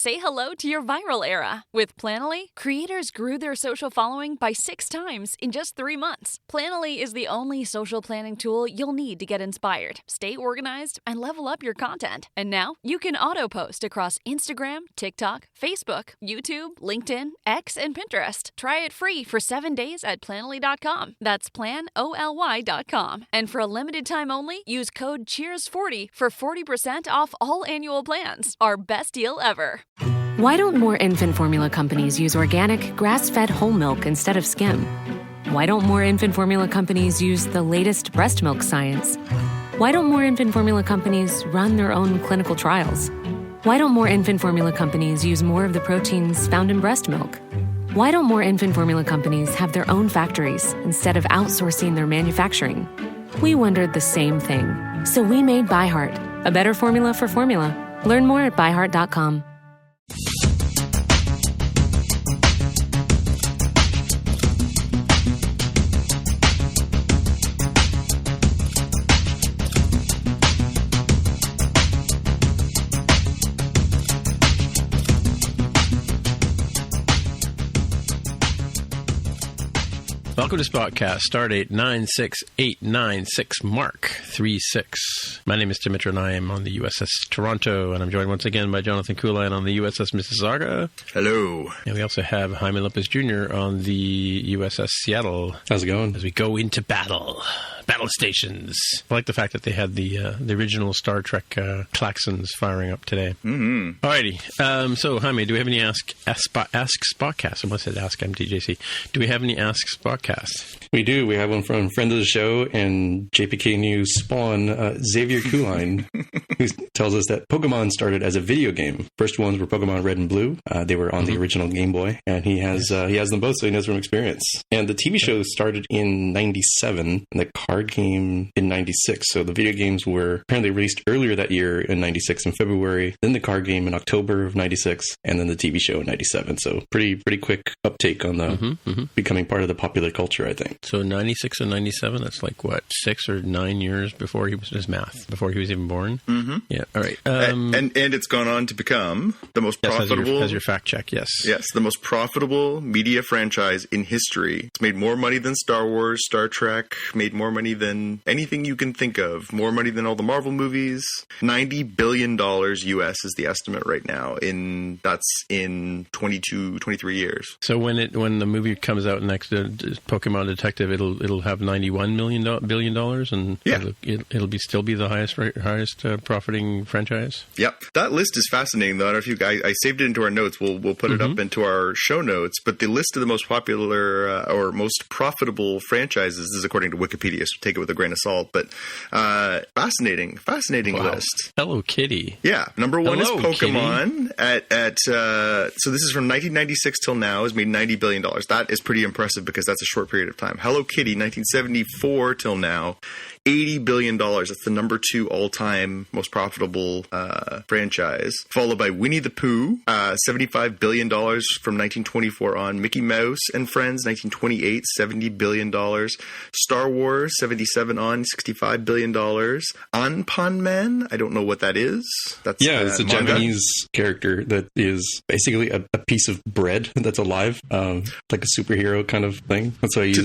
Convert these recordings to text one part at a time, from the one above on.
Say hello to your viral era. With Planoly, creators grew their social following by 6 times in just 3 months. Planoly is the only social planning tool you'll need to get inspired, stay organized, and level up your content. And now you can auto-post across Instagram, TikTok, Facebook, YouTube, LinkedIn, X, and Pinterest. Try it free for 7 days at Planoly.com. That's planoly.com. And for a limited time only, use code CHEERS40 for 40% off all annual plans. Our best deal ever. Why don't more infant formula companies use organic, grass-fed whole milk instead of skim? Why don't more infant formula companies use the latest breast milk science? Why don't more infant formula companies run their own clinical trials? Why don't more infant formula companies use more of the proteins found in breast milk? Why don't more infant formula companies have their own factories instead of outsourcing their manufacturing? We wondered the same thing. So we made ByHeart, a better formula for formula. Learn more at byheart.com. Welcome to Spockcast, stardate 96896, Mark 36. My name is Dimitra, and I am on the USS Toronto, and I'm joined once again by Jonathan Kuline on the USS Mississauga. Hello. And we also have Jaime Lopez Jr. on the USS Seattle. How's it going? As we go into battle stations. I like the fact that they had the original Star Trek klaxons firing up today. Mm-hmm. Alrighty. So, Jaime, do we have any Ask Spockcast? I almost said Ask MTJC. Do we have any Ask Spockcast? We do. We have one from friend of the show and JPK News spawn, Xavier Kuline, who tells us that Pokemon started as a video game. First ones were Pokemon Red and Blue. They were on the original Game Boy, and he has them both, so he knows from experience. And the TV show started in 97, and the card game in 96. So the video games were apparently released earlier that year in 96 in February, then the card game in October of 96, and then the TV show in 97. So pretty quick uptake on the becoming part of the popular culture, I think. So 96 and 97, that's like, what, 6 or 9 years before he was his math, before he was even born? Mm-hmm. Yeah, all right. And it's gone on to become the most profitable... As your fact check, yes. Yes, the most profitable media franchise in history. It's made more money than Star Wars, Star Trek, made more money than anything you can think of, more money than all the Marvel movies. $90 billion US is the estimate right now. That's in 23 years. So when the movie comes out next, Pokemon Detective, it'll have $91 billion, and it'll still be the highest profiting franchise. Yep, that list is fascinating. Though I don't know if I saved it into our notes. We'll put it up into our show notes. But the list of the most popular or most profitable franchises is according to Wikipedia. So take it with a grain of salt. But fascinating list. Hello Kitty. Yeah, number one is Pokemon. Kitty. So this is from 1996 till now has made $90 billion. That is pretty impressive because that's a short period of time. Hello Kitty, 1974 till now, $80 billion. That's the number 2 all-time most profitable franchise. Followed by Winnie the Pooh, $75 billion from 1924 on. Mickey Mouse and Friends, 1928, $70 billion. Star Wars, 77 on, $65 billion. Anpanman, I don't know what that is. It's a manga. Japanese character that is basically a piece of bread that's alive, like a superhero kind of thing. That's why I use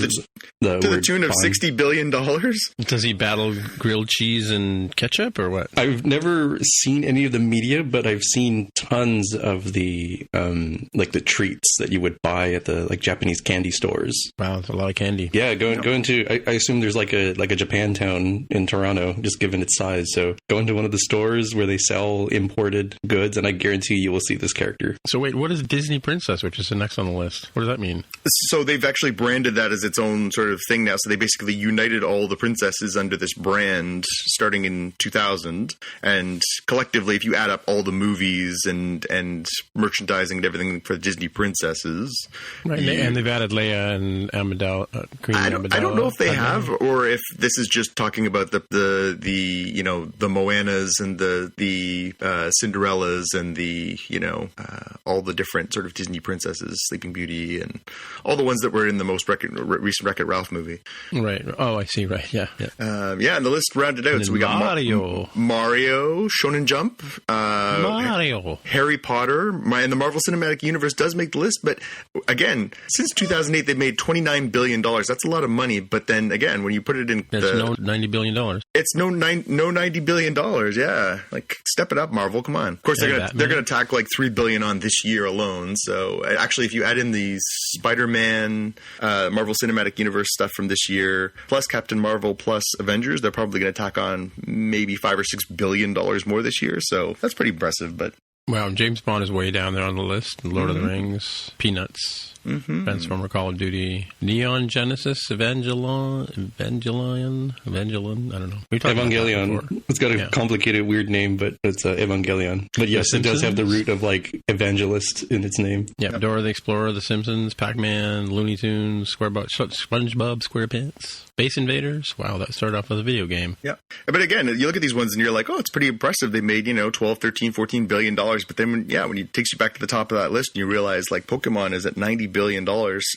the to the tune of $60 billion. Does he battle grilled cheese and ketchup or what? I've never seen any of the media, but I've seen tons of the the treats that you would buy at the Japanese candy stores. Wow, that's a lot of candy. Yeah, go into I assume there's like a Japantown in Toronto, just given its size. So go into one of the stores where they sell imported goods, and I guarantee you will see this character. So wait, what is Disney Princess, which is the next on the list? What does that mean? So they've actually branded that as its own sort of thing now. So they basically united all the princesses under this brand starting in 2000. And collectively, if you add up all the movies and merchandising and everything for Disney princesses. Right, and they've added Leia and Amidala, Queen Amidala. I don't know if they have, or if this is just talking about the Moanas and the Cinderellas and the all the different sort of Disney princesses, Sleeping Beauty, and all the ones that were in the most recent Wreck-It Ralph movie. Right. Oh, I see. Right. Yeah. And the list rounded out. So we got Mario, Shonen Jump, Mario, Harry Potter, and the Marvel Cinematic Universe does make the list. But again, since 2008, they've made $29 billion. That's a lot of money. But then again, when you put it in, it's no $90 billion. It's no $90 billion. Yeah, like step it up, Marvel. Come on. Of course, they're gonna tack like $3 billion on this year alone. So actually, if you add in the Spider-Man, Marvel Cinematic Universe stuff from this year, plus Captain Marvel, plus Avengers, they're probably going to tack on maybe $5 or $6 billion more this year. So that's pretty impressive. But wow, James Bond is way down there on the list. Lord of the Rings, Peanuts, Transformer, Call of Duty, Neon Genesis, Evangelion. I don't know. Evangelion. It's got a complicated, weird name, but it's Evangelion. But yes, it does have the root of like evangelist in its name. Yeah, Dora the Explorer, The Simpsons, Pac-Man, Looney Tunes, SpongeBob SquarePants, Space Invaders. Wow, that started off with a video game. Yeah, but again, you look at these ones and you're like, oh, it's pretty impressive. They made 12, 13, 14 billion dollars. But then when it takes you back to the top of that list and you realize like Pokemon is at $90 billion,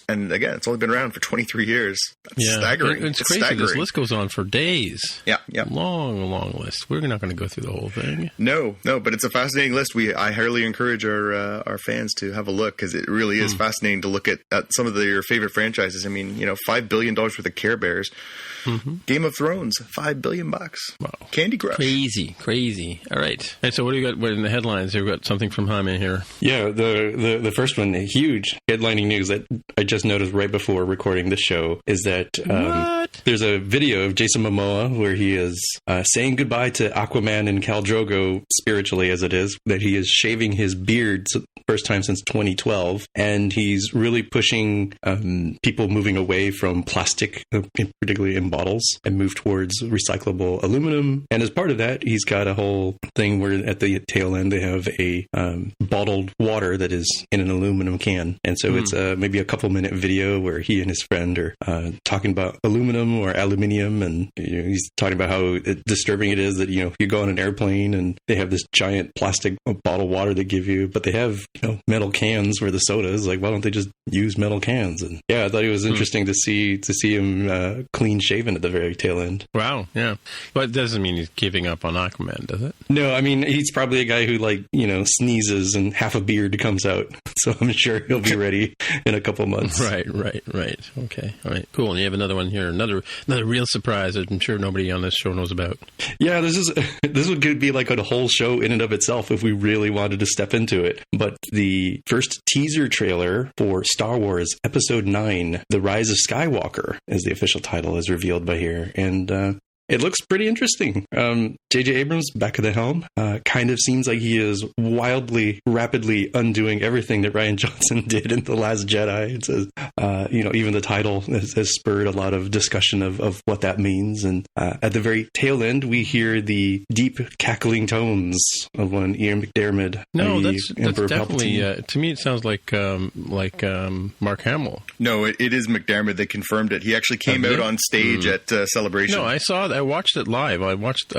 and again, it's only been around for 23 years. That's staggering. It's crazy. Staggering. This list goes on for days. Yeah. Long list. We're not going to go through the whole thing. No, but it's a fascinating list. I highly encourage our fans to have a look, because it really is fascinating to look at some of your favorite franchises. I mean, $5 billion worth of Care Bears. Game of Thrones, $5 billion. Wow. Candy Crush. Crazy. All right. And so what do you got in the headlines? We've got something from Jaime here. Yeah, the first one, huge headlining news that I just noticed right before recording this show is that there's a video of Jason Momoa where he is saying goodbye to Aquaman and Khal Drogo, spiritually as it is, that he is shaving his beard first time since 2012, and he's really pushing people moving away from plastic, particularly in bottles, and move towards recyclable aluminum. And as part of that, he's got a whole thing where at the tail end they have a bottled water that is in an aluminum can. And so it's maybe a couple-minute video where he and his friend are talking about aluminum or aluminium, and he's talking about how disturbing it is that if you go on an airplane and they have this giant plastic bottle water they give you, but they have metal cans for the sodas. Like, why don't they just use metal cans? And yeah, I thought it was interesting to see him clean shaven at the very tail end. Wow, yeah. But it doesn't mean he's giving up on Aquaman, does it? No, I mean, he's probably a guy who sneezes and half a beard comes out. So I'm sure he'll be ready in a couple months. Right. Okay. All right. Cool. And you have another one here. Another real surprise that I'm sure nobody on this show knows about. Yeah, this could be like a whole show in and of itself if we really wanted to step into it. But the first teaser trailer for Star Wars Episode 9, The Rise of Skywalker, as the official title is revealed by here. And it looks pretty interesting. J.J. Abrams, back at the helm, kind of seems like he is rapidly undoing everything that Rian Johnson did in The Last Jedi. It says, even the title has spurred a lot of discussion of what that means. And at the very tail end, we hear the deep cackling tones of one Ian McDiarmid. No, that's definitely, to me, it sounds like Mark Hamill. No, it is McDiarmid. They confirmed it. He actually came out on stage at Celebration. No, I saw that. I watched it live. I watched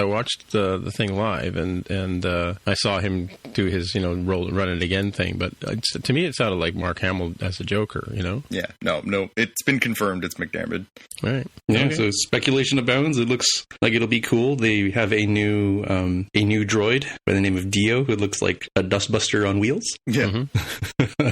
the thing live, and I saw him do his run it again thing. But to me, it sounded like Mark Hamill as a Joker. Yeah. No. It's been confirmed. It's McDiarmid. All right. Yeah. Okay. So speculation abounds. It looks like it'll be cool. They have a new droid by the name of Dio, who looks like a dustbuster on wheels. Yeah.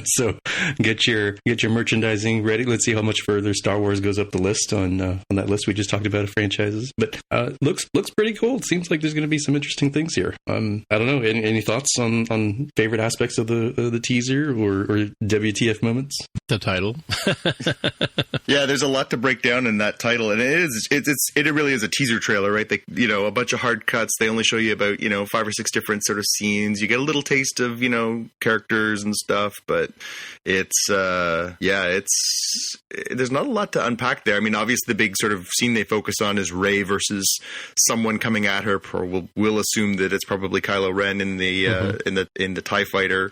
So get your merchandising ready. Let's see how much further Star Wars goes up the list on that list we just talked about of franchises. But looks pretty cool. It seems like there's going to be some interesting things here. I don't know. Any thoughts on favorite aspects of the teaser or WTF moments? The title. Yeah, there's a lot to break down in that title, and it really is a teaser trailer, right? They, a bunch of hard cuts. They only show you about 5 or 6 different sort of scenes. You get a little taste of characters and stuff, but it's there's not a lot to unpack there. I mean, obviously the big sort of scene they focus on is Rey versus versus someone coming at her. We'll assume that it's probably Kylo Ren in the TIE fighter.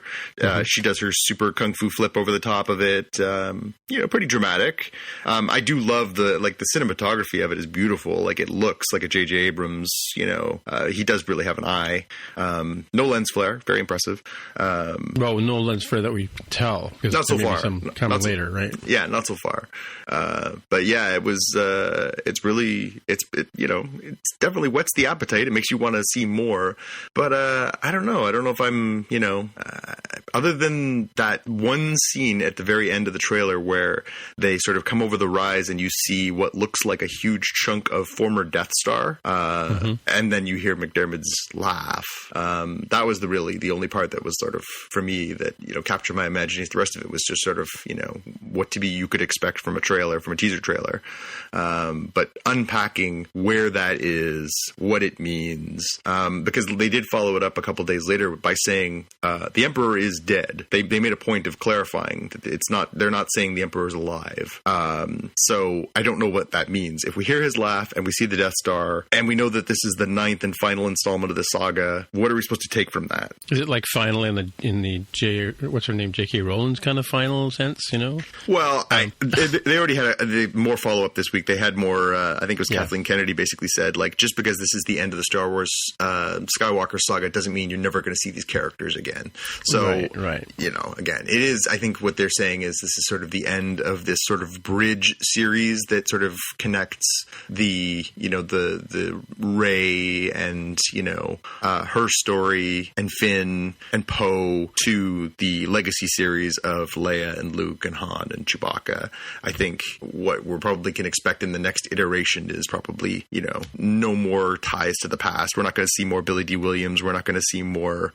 She does her super kung fu flip over the top of it. Pretty dramatic. I do love the cinematography of it is beautiful. Like, it looks like a J.J. Abrams. He does really have an eye. No lens flare, very impressive. Well, no lens flare that we tell. Not so far. Some coming later, right? Yeah, not so far. But yeah, it was. It's definitely whets the appetite. It makes you want to see more. But I don't know. I don't know if I'm. Other than that one scene at the very end of the trailer where they sort of come over the rise and you see what looks like a huge chunk of former Death Star, and then you hear McDermott's laugh. That was the only part that was sort of, for me, that captured my imagination. The rest of it was just sort of what you could expect from a teaser trailer. But unpacking where that is, what it means, because they did follow it up a couple days later by saying the Emperor is dead. They made a point of clarifying that they're not saying the Emperor is alive. So I don't know what that means. If we hear his laugh and we see the Death Star and we know that this is the 9th and final installment of the saga, what are we supposed to take from that? Is it like final in the what's her name, J.K. Rowling's kind of final sense? Well, they already had more follow up this week. They had more. I think it was Kathleen Kennedy basically said, like, just because this is the end of the Star Wars Skywalker saga doesn't mean you're never going to see these characters again. So, right. Again, it is. I think what they're saying is this is sort of the end of this sort of bridge series that sort of connects the Rey and her story and Finn and Poe to the legacy series of Leia and Luke and Han and Chewbacca. I think what we're probably can expect in the next iteration is probably no more ties to the past. We're not going to see more Billy D. Williams. We're not going to see more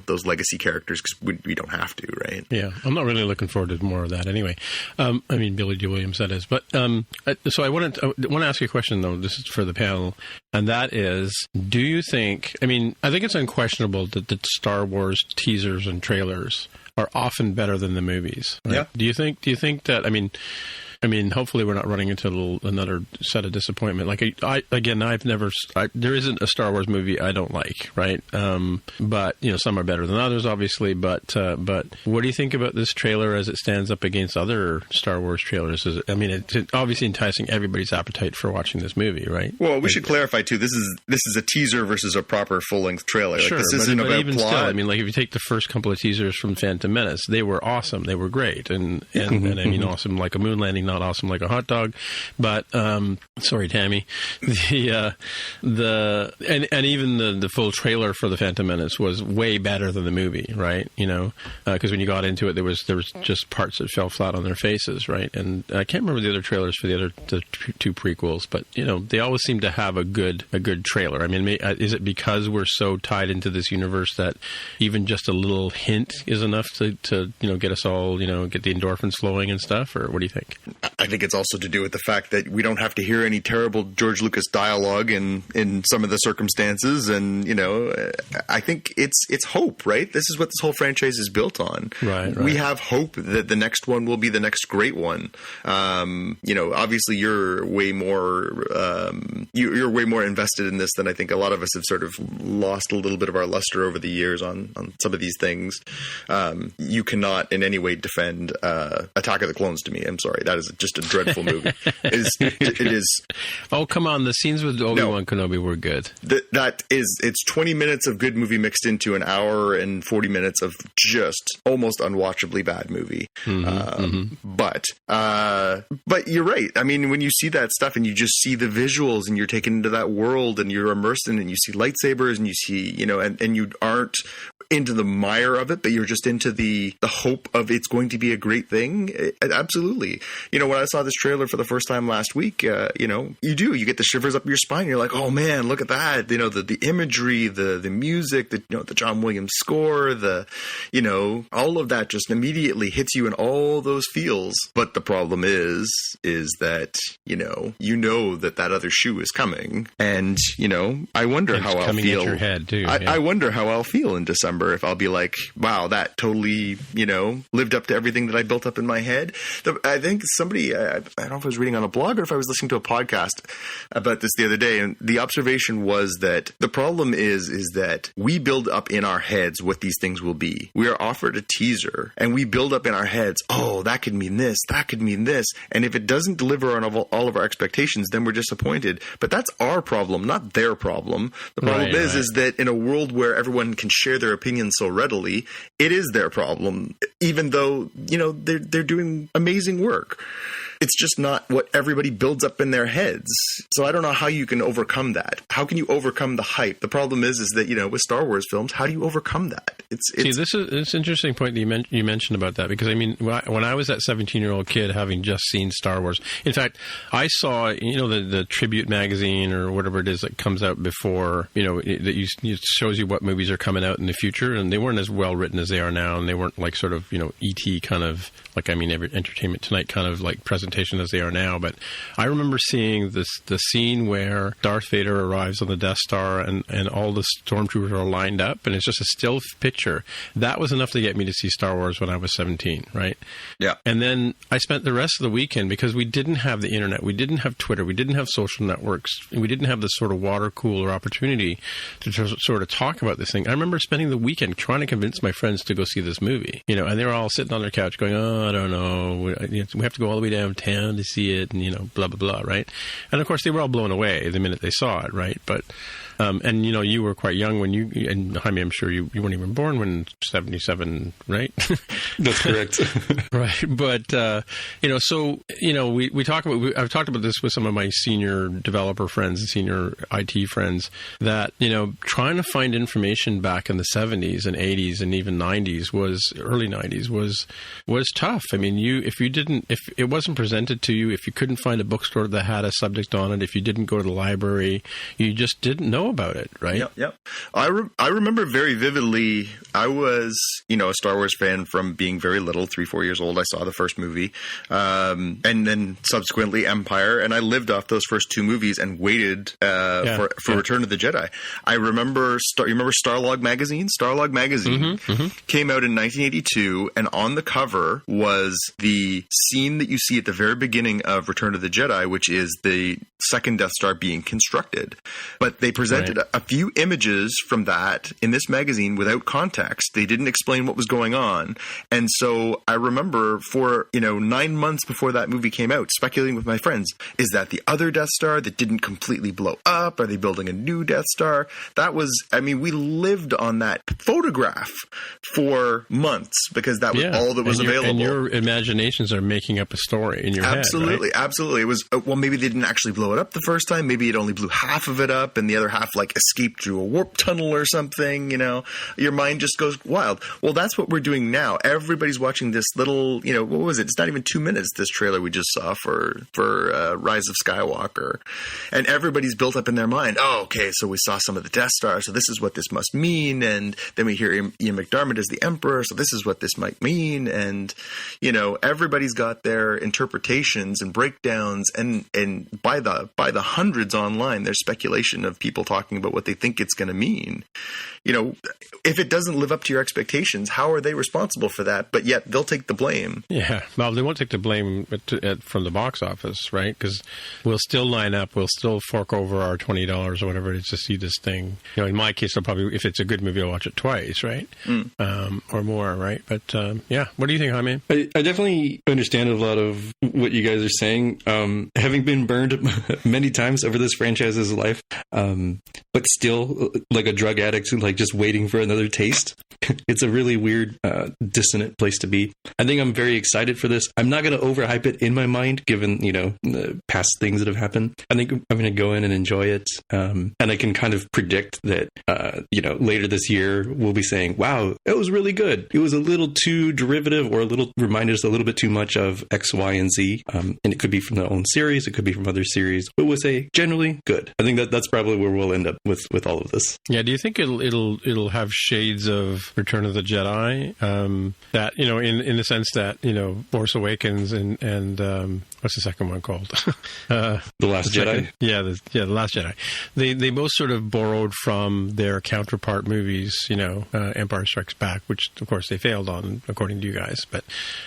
those legacy characters because we don't have to, right? Yeah, I'm not really looking forward to more of that anyway. Billy D. Williams, that is. But so I want to ask you a question, though. This is for the panel, and that is, do you think? I think it's unquestionable that the Star Wars teasers and trailers are often better than the movies. Right? Yeah. Do you think that? Hopefully we're not running into another set of disappointment. Like, there isn't a Star Wars movie I don't like, right? But, some are better than others, obviously. But what do you think about this trailer as it stands up against other Star Wars trailers? It's obviously enticing everybody's appetite for watching this movie, right? Well, we should clarify, too, this is a teaser versus a proper full-length trailer. Sure, this isn't about even plot. Still, if you take the first couple of teasers from Phantom Menace, they were awesome. They were great. And awesome like a moon landing, not awesome like a hot dog. But sorry, Tammy. And even the full trailer for the Phantom Menace was way better than the movie, right? Because when you got into it, there was just parts that fell flat on their faces, right? And I can't remember the other trailers for the two prequels, but they always seem to have a good trailer. Is it because we're so tied into this universe that even just a little hint is enough to get us all get the endorphins flowing and stuff? Or what do you think? I think it's also to do with the fact that we don't have to hear any terrible George Lucas dialogue in some of the circumstances, and I think it's hope, right? This is what this whole franchise is built on. Right. We have hope that the next one will be the next great one. Obviously you're way more you're way more invested in this than I think a lot of us have sort of lost a little bit of our luster over the years on some of these things. You cannot in any way defend Attack of the Clones to me. I'm sorry, that is just a dreadful movie. It is. Oh, come on! The scenes with Obi-Wan Kenobi were good. It's 20 minutes of good movie mixed into an hour and 40 minutes of just almost unwatchably bad movie. But you're right. When you see that stuff and you just see the visuals and you're taken into that world and you're immersed in it and you see lightsabers and you see and you aren't into the mire of it, but you're just into the hope of it's going to be a great thing. Absolutely. When I saw this trailer for the first time last week, you get the shivers up your spine. You're like, oh man, look at that. The imagery, the music, the John Williams score, all of that just immediately hits you in all those feels. But the problem is that, that other shoe is coming. And, I wonder how I'll feel. At your head too, I wonder how I'll feel in December if I'll be like, wow, that totally, lived up to everything that I built up in my head. I think some somebody, I don't know if I was reading on a blog or if I was listening to a podcast about this the other day, and the observation was that the problem is that we build up in our heads what these things will be. We are offered a teaser, and we build up in our heads, oh, that could mean this, that could mean this, and if it doesn't deliver on all of our expectations, then we're disappointed. But that's our problem, not their problem. The problem is that in a world where everyone can share their opinions so readily, it is their problem, even though, they're doing amazing work. It's just not what everybody builds up in their heads. So I don't know how you can overcome that. How can you overcome the hype? The problem is that, with Star Wars films, how do you overcome that? See, this is an interesting point that you mentioned about that, because, I mean, when I was that 17-year-old kid having just seen Star Wars, in fact, I saw, the tribute magazine or whatever it is that comes out before, that shows you what movies are coming out in the future, and they weren't as well written as they are now, and they weren't like sort of, E.T. kind of, like, I mean, every Entertainment Tonight kind of like presentation as they are now. But I remember seeing the scene where Darth Vader arrives on the Death Star and all the stormtroopers are lined up, and it's just a still picture. That was enough to get me to see Star Wars when I was 17, right? Yeah. And then I spent the rest of the weekend, because we didn't have the internet, we didn't have Twitter, we didn't have social networks, we didn't have this sort of water cooler opportunity to sort of talk about this thing. I remember spending the weekend trying to convince my friends to go see this movie, and they were all sitting on their couch going, oh, I don't know, we have to go all the way downtown to see it, and blah blah blah, right? And of course they were all blown away the minute they saw it, right? But and you were quite young when and Jaime, I'm sure you weren't even born when 77, right? That's correct. Right. But so we talk about, I've talked about this with some of my senior developer friends and senior IT friends, that trying to find information back in the 70s and 80s and even 90s early 90s was tough. I mean, if it wasn't presented to you, if you couldn't find a bookstore that had a subject on it, if you didn't go to the library, you just didn't know about it, right? Yep. I remember very vividly, I was, a Star Wars fan from being very little, 3-4 years old. I saw the first movie, and then subsequently Empire, and I lived off those first two movies and waited for Return of the Jedi. I remember, you remember Starlog magazine? Starlog magazine came out in 1982, and on the cover was the scene that you see at the very beginning of Return of the Jedi, which is the second Death Star being constructed. But they presented a few images from that in this magazine without context. They didn't explain what was going on. And so I remember for, 9 months before that movie came out, speculating with my friends, is that the other Death Star that didn't completely blow up? Are they building a new Death Star? That was, we lived on that photograph for months because that was all that was available. And your imaginations are making up a story in your head, right? Absolutely. It was, maybe they didn't actually blow it up the first time. Maybe it only blew half of it up and the other half escaped through a warp tunnel or something. Your mind just goes wild. Well, that's what we're doing now. Everybody's watching this little, what was it? It's not even 2 minutes, this trailer we just saw for Rise of Skywalker. And everybody's built up in their mind, oh, okay, so we saw some of the Death Star, so this is what this must mean. And then we hear Ian McDiarmid as the Emperor, so this is what this might mean. And, everybody's got their interpretations and breakdowns, and by the hundreds online, there's speculation of people talking about what they think it's going to mean. If it doesn't live up to your expectations, how are they responsible for that? But yet they'll take the blame. Yeah. Well, they won't take the blame from the box office, right? Because we'll still line up. We'll still fork over our $20 or whatever it is to see this thing. In my case, I'll probably, if it's a good movie, I'll watch it twice, right? Or more, right? But what do you think, Jaime? I definitely understand a lot of what you guys are saying. Having been burned many times over this franchise's life, but still like a drug addict, like just waiting for another taste. It's a really weird, dissonant place to be. I think I'm very excited for this. I'm not going to overhype it in my mind, given, the past things that have happened. I think I'm going to go in and enjoy it. And I can kind of predict that, later this year, we'll be saying, wow, it was really good. It was a little too derivative or reminded us a little bit too much of X, Y, and Z. And it could be from their own series. It could be from other series. But we'll say generally good. I think that's probably where we'll end up with all of this. Yeah. Do you think it'll have shades of Return of the Jedi? That, in the sense that, Force Awakens and what's the second one called? The Last Jedi? The Last Jedi. They both sort of borrowed from their counterpart movies, Empire Strikes Back, which, of course, they failed on, according to you guys. But,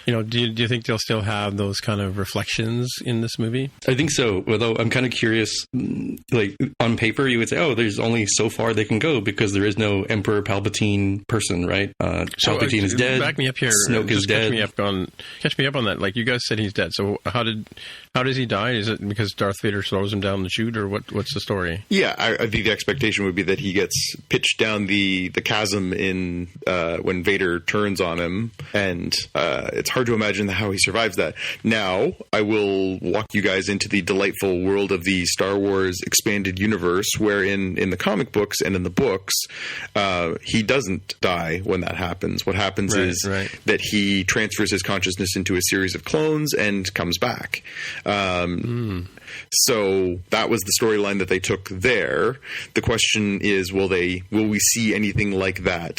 do you think they'll still have those kind of reflections in this movie? I think so, although I'm kind of curious, like, on paper, you would say, oh, there's only so far they can go because there is no Emperor Palpatine person, right? Palpatine is dead. Back me up here. Snoke is dead. Catch me up on that. Like, you guys said he's dead. So how does he die? Is it because Darth Vader throws him down the chute, or what's the story? Yeah, I think the expectation would be that he gets pitched down the chasm in when Vader turns on him, and it's hard to imagine how he survives that. Now, I will walk you guys into the delightful world of the Star Wars expanded universe, where in the comic books and in the books, he doesn't die when that happens. What happens is that he transfers his consciousness into a series of clones and comes back. So that was the storyline that they took there. The question is, will we see anything like that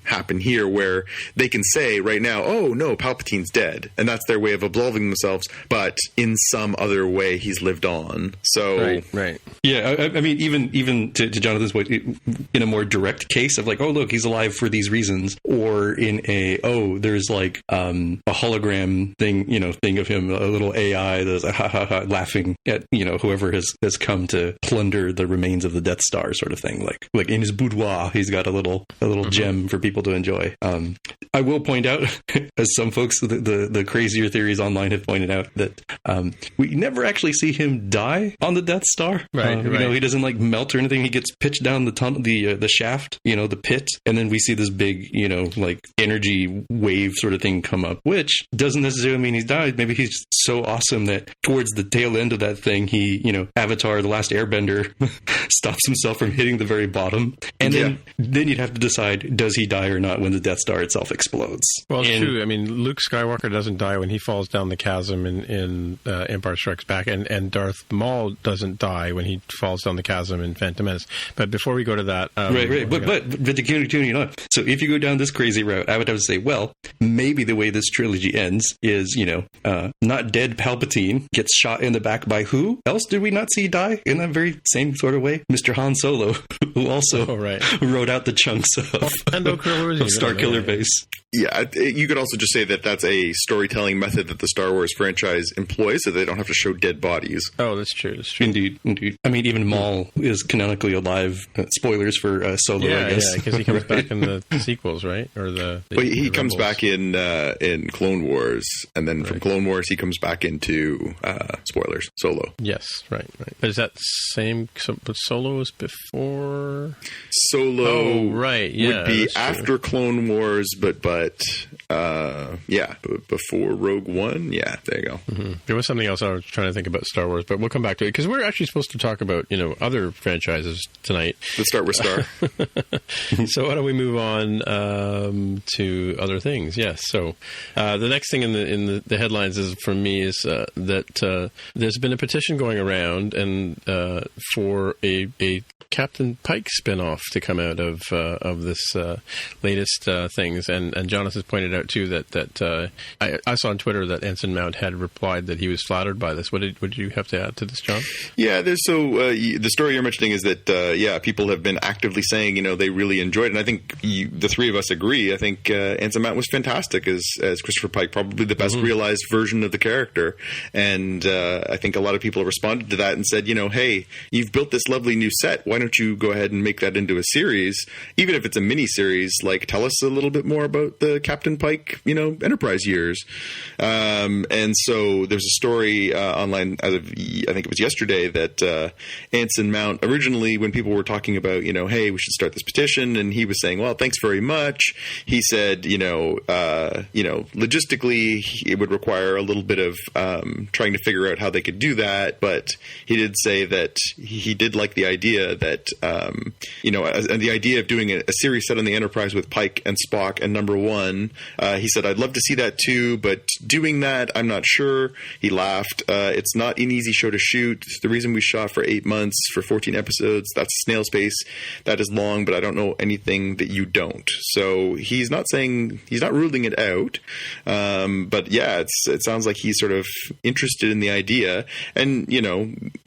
happen here, where they can say right now, oh no, Palpatine's dead, and that's their way of absolving themselves, but in some other way he's lived on. So right. Yeah, I mean, even to Jonathan's point, in a more direct case of like, oh look, he's alive for these reasons, or in there's like a hologram thing of him, a little AI that's ha ha ha laughing at whoever has come to plunder the remains of the Death Star, sort of thing. Like in his boudoir, he's got a little gem for people to enjoy. I will point out, as some folks, the crazier theories online have pointed out, that we never actually see him die on the Death Star. Right. He doesn't like melt or anything. He gets pitched down the tunnel, the shaft, the pit, and then we see this big, like energy wave sort of thing come up, which doesn't necessarily mean he's died. Maybe he's so awesome that towards the tail end of that thing, he, Avatar, the Last Airbender, stops himself from hitting the very bottom. And then you'd have to decide, does he die or not when the Death Star itself explodes? Well, it's true. I mean, Luke Skywalker doesn't die when he falls down the chasm in Empire Strikes Back, and Darth Maul doesn't die when he falls down the chasm in Phantom Menace. But before we go to that... Right. But to continue on. So if you go down this crazy route, I would have to say, well, maybe the way this trilogy ends is, not dead Palpatine gets shot in the back by who else did we not see die in that very same sort of way? Mr. Han Solo, who also wrote out the chunks of Starkiller Base. Yeah, you could also just say that that's a storytelling method that the Star Wars franchise employs, so they don't have to show dead bodies. Oh, that's true. Indeed. I mean, even Maul is canonically alive. Spoilers for Solo, I guess. Yeah, because he comes back in the sequels, right? Or he comes back in Clone Wars, and then from Clone Wars he comes back into spoilers, Solo. Yes, right. Is that same? But Solo was before. Solo, would be after Clone Wars, but before Rogue One. Yeah, there you go. Mm-hmm. There was something else I was trying to think about Star Wars, but we'll come back to it because we're actually supposed to talk about other franchises tonight. Let's start with Star. So why don't we move on to other things? Yes. So the next thing in the headlines is from me is that there's been a petition going around and for a Captain Pike spinoff to come out of this latest things, and Jonathan pointed out too that I saw on Twitter that Ensign Mount had replied that he was flattered by this. What did you have to add to this, John? Yeah, the story you're mentioning is that people have been actively saying they really enjoyed it, and I think the three of us agree. I think Ensign Mount was fantastic as Christopher Pike, probably the best realized version of the character, and I think a lot of people have responded to that and said, hey, you've built this lovely new set. Why don't you go ahead and make that into a series, even if it's a mini series? Like, tell us a little bit more about the Captain Pike, Enterprise years. And so there's a story online as of, I think it was yesterday, that Ensign Mount, originally when people were talking about, hey, we should start this petition, and he was saying, well, thanks very much. He said, logistically, it would require a little bit of trying to figure out how they could do that, but he did say that he did like the idea that, and the idea of doing a series set on the Enterprise with Pike and Spock and Number One He said, I'd love to see that too, but doing that, I'm not sure. He laughed. It's not an easy show to shoot. The reason we shot for 8 months for 14 episodes, that's snail's pace. That is long, but I don't know anything that you don't. So he's not ruling it out. But yeah, it sounds like he's sort of interested in the idea. And,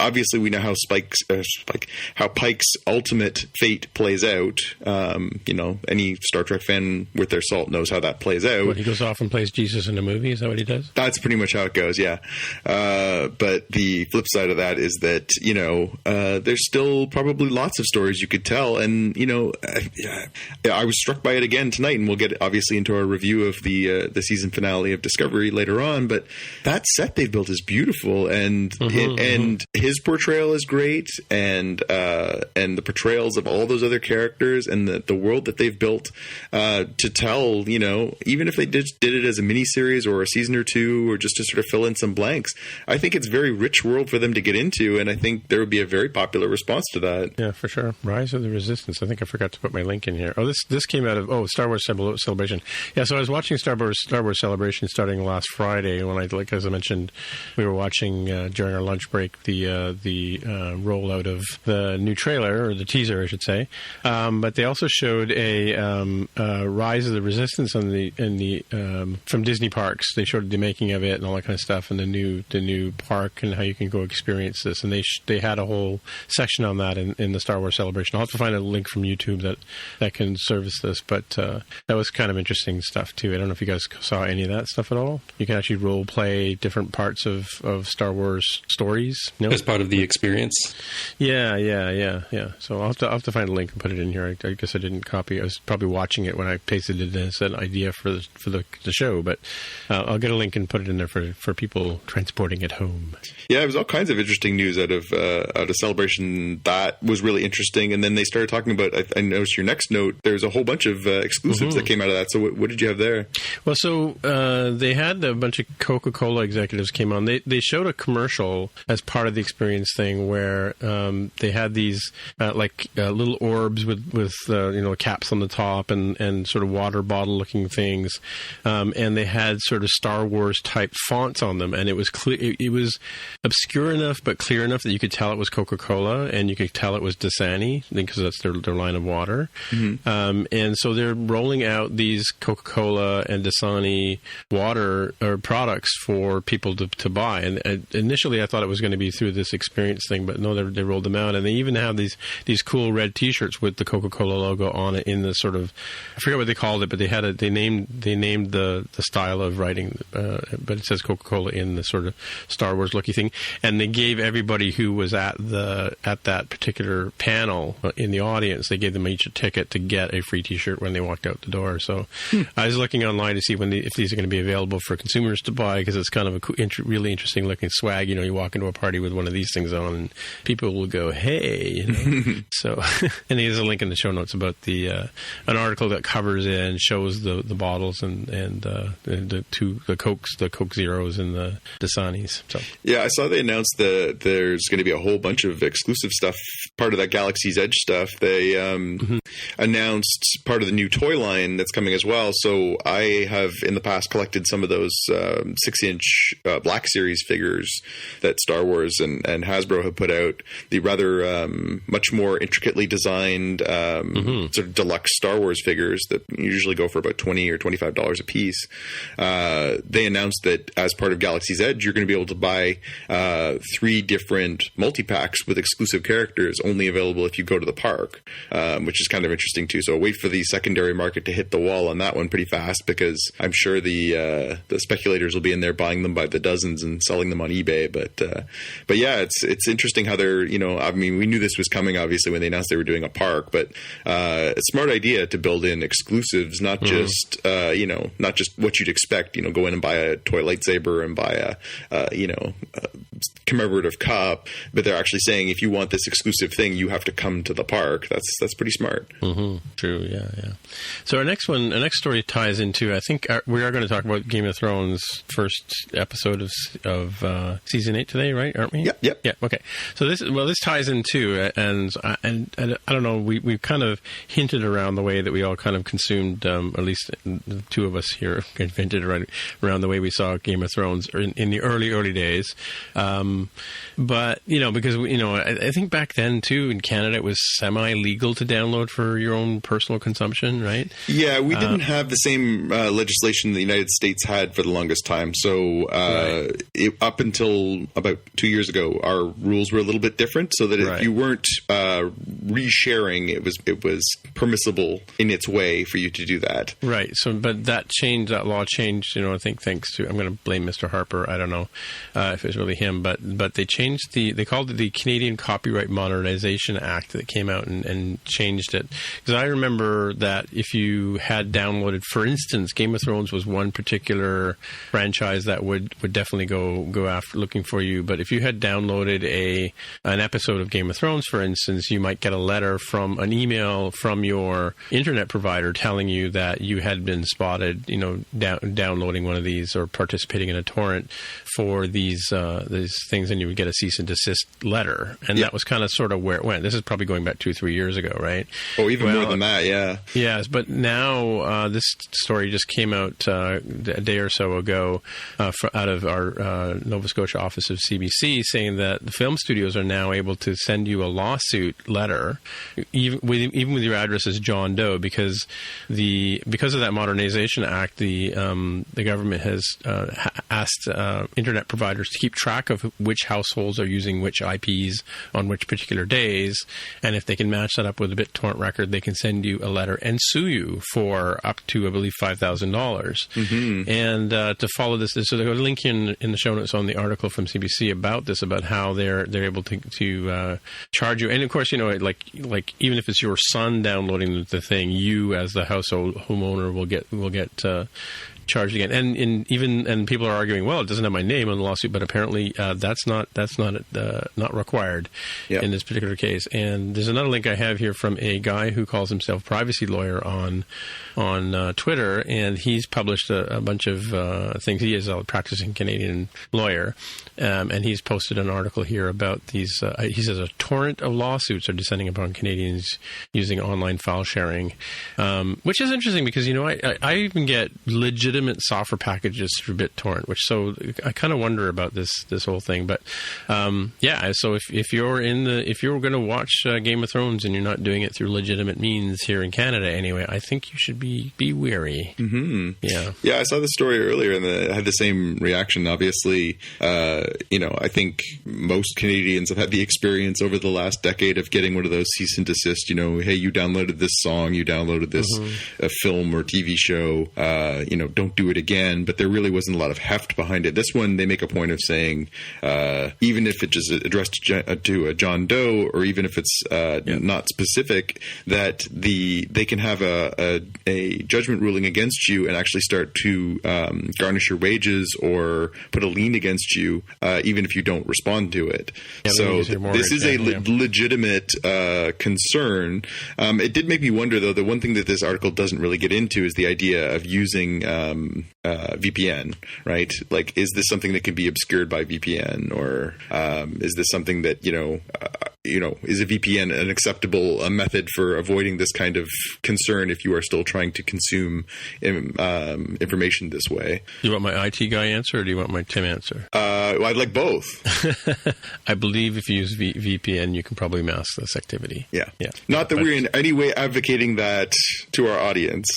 obviously we know how how Pike's ultimate fate plays out. Any Star Trek fan with their salt knows how that plays out. What, he goes off and plays Jesus in a movie? Is that what he does? That's pretty much how it goes, yeah. But the flip side of that is that, there's still probably lots of stories you could tell. And, I was struck by it again tonight, and we'll get obviously into our review of the season finale of Discovery later on. But that set they've built is beautiful, and his portrayal is great, and the portrayals of all those other characters, and the world that they've built to tell, even if they did it as a miniseries or a season or two, or just to sort of fill in some blanks, I think it's a very rich world for them to get into, and I think there would be a very popular response to that. Yeah, for sure. Rise of the Resistance. I think I forgot to put my link in here. Oh, this came out of Star Wars Celebration. Yeah, so I was watching Star Wars Celebration starting last Friday when as I mentioned, we were watching during our lunch break the rollout of the new trailer, or the teaser, I should say. But they also showed a Rise of the Resistance from Disney Parks. They showed the making of it and all that kind of stuff, and the new park and how you can go experience this. And they had a whole section on that in the Star Wars Celebration. I'll have to find a link from YouTube that can service this, but that was kind of interesting stuff too. I don't know if you guys saw any of that stuff at all. You can actually role play different parts of Star Wars stories. No? As part of the experience. Yeah. So I'll have to find a link and put it in here. I guess I didn't copy. I was probably watching it when I pasted it as an idea for the show, but I'll get a link and put it in there for people transporting it home. Yeah, it was all kinds of interesting news out of Celebration. That was really interesting. And then they started talking about, I noticed your next note, there's a whole bunch of exclusives that came out of that. So what did you have there? Well, so they had a bunch of Coca Cola executives came on. They showed a commercial as part of the experience thing where they had these little orbs with caps on the top and sort of water bottle looking things, and they had sort of Star Wars type fonts on them, and it was clear. It was obscure enough but clear enough that you could tell it was Coca Cola, and you could tell it was Dasani because that's their line of water. Mm-hmm. And so they're rolling out these Coca Cola and Dasani water or products for people to buy. And initially, I thought it was going to be through this experience thing, but no, they rolled them out, and they even have these cool red T-shirts with the Coca Cola logo on it in the sort of, I forget what they called it, but they named the style of writing, but it says Coca Cola in the sort of Star Wars looky thing, and they gave everybody who was at that particular panel in the audience, they gave them each a ticket to get a free T-shirt when they walked out the door. So I was looking online to see if these are going to be available for consumers to buy, because it's kind of a really interesting looking swag. You walk into a party with one of these things on, and people will go, "Hey!" So, and there's a link in the show notes about an article that covers it and shows the bottles and the Cokes, the Coke Zeros and the Dasanis. So yeah, I saw they announced that there's going to be a whole bunch of exclusive stuff, part of that Galaxy's Edge stuff. They announced part of the new toy line that's coming as well. So I have in the past collected some of those 6-inch Black Series figures that Star Wars and Hasbro have put out. The rather much more intricately designed sort of deluxe Star Wars figures that usually go for about $20 or $25 a piece. They announced that as part of Galaxy's Edge, you're going to be able to buy 3 different multi-packs with exclusive characters only available if you go to the park, which is kind of interesting too. So wait for the secondary market to hit the wall on that one pretty fast, because I'm sure the speculators will be in there buying them by the dozens and selling them on eBay. But yeah, it's interesting how they're, I mean, we knew this was coming obviously when they announced they were doing a park, but a smart idea to build in exclusives, not just what you'd expect, go in and buy a toy lightsaber and buy a commemorative cup, but they're actually saying if you want this exclusive thing, you have to come to the park. That's pretty smart. Mm-hmm. True. Yeah. So our next story ties into, I think we are going to talk about Game of Thrones first episode of season 8 today, right? Aren't we? Yep. Yeah. Okay. So this ties into, and I don't know, we've kind of hinted around the way that we all kind of consumed, at least the two of us here hinted around the way we saw Game of Thrones in the early days. But, because, I think back then too in Canada it was semi-legal to download for your own personal consumption, right? Yeah, we didn't have the same legislation the United States had for the longest time. So up until about 2 years ago, our rules were a little bit different, so that if you weren't resharing, it was permissible in its way for you to do that. Right. So, but that law changed, I think thanks to, I'm going to blame Mr. Harper. I don't know if it was really him, but they changed they called it the Canadian Copyright Modernization Act that came out and changed it. Because I remember that if you had downloaded, for instance, Game of Thrones was one particular franchise that would definitely go after looking for you. But if you had downloaded an episode of Game of Thrones, for instance, you might get a letter from an email from your internet provider telling you that you had been spotted, downloading one of these or participating in a torrent for these things, and you would get a cease and desist letter. And that was kind of sort of where it went. This is probably going back 2-3 years ago, right? Oh, even more than that, yeah. Yes, but now this story just came out a day or so ago out of our Nova Scotia office of CBC, saying that the film studios are now able to send you a lawsuit letter, even with your address as John Doe, because of that Modernization Act, the government has asked internet providers to keep track of which households are using which IPs on which particular days, and if they can match that up with a BitTorrent record, they can send you a letter and sue you for up to, I believe, $5,000. Mm-hmm. And to follow this, so there's a link in the show notes on the article from CBC about this, about how they're able to charge you. And of course, like even if it's your son downloading the thing, you as the household homeowner will get charged again. And people are arguing, well, it doesn't have my name on the lawsuit, but apparently that's not required in this particular case. And there's another link I have here from a guy who calls himself Privacy Lawyer on Twitter, and he's published a bunch of things. He is a practicing Canadian lawyer, and he's posted an article here about these. He says a torrent of lawsuits are descending upon Canadians using online file sharing, which is interesting because I even get legitimate software packages through BitTorrent, so I kind of wonder about this whole thing. But so if you're going to watch Game of Thrones and you're not doing it through legitimate means here in Canada anyway, I think you should be wary. Mm-hmm. Yeah, I saw the story earlier and I had the same reaction. Obviously, I think most Canadians have had the experience over the last decade of getting one of those cease and desist. Hey, you downloaded this song, you downloaded this film or TV show. Don't do it again. But there really wasn't a lot of heft behind it. This one, they make a point of saying, even if it's just addressed to a John Doe, or even if it's not specific, that they can have a judgment ruling against you and actually start to garnish your wages or put a lien against you, even if you don't respond to it. So this is a legitimate concern. It did make me wonder, though, the one thing that this article doesn't really get into is the idea of using VPN, right? Like, is this something that can be obscured by VPN, or is this something that, is a VPN an acceptable method for avoiding this kind of concern if you are still trying to consume information this way? Do you want my IT guy answer, or do you want my Tim answer? I'd like both. I believe if you use VPN, you can probably mask this activity. Yeah. Not that we're in any way advocating that to our audience.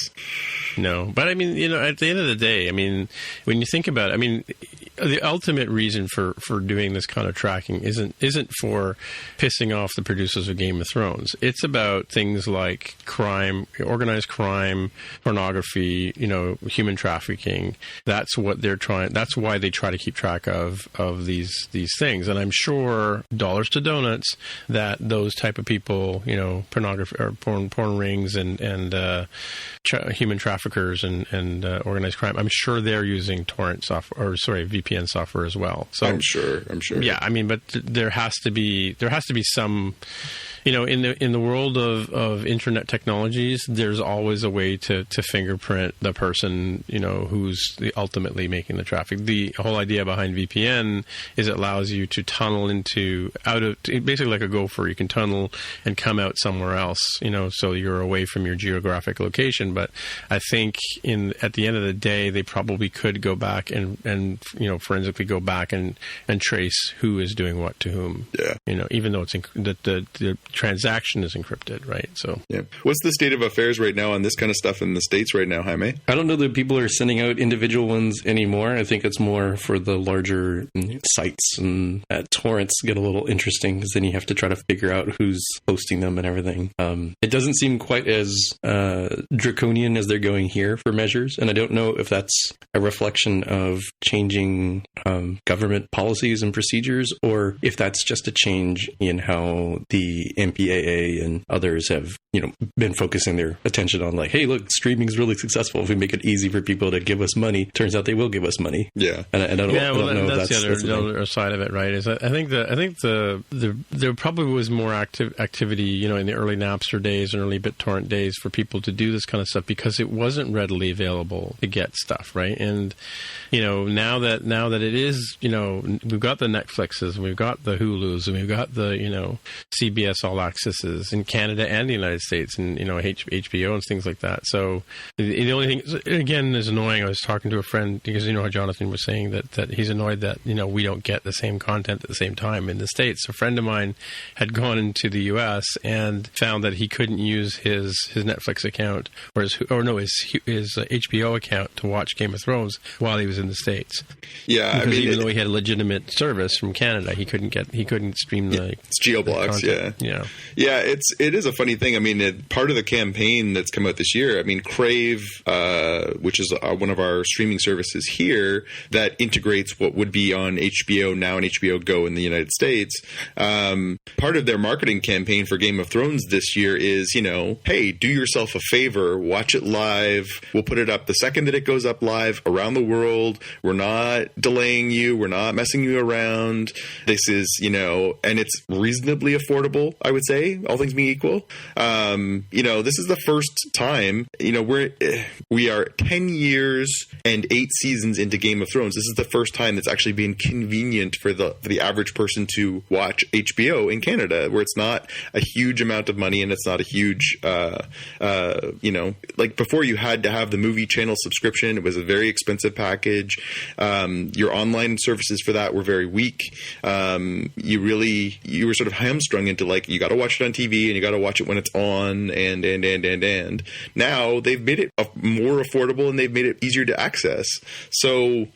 No, but I mean, at the end of the day, I mean, when you think about it, the ultimate reason for doing this kind of tracking isn't for pissing off the producers of Game of Thrones. It's about things like crime, organized crime, pornography, human trafficking. That's what they're trying. That's why they try to keep track of these things. And I'm sure, dollars to donuts, that those type of people, pornography or porn rings and human traffickers and organized crime, I'm sure they're using torrent software, VPN VPN software as well. So I'm sure. Yeah, I mean, but there has to be some. In the world of internet technologies, there's always a way to fingerprint the person, who's ultimately making the traffic. The whole idea behind VPN is it allows you to tunnel basically like a gopher. You can tunnel and come out somewhere else, so you're away from your geographic location. But I think at the end of the day, they probably could go back and forensically go back and trace who is doing what to whom. Yeah. Even though it's the transaction is encrypted, right? So, yeah. What's the state of affairs right now on this kind of stuff in the States right now, Jaime? I don't know that people are sending out individual ones anymore. I think it's more for the larger sites, and torrents get a little interesting because then you have to try to figure out who's hosting them and everything. It doesn't seem quite as draconian as they're going here for measures, and I don't know if that's a reflection of changing government policies and procedures, or if that's just a change in how the MPAA and others have, been focusing their attention on, like, hey, look, streaming is really successful. If we make it easy for people to give us money, turns out they will give us money. Yeah, and I don't know that's if the other side of it, right? Is I think there probably was more activity, in the early Napster days and early BitTorrent days for people to do this kind of stuff because it wasn't readily available to get stuff, right? And now that it is, we've got the Netflixes, and we've got the Hulus, and we've got the CBS All Accesses in Canada and the United States, and HBO and things like that. So the only thing, again, is annoying. I was talking to a friend because how Jonathan was saying that he's annoyed that we don't get the same content at the same time in the States. A friend of mine had gone into the U.S. and found that he couldn't use his Netflix account or his HBO account to watch Game of Thrones while he was in the States. Yeah, because even though he had a legitimate service from Canada, he couldn't stream the. It's geo-blocks, yeah. It is a funny thing. I mean, part of the campaign that's come out this year. I mean, Crave, which is one of our streaming services here that integrates what would be on HBO Now and HBO Go in the United States. Part of their marketing campaign for Game of Thrones this year is, hey, do yourself a favor, watch it live. We'll put it up the second that it goes up live around the world. We're not delaying you. We're not messing you around. This is, and it's reasonably affordable, I would say, all things being equal. This is the first time, we are 10 years and 8 seasons into Game of Thrones. This is the first time that's actually been convenient for the average person to watch HBO in Canada, where it's not a huge amount of money and it's not a huge, like before you had to have the movie channel subscription. It was a very expensive package. Your online services for that were very weak. You were sort of hamstrung into like, you got to watch it on TV and you got to watch it when it's on and now they've made it more affordable and they've made it easier to access. So,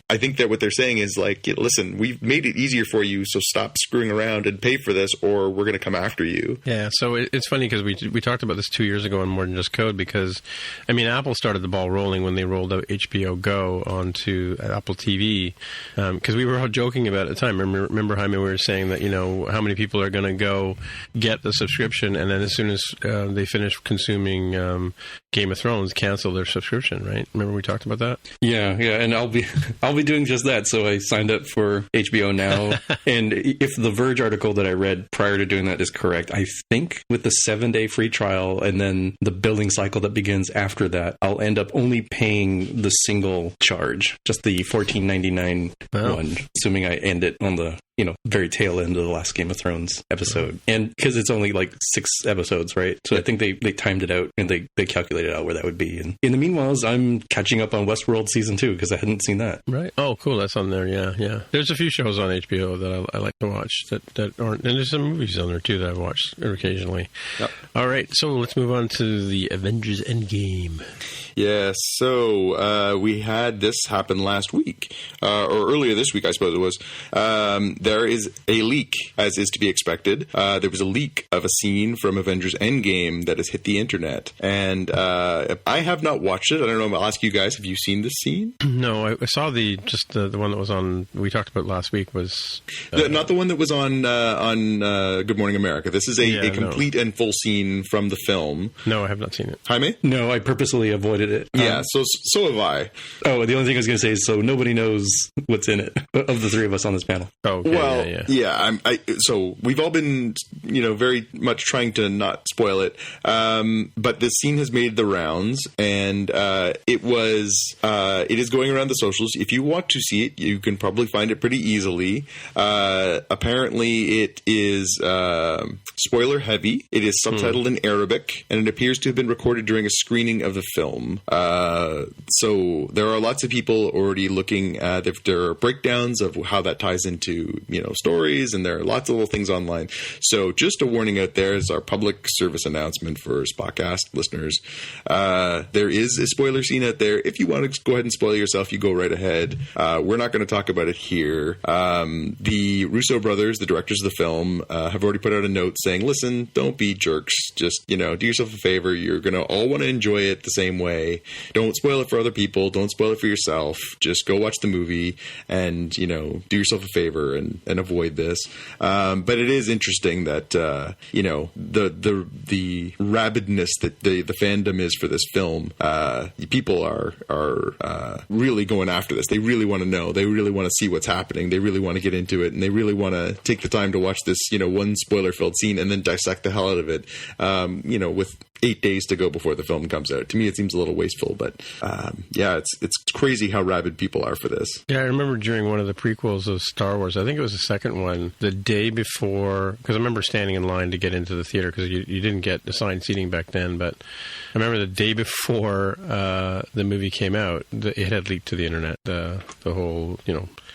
I think that what they're saying is like, listen, we've made it easier for you, so stop screwing around and pay for this or we're going to come after you. Yeah, so it's funny because we talked about this 2 years ago on More Than Just Code because, Apple started the ball rolling when they rolled out HBO Go onto Apple TV because we were all joking about it at the time. Remember, Jaime, we were saying that, how many people are going to go get the subscription and then as soon as they finish consuming Game of Thrones, cancel their subscription, right? Remember we talked about that? Yeah, and I'll be doing just that. So I signed up for HBO Now, and if the Verge article that I read prior to doing that is correct, I think with the 7-day free trial and then the billing cycle that begins after that, I'll end up only paying the single charge, just the $14.99 one, assuming I end it on the very tail end of the last Game of Thrones episode. And because it's only like 6 episodes, right? So I think they timed it out and they calculated out where that would be. And in the meanwhile, I'm catching up on Westworld season 2 because I hadn't seen that. Right. Oh, cool. That's on there. Yeah. There's a few shows on HBO that I like to watch that aren't, and there's some movies on there too that I've watched occasionally. Yep. All right. So let's move on to the Avengers Endgame. Yeah, so we had this happen last week, or earlier this week, I suppose it was, that there is a leak, as is to be expected. There was a leak of a scene from Avengers Endgame that has hit the internet. And I have not watched it. I don't know. I'll ask you guys, have you seen this scene? No, I saw the one that was on, we talked about last week was... not the one that was on Good Morning America. This is a complete and full scene from the film. No, I have not seen it. Jaime? No, I purposely avoided it. Yeah, so have I. Oh, the only thing I was going to say is so nobody knows what's in it of the three of us on this panel. Oh, okay, well, so we've all been, very much trying to not spoil it. But this scene has made the rounds, and it is going around the socials. If you want to see it, you can probably find it pretty easily. Apparently, it is spoiler heavy. It is subtitled in Arabic, and it appears to have been recorded during a screening of the film. So there are lots of people already looking at there are breakdowns of how that ties into stories, and there are lots of little things online. So just a warning out there is our public service announcement for Spockcast listeners. There is a spoiler scene out there. If you want to go ahead and spoil yourself, you go right ahead. We're not going to talk about it here. The Russo brothers, the directors of the film, have already put out a note saying, listen, don't be jerks. Just, do yourself a favor. You're going to all want to enjoy it the same way. Don't spoil it for other people. Don't spoil it for yourself. Just go watch the movie and, do yourself a favor and avoid this. But it is interesting that, the rabidness that the fandom is for this film. People are really going after this. They really want to know. They really want to see what's happening. They really want to get into it, and they really want to take the time to watch this, one spoiler-filled scene and then dissect the hell out of it, with 8 days to go before the film comes out. To me, it seems a little wasteful, but it's crazy how rabid people are for this. Yeah, I remember during one of the prequels of Star Wars, I think it was the second one, the day before, because I remember standing in line to get into the theater because you didn't get assigned seating back then, but I remember the day before the movie came out, it had leaked to the internet, the whole,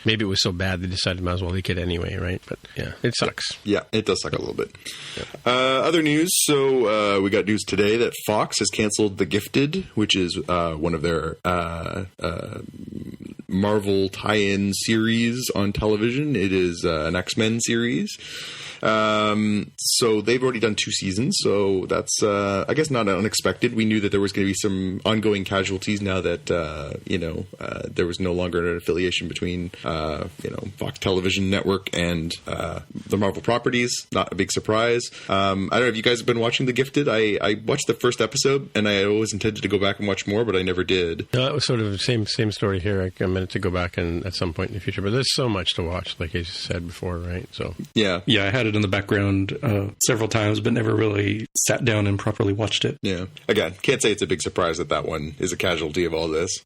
maybe it was so bad they decided might as well leak it anyway, right? But yeah, it sucks. Yeah, it does suck a little bit. Yeah. Other news, so we got news today that Fox has canceled The Gifted, which is one of their Marvel tie-in series on television. It is an X-Men series. So they've already done 2 seasons, so that's, I guess, not unexpected. We knew that there was going to be some ongoing casualties now that, there was no longer an affiliation between, Fox Television Network and the Marvel properties. Not a big surprise. I don't know if you guys have been watching The Gifted. I watched the first episode, and I always intended to go back and watch more, but I never did. That was sort of the same story here. I meant to go back and at some point in the future, but there's so much to watch, like I said before, right? So yeah, I had it in the background several times, but never really sat down and properly watched it. Yeah. Again, can't say it's a big surprise that one is a casualty of all this.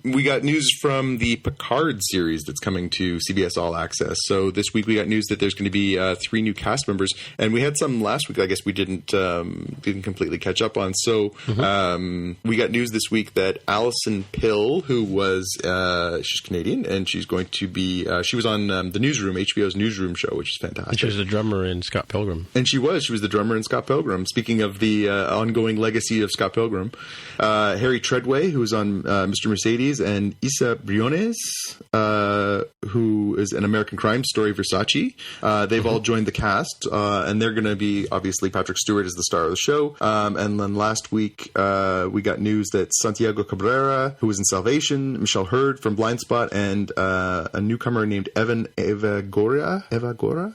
We got news from the Picard series that's coming to CBS All Access. So this week we got news that there's going to be 3 new cast members, and we had some last week. I guess we didn't completely catch up on. So we got news this week that Alison Pill, who was she's Canadian, and she's going to be she was on the Newsroom, HBO's Newsroom show, which is fantastic. And she was the drummer in Scott Pilgrim. And she was the drummer in Scott Pilgrim. Speaking of the ongoing legacy of Scott Pilgrim, Harry Treadway, who was on Mr. Mercedes, and Isa Briones, who is an American Crime Story Versace. They've all joined the cast, and they're going to be, obviously, Patrick Stewart is the star of the show. And then last week, we got news that Santiago Cabrera, who was in Salvation, Michelle Hurd from Blind Spot, and a newcomer named Eva Gora?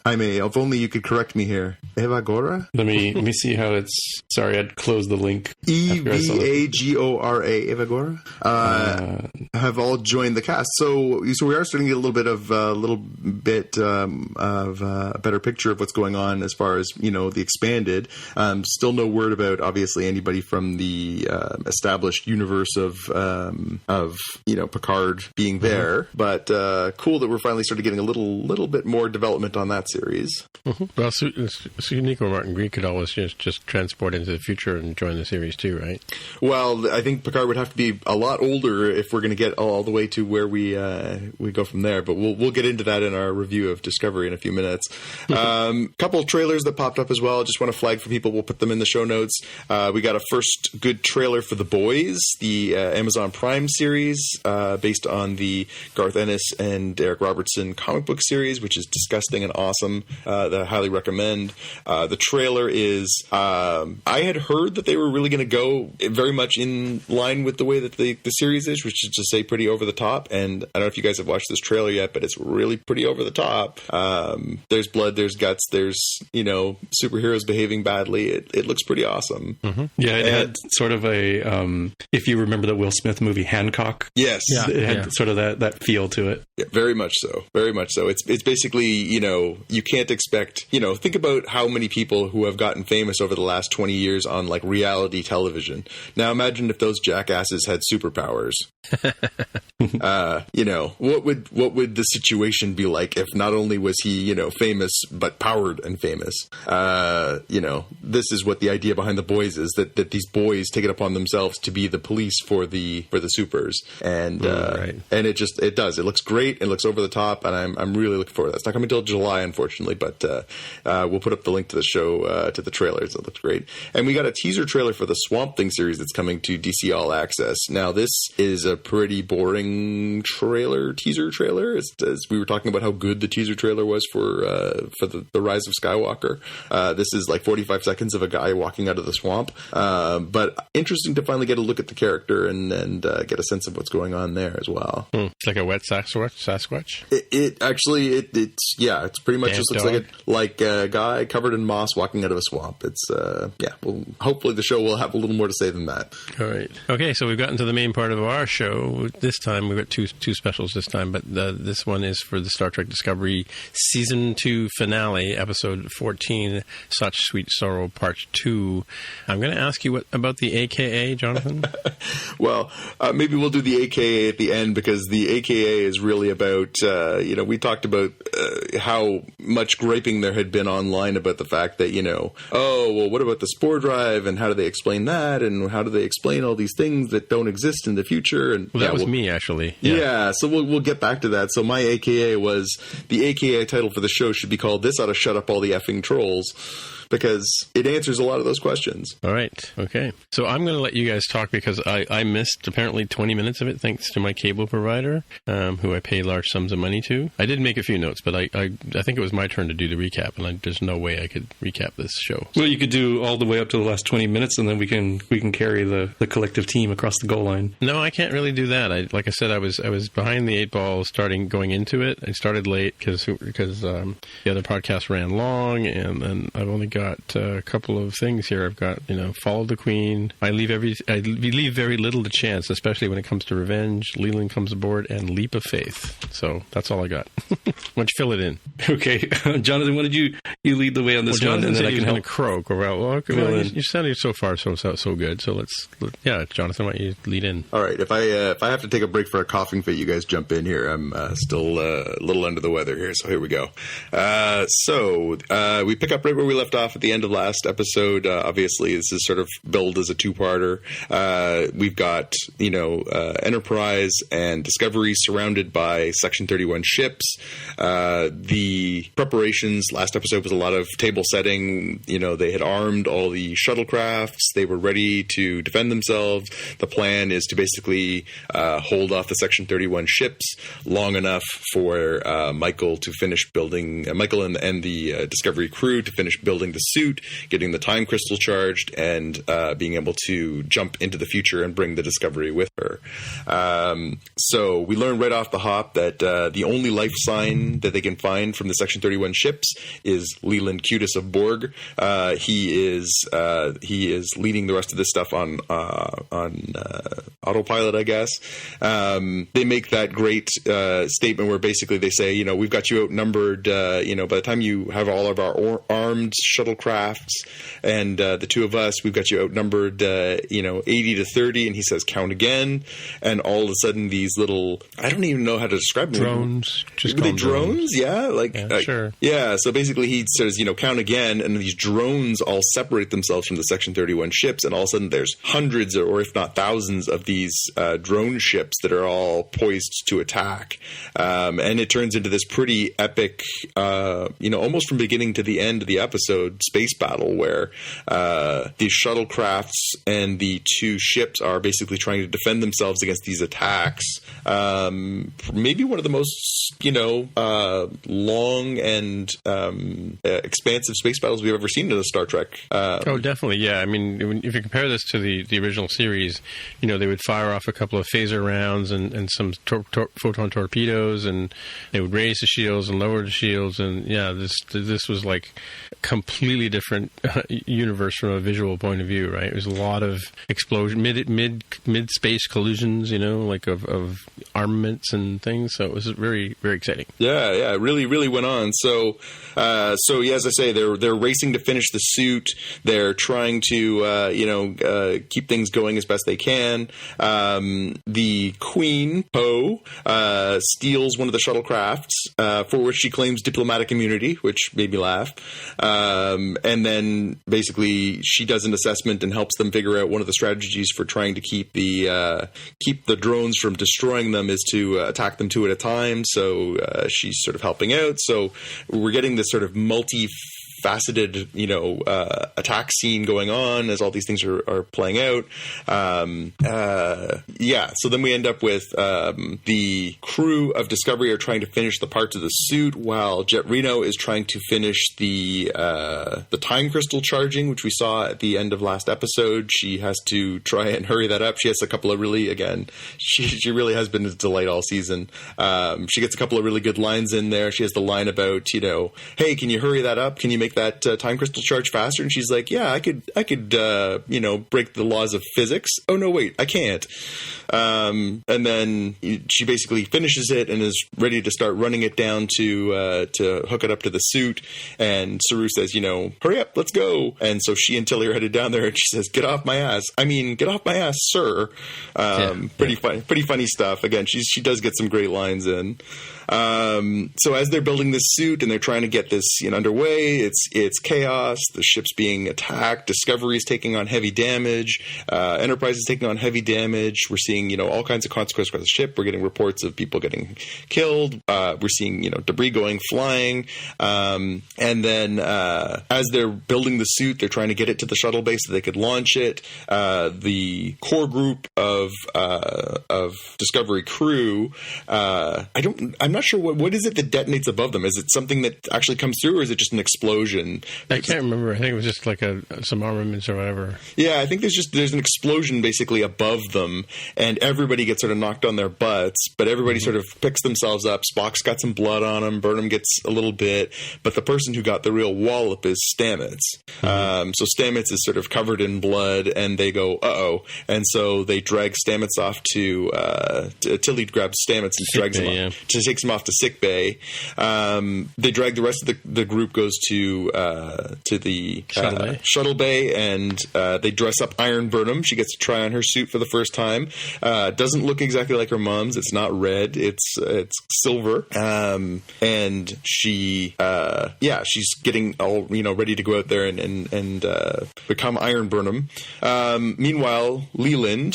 I may, if only you could correct me here. Eva Gora? Let me see how it's... Sorry, I'd close the link. Evagora, Eva Gora? Have all joined the cast. So we are starting to get a little bit of a better picture of what's going on as far as, the expanded. Still no word about, obviously, anybody from the established universe of Picard being there. But cool that we're finally starting getting a little bit more development on that series. Mm-hmm. Well, Sunico Martin Green could always just transport into the future and join the series too, right? Well, I think Picard would have to be a lot older if we're going to get get all the way to where we go from there. But we'll get into that in our review of Discovery in a few minutes. Couple of trailers that popped up as well. Just want to flag for people. We'll put them in the show notes. We got a first good trailer for The Boys, the Amazon Prime series based on the Garth Ennis and Eric Robertson comic book series, which is disgusting and awesome. That I highly recommend. The trailer is, I had heard that they were really going to go very much in line with the way that the series is, which is to say pretty over the top. And I don't know if you guys have watched this trailer yet, but it's really pretty over the top. There's blood, there's guts, there's, superheroes behaving badly. It looks pretty awesome. Mm-hmm. Yeah, it had sort of a, if you remember the Will Smith movie Hancock. Yes. Yeah, it had sort of that feel to it. Yeah, very much so. Very much so. It's basically, you can't expect, think about how many people who have gotten famous over the last 20 years on like reality television. Now imagine if those jackasses had superpowers. What would the situation be like if not only was he, famous, but powered and famous? This is what the idea behind The Boys is, that these boys take it upon themselves to be the police for the supers. And and it does. It looks great. It looks over the top, and I'm really looking forward to that. It's not coming until July, unfortunately, but we'll put up the link to the show, to the trailers. It looks great. And we got a teaser trailer for the Swamp Thing series that's coming to DC All Access. Now, this is a pretty boring teaser trailer. As we were talking about how good the teaser trailer was for the Rise of Skywalker. This is like 45 seconds of a guy walking out of the swamp. But interesting to finally get a look at the character and get a sense of what's going on there as well. It's like a wet Sasquatch? It's pretty much just looks like a guy covered in moss walking out of a swamp. It's, well, hopefully the show will have a little more to say than that. All right. Okay, so we've gotten to the main part of our show. This time, we've got two specials this time, but this one is for the Star Trek Discovery Season 2 finale, Episode 14, Such Sweet Sorrow, Part 2. I'm going to ask you about the AKA, Jonathan. Well, maybe we'll do the AKA at the end, because the AKA is really about, we talked about how much griping there had been online about the fact that, what about the Spore Drive, and how do they explain that, and how do they explain all these things that don't exist in the future? And that was me, actually. Yeah, so we'll get back to that. So my AKA was, the AKA title for the show should be called This Ought to Shut Up All the Effing Trolls, because it answers a lot of those questions. All right. Okay. So I'm going to let you guys talk, because I missed apparently 20 minutes of it thanks to my cable provider, who I pay large sums of money to. I did make a few notes, but I think it was my turn to do the recap, and there's no way I could recap this show. Well, you could do all the way up to the last 20 minutes, and then we can carry the collective team across the goal line. No, I can't really do that. Like I said, I was behind the 8 ball going into it. I started late because the other podcast ran long, and then I've only got a couple of things here. I've got, Follow the Queen. I leave very little to chance, especially when it comes to Revenge, Leland Comes Aboard, and Leap of Faith. So that's all I got. Why don't you fill it in? Okay. Jonathan, why don't you lead the way on this one, and then I can help. Croak. You sounded so far so good. So Jonathan, why don't you lead in? All right. If I have to take a break for a coughing fit, you guys jump in here. I'm still a little under the weather here, so here we go. So we pick up right where we left off at the end of last episode. Obviously, this is sort of billed as a two-parter. We've got, Enterprise and Discovery surrounded by Section 31 ships. The preparations last episode was a lot of table setting. They had armed all the shuttlecrafts. They were ready to defend themselves. The plan is to basically hold off the Section 31 ships long enough for Michael to finish building, Michael and the Discovery crew to finish building the suit, getting the time crystal charged, and being able to jump into the future and bring the Discovery with her. So we learned right off the hop that the only life sign that they can find from the Section 31 ships is Leland Cutis of Borg. He is leading the rest of this stuff on autopilot, I guess. They make that great statement where basically they say, we've got you outnumbered. By the time you have all of our armed shuttlecrafts and the two of us, we've got you outnumbered, 80 to 30. And he says, count again. And all of a sudden, these little, I don't even know how to describe them. Drones. Just call them drones. Yeah. Sure. Yeah. So basically he says, count again. And these drones all separate themselves from the Section 31 ships. And all of a sudden there's hundreds or if not thousands of these drone ships that are all poised to attack. And it turns into this pretty epic, almost from beginning to the end of the episode, space battle where the shuttlecrafts and the two ships are basically trying to defend themselves against these attacks. Maybe one of the most, long and expansive space battles we've ever seen in a Star Trek. Oh, definitely, yeah. I mean, if you compare this to the original series, they would fire off a couple of phaser rounds and some photon torpedoes, and they would raise the shields and lower the shields, and yeah, this was like a completely different universe from a visual point of view, right? It was a lot of explosion, mid space collisions, like of armaments and things. So it was very, very exciting. Yeah, it really, really went on. So yeah, as I say, they're racing to finish the suit. They're trying to keep things going as best they can. The Queen Poe steals one of the shuttlecrafts, for which she claims diplomatic immunity, which made me laugh. And then basically she does an assessment and helps them figure out one of the strategies for trying to keep the drones from destroying them is to attack them two at a time. So she's sort of helping out. So we're getting this sort of multi-faceted, attack scene going on as all these things are playing out. So then we end up with the crew of Discovery are trying to finish the parts of the suit while Jet Reno is trying to finish the time crystal charging, which we saw at the end of last episode. She has to try and hurry that up. She has a couple of really, again, she really has been a delight all season. She gets a couple of really good lines in there. She has the line about, hey, can you hurry that up? Can you make that time crystal charge faster? And she's like, yeah, I could break the laws of physics. Oh no, wait, I can't. And then she basically finishes it and is ready to start running it down to hook it up to the suit. And Saru says, hurry up, let's go. And so she and Tilly are headed down there, and she says, get off my ass. I mean, get off my ass, sir. Pretty funny stuff. Again, she does get some great lines in. So as they're building this suit and they're trying to get this underway, it's chaos. The ship's being attacked. Discovery is taking on heavy damage. Enterprise is taking on heavy damage. We're seeing all kinds of consequences for the ship. We're getting reports of people getting killed. We're seeing debris going flying. And then as they're building the suit, they're trying to get it to the shuttle base so they could launch it. The core group of Discovery crew, I'm not sure what is it that detonates above them. Is it something that actually comes through, or is it just an explosion? I can't remember. I think it was just like some armaments or whatever. Yeah, I think there's an explosion basically above them, and everybody gets sort of knocked on their butts, but everybody sort of picks themselves up. Spock's got some blood on him. Burnham gets a little bit, but the person who got the real wallop is Stamets. So Stamets is sort of covered in blood, and they go, uh-oh. And so they drag Stamets off to Tilly grabs Stamets and drags him off, takes him off to sick bay. They drag the rest of the group goes to the shuttle bay, and they dress up Iron Burnham. She gets to try on her suit for the first time. Doesn't look exactly like her mom's. It's not red. It's silver. And she she's getting all ready to go out there and become Iron Burnham. Meanwhile, Leland,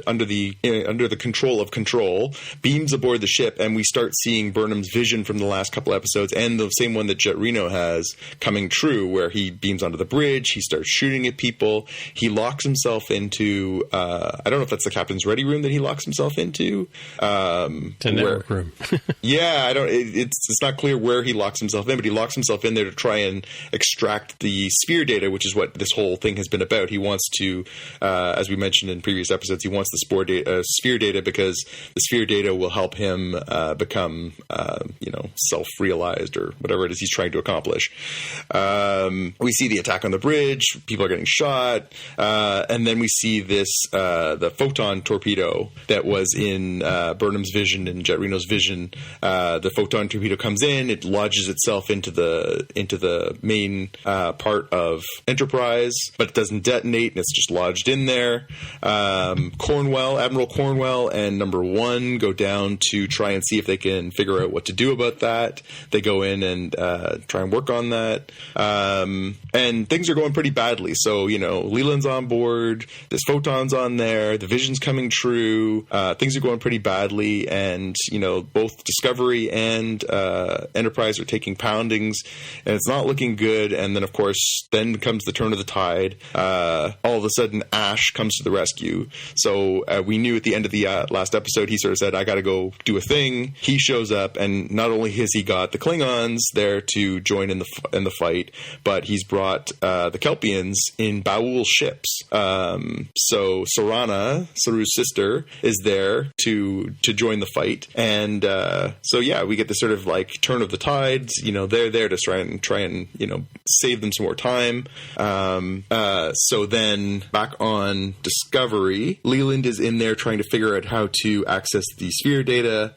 under the control of Control, beams aboard the ship, and we start seeing Burnham's vision from the last couple episodes, and the same one that Jet Reno has coming true, where he beams onto the bridge, he starts shooting at people, he locks himself into I don't know if that's the captain's ready room that he locks himself into. It's a network room. Yeah, I don't. It's not clear where he locks himself in, but he locks himself in there to try and extract the sphere data, which is what this whole thing has been about. He wants to, as we mentioned in previous episodes, he wants the sphere data because the sphere data will help him become, self-realized or whatever it is he's trying to accomplish. We see the attack on the bridge. People are getting shot, and then we see the photon torpedo that was in Burnham's vision and Jet Reno's vision. The photon torpedo comes in. It lodges itself into the main part of Enterprise, but it doesn't detonate, and it's just lodged in there. Admiral Cornwell and Number One go down to try and see if they can figure out what to do about that. They go in and try and work on that. And things are going pretty badly. So, Leland's on board, there's photons on there, the vision's coming true, things are going pretty badly, and, both Discovery and Enterprise are taking poundings, and it's not looking good. And then, of course, then comes the turn of the tide. All of a sudden, Ash comes to the rescue. So we knew at the end of the last episode, he sort of said, I got to go do a thing. He shows up, and not only has he got the Klingons there to join in the fight, but he's brought the Kelpians in Ba'ul ships. So Sorana, Saru's sister, is there to join the fight. And we get this sort of like turn of the tides. They're there to try and save them some more time. So then back on Discovery, Leland is in there trying to figure out how to access the sphere data.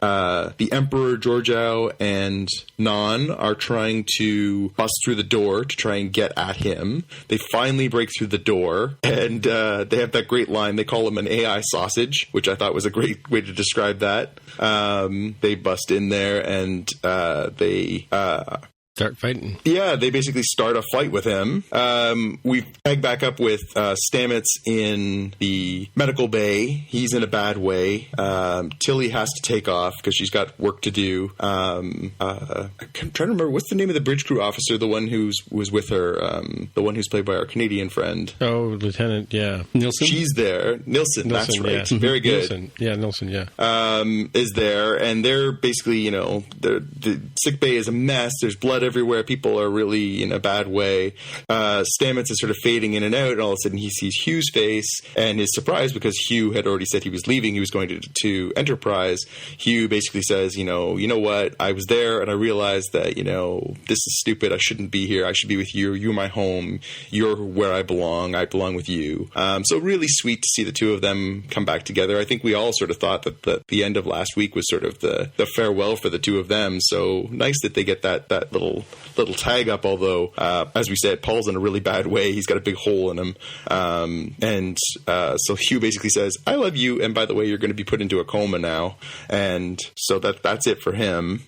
The Emperor, Georgiou, and Non are trying to bust through the door to try and get at him. They finally break through the door, and they have that great line. They call him an AI sausage, which I thought was a great way to describe that. They bust in there, and they start fighting. Yeah, they basically start a fight with him. We tag back up with Stamets in the medical bay. He's in a bad way. Tilly has to take off because she's got work to do. I'm trying to remember, what's the name of the bridge crew officer, the one who was with her, the one who's played by our Canadian friend? Oh, Lieutenant, yeah. Nilsson? She's there. Nilsson, that's right. Yeah. Very good. Nilsson, yeah. Is there, and they're basically, the sick bay is a mess. There's blood everywhere. People are really in a bad way. Stamets is sort of fading in and out, and all of a sudden he sees Hugh's face and is surprised because Hugh had already said he was leaving. He was going to Enterprise. Hugh basically says, you know what? I was there and I realized that, this is stupid. I shouldn't be here. I should be with you. You're my home. You're where I belong. I belong with you. So really sweet to see the two of them come back together. I think we all sort of thought that the end of last week was sort of the farewell for the two of them. So nice that they get that little tag up, although, as we said, Paul's in a really bad way. He's got a big hole in him. So Hugh basically says, I love you, and by the way, you're going to be put into a coma now. And so that's it for him.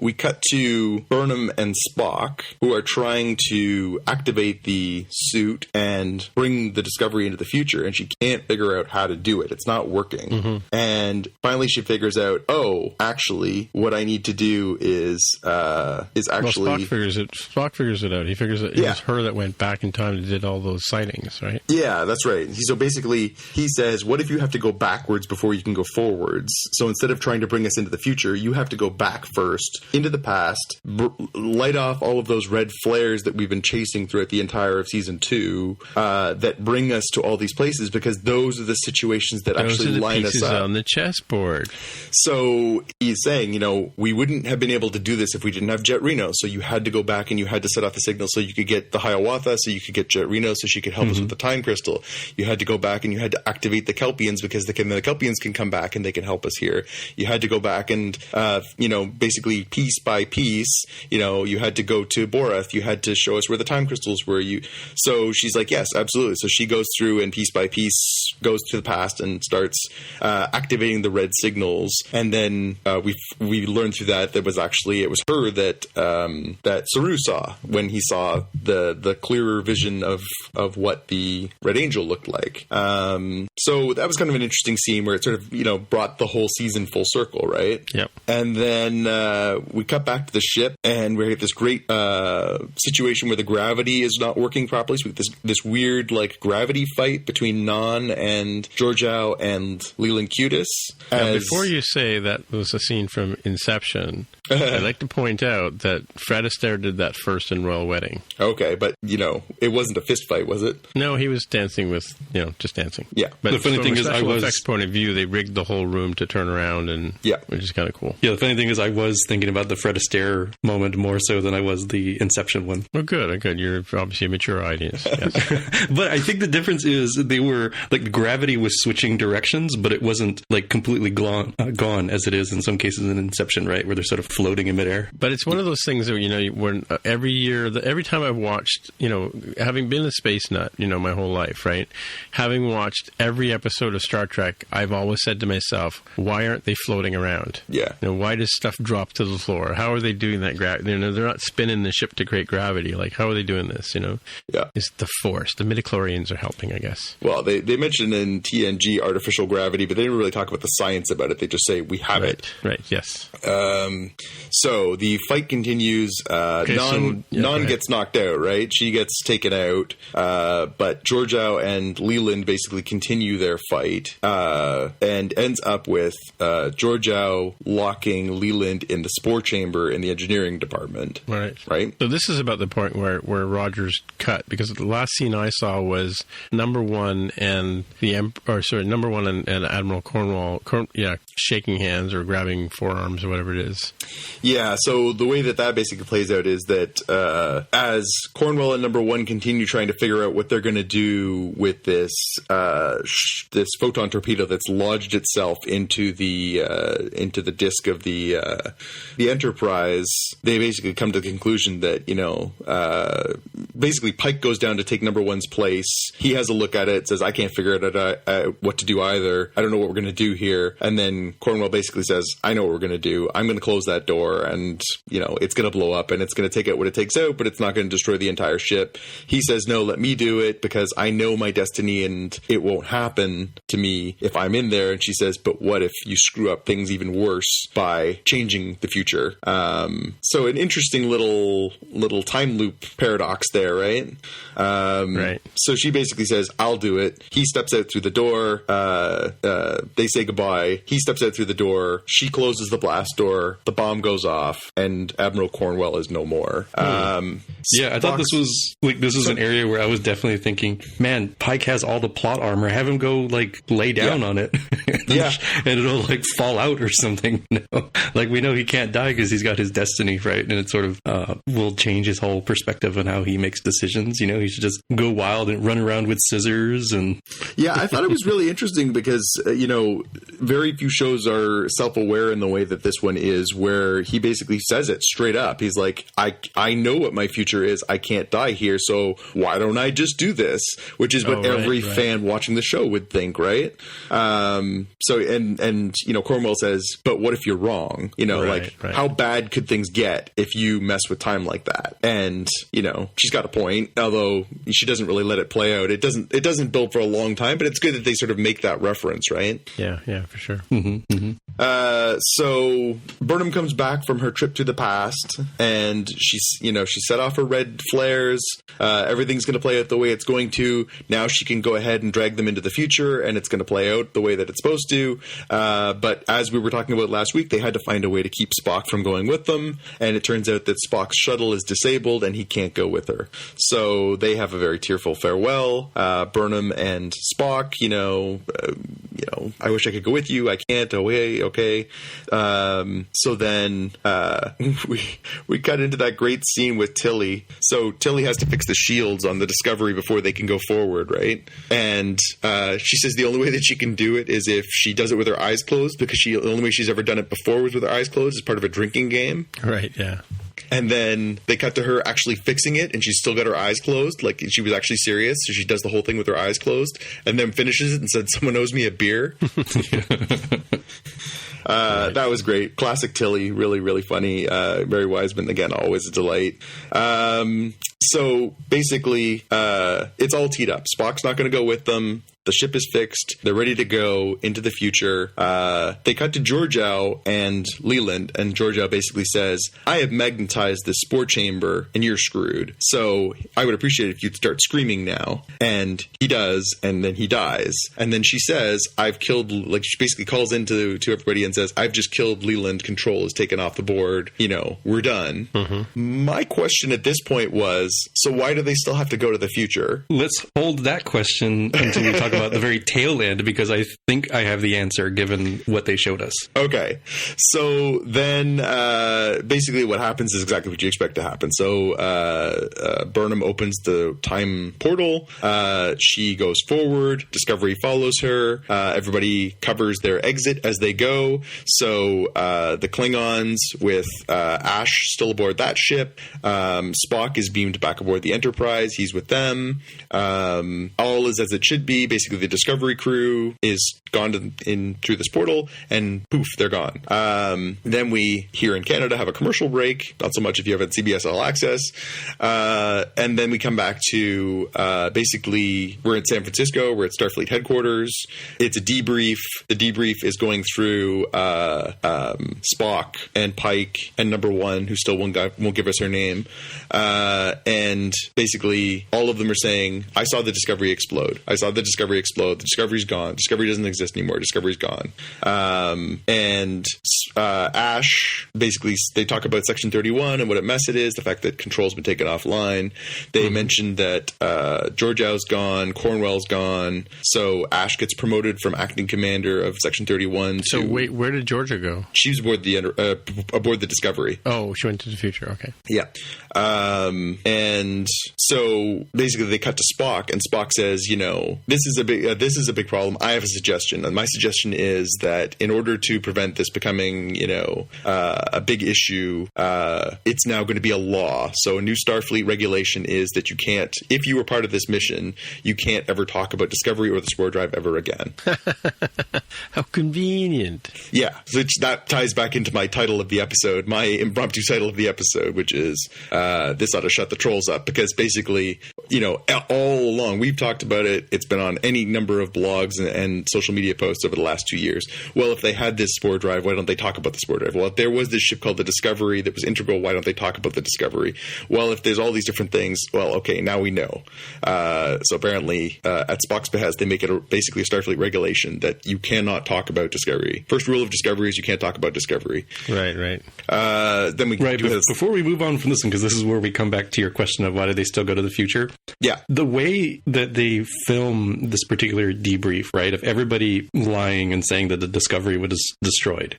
We cut to Burnham and Spock, who are trying to activate the suit and bring the Discovery into the future, and she can't figure out how to do it. It's not working. Mm-hmm. And finally she figures out, actually, what I need to do is actually... Spock figures it out. He figures it was her that went back in time and did all those sightings, right? Yeah, that's right. So basically, he says, what if you have to go backwards before you can go forwards? So instead of trying to bring us into the future, you have to go back first, into the past, light off all of those red flares that we've been chasing throughout the entire of season 2 that bring us to all these places, because those are the situations that actually line us up. On the chessboard. So he's saying, we wouldn't have been able to do this if we didn't have Jet Reno. So you had to go back and you had to set off the signal so you could get the Hiawatha, so you could get Jet Reno, so she could help us with the time crystal. You had to go back and you had to activate the Kelpians because the Kelpians can come back and they can help us here. You had to go back and, basically piece by piece, you had to go to Borath. You had to show us where the time crystals were. So she's like, yes, absolutely. So she goes through and piece by piece goes to the past and starts activating the red signals. And then we learned through that it was her that Saru saw when he saw the clearer vision of what the Red Angel looked like. So that was kind of an interesting scene where it sort of, brought the whole season full circle, right? Yep. And then we cut back to the ship and we have this great situation where the gravity is not working properly. So we have this weird gravity fight between Non and Georgiou and Leland Cutis. Now, before you say that was a scene from Inception, I'd like to point out that Fred Astaire did that first in Royal Wedding. Okay, but, it wasn't a fist fight, was it? No, he was dancing with, just dancing. Yeah. But the funny thing is, from a effects point of view, they rigged the whole room to turn around, which is kind of cool. Yeah, the funny thing is, I was thinking about the Fred Astaire moment more so than I was the Inception one. Well, good. You're obviously a mature audience. Yes. But I think the difference is they were, the gravity was switching directions, but it wasn't, completely gone as it is in some cases in Inception, right? Where they're sort of floating in midair. But it's one of those things that, when every year, every time I've watched, having been a space nut, my whole life, right? Having watched every episode of Star Trek, I've always said to myself, why aren't they floating around? Yeah. Why does stuff drop to the floor? How are they doing that? They're not spinning the ship to create gravity. Like, how are they doing this? Yeah. It's the Force. The midichlorians are helping, I guess. Well, they mentioned in TNG artificial gravity, but they didn't really talk about the science about it. They just say, we have it. Right, yes. So the fight continues. Non gets knocked out, right? She gets taken out. But Georgiou and Leland basically continue their fight and ends up with Georgiou locking Leland in the spore chamber in the engineering department. Right? So this is about the point where Rogers cut, because the last scene I saw was number one and Admiral Cornwall, shaking hands or grabbing forearms or whatever it is. Yeah, so the way that basically plays out is that as Cornwall and number one continue trying to figure out what they're going to do with this photon torpedo that's lodged itself into the disk of the Enterprise, they basically come to the conclusion that basically Pike goes down to take number one's place. He has a look at it, says, I can't figure out what to do either. I don't know what we're going to do here. And then Cornwall basically says, I know what we're going to do. I'm going to close that door, and it's going to blow up, and it's going to take out what it takes out, but it's not going to destroy the entire ship. He says, no, let me do it because I know my destiny and it won't happen to me if I'm in there. And she says, but what if you screw up things even worse by changing the future? So an interesting little time loop paradox there, right? Right. So she basically says, I'll do it. He steps out through the door. They say goodbye. He steps out through the door. She closes the blast door. The bomb goes off, and Admiral Cornwell is no more. I thought this was an area where I was definitely thinking, man, Pike has all the plot armor. Have him go lay down on it, and it'll fall out or something. We know he can't die because he's got his destiny, right? And it sort of will change his whole perspective on how he makes decisions. He should just go wild and run around with scissors and. Yeah, I thought it was really interesting because very few shows are self-aware in the way that this one is, where he basically says it straight up. He's like, I know what my future is. I can't die here, so why don't I just do this? Which is what every fan watching the show would think, right? Cornwell says, but what if you're wrong? How bad could things get if you mess with time like that? And she's got a point, although she doesn't really let it play out. It doesn't build for a long time, but it's good that they sort of make that reference, right? Yeah, for sure. Mm-hmm, mm-hmm. So Burnham comes back from her trip to the past, and she set off her red flares. Everything's going to play out the way it's going to. Now she can go ahead and drag them into the future, and it's going to play out the way that it's supposed to. But as we were talking about last week, they had to find a way to keep Spock from going with them, and it turns out that Spock's shuttle is disabled, and he can't go with her. So they have a very tearful farewell. Burnham and Spock, I wish I could go with you. I can't. Okay. So then we cut into that great scene with Tilly. So Tilly has to fix the shields on the Discovery before they can go forward, right? And she says the only way that she can do it is if she does it with her eyes closed, because the only way she's ever done it before was with her eyes closed as part of a drinking game. Right, yeah. And then they cut to her actually fixing it, and she's still got her eyes closed, like she was actually serious. So she does the whole thing with her eyes closed, and then finishes it and said, "Someone owes me a beer." That was great. Classic Tilly. Really, really funny. Mary Wiseman, again, always a delight. So basically, it's all teed up. Spock's not going to go with them. The ship is fixed. They're ready to go into the future. They cut to Georgiou and Leland, and Georgiou basically says, I have magnetized this spore chamber, and you're screwed. So I would appreciate it if you'd start screaming now. And he does, and then he dies. And then she says, I've killed, she basically calls into everybody and says, I've just killed Leland. Control is taken off the board. We're done. Mm-hmm. My question at this point was, so why do they still have to go to the future? Let's hold that question until we talk about about the very tail end because I think I have the answer given what they showed us. Okay. So then basically what happens is exactly what you expect to happen. So Burnham opens the time portal. She goes forward. Discovery follows her. Everybody covers their exit as they go. So the Klingons with Ash still aboard that ship. Spock is beamed back aboard the Enterprise. He's with them. All is as it should be. Basically, the Discovery crew is gone in through this portal, and poof, they're gone. Then we, here in Canada, have a commercial break. Not so much if you have CBS All Access. And then we come back to basically, we're in San Francisco. We're at Starfleet headquarters. It's a debrief. The debrief is going through Spock and Pike and Number One, who still won't give us her name. And basically, all of them are saying, I saw the Discovery explode. I saw the Discovery explode. The Discovery's gone. Discovery doesn't exist anymore. Discovery's gone. And Ash, basically, they talk about Section 31 and what a mess it is, the fact that control's been taken offline. They mentioned that Georgiou's gone, Cornwell's gone, so Ash gets promoted from acting commander of Section 31 So wait, where did Georgia go? She was aboard the Discovery. Oh, she went to the future. Okay. Yeah. And so basically they cut to Spock, and Spock says, this is a big problem. I have a suggestion. And my suggestion is that in order to prevent this becoming, a big issue, it's now going to be a law. So a new Starfleet regulation is that you can't, if you were part of this mission, you can't ever talk about Discovery or the Spore Drive ever again. How convenient. Yeah. So that ties back into my title of the episode, my impromptu title of the episode, which is this ought to shut the trolls up, because basically, all along we've talked about it. It's been on any number of blogs and social media posts over the last 2 years. Well, if they had this Spore Drive, why don't they talk about the Spore Drive? Well, if there was this ship called the Discovery that was integral, why don't they talk about the Discovery? Well, if there's all these different things, well, okay, now we know. So apparently, at Spock's behest, they make it basically a Starfleet regulation that you cannot talk about Discovery. First rule of Discovery is you can't talk about Discovery. Right. Then we before we move on from this one, because this is where we come back to your question of why do they still go to the future? Yeah. The way that they film this particular debrief, right, of everybody lying and saying that the Discovery was destroyed,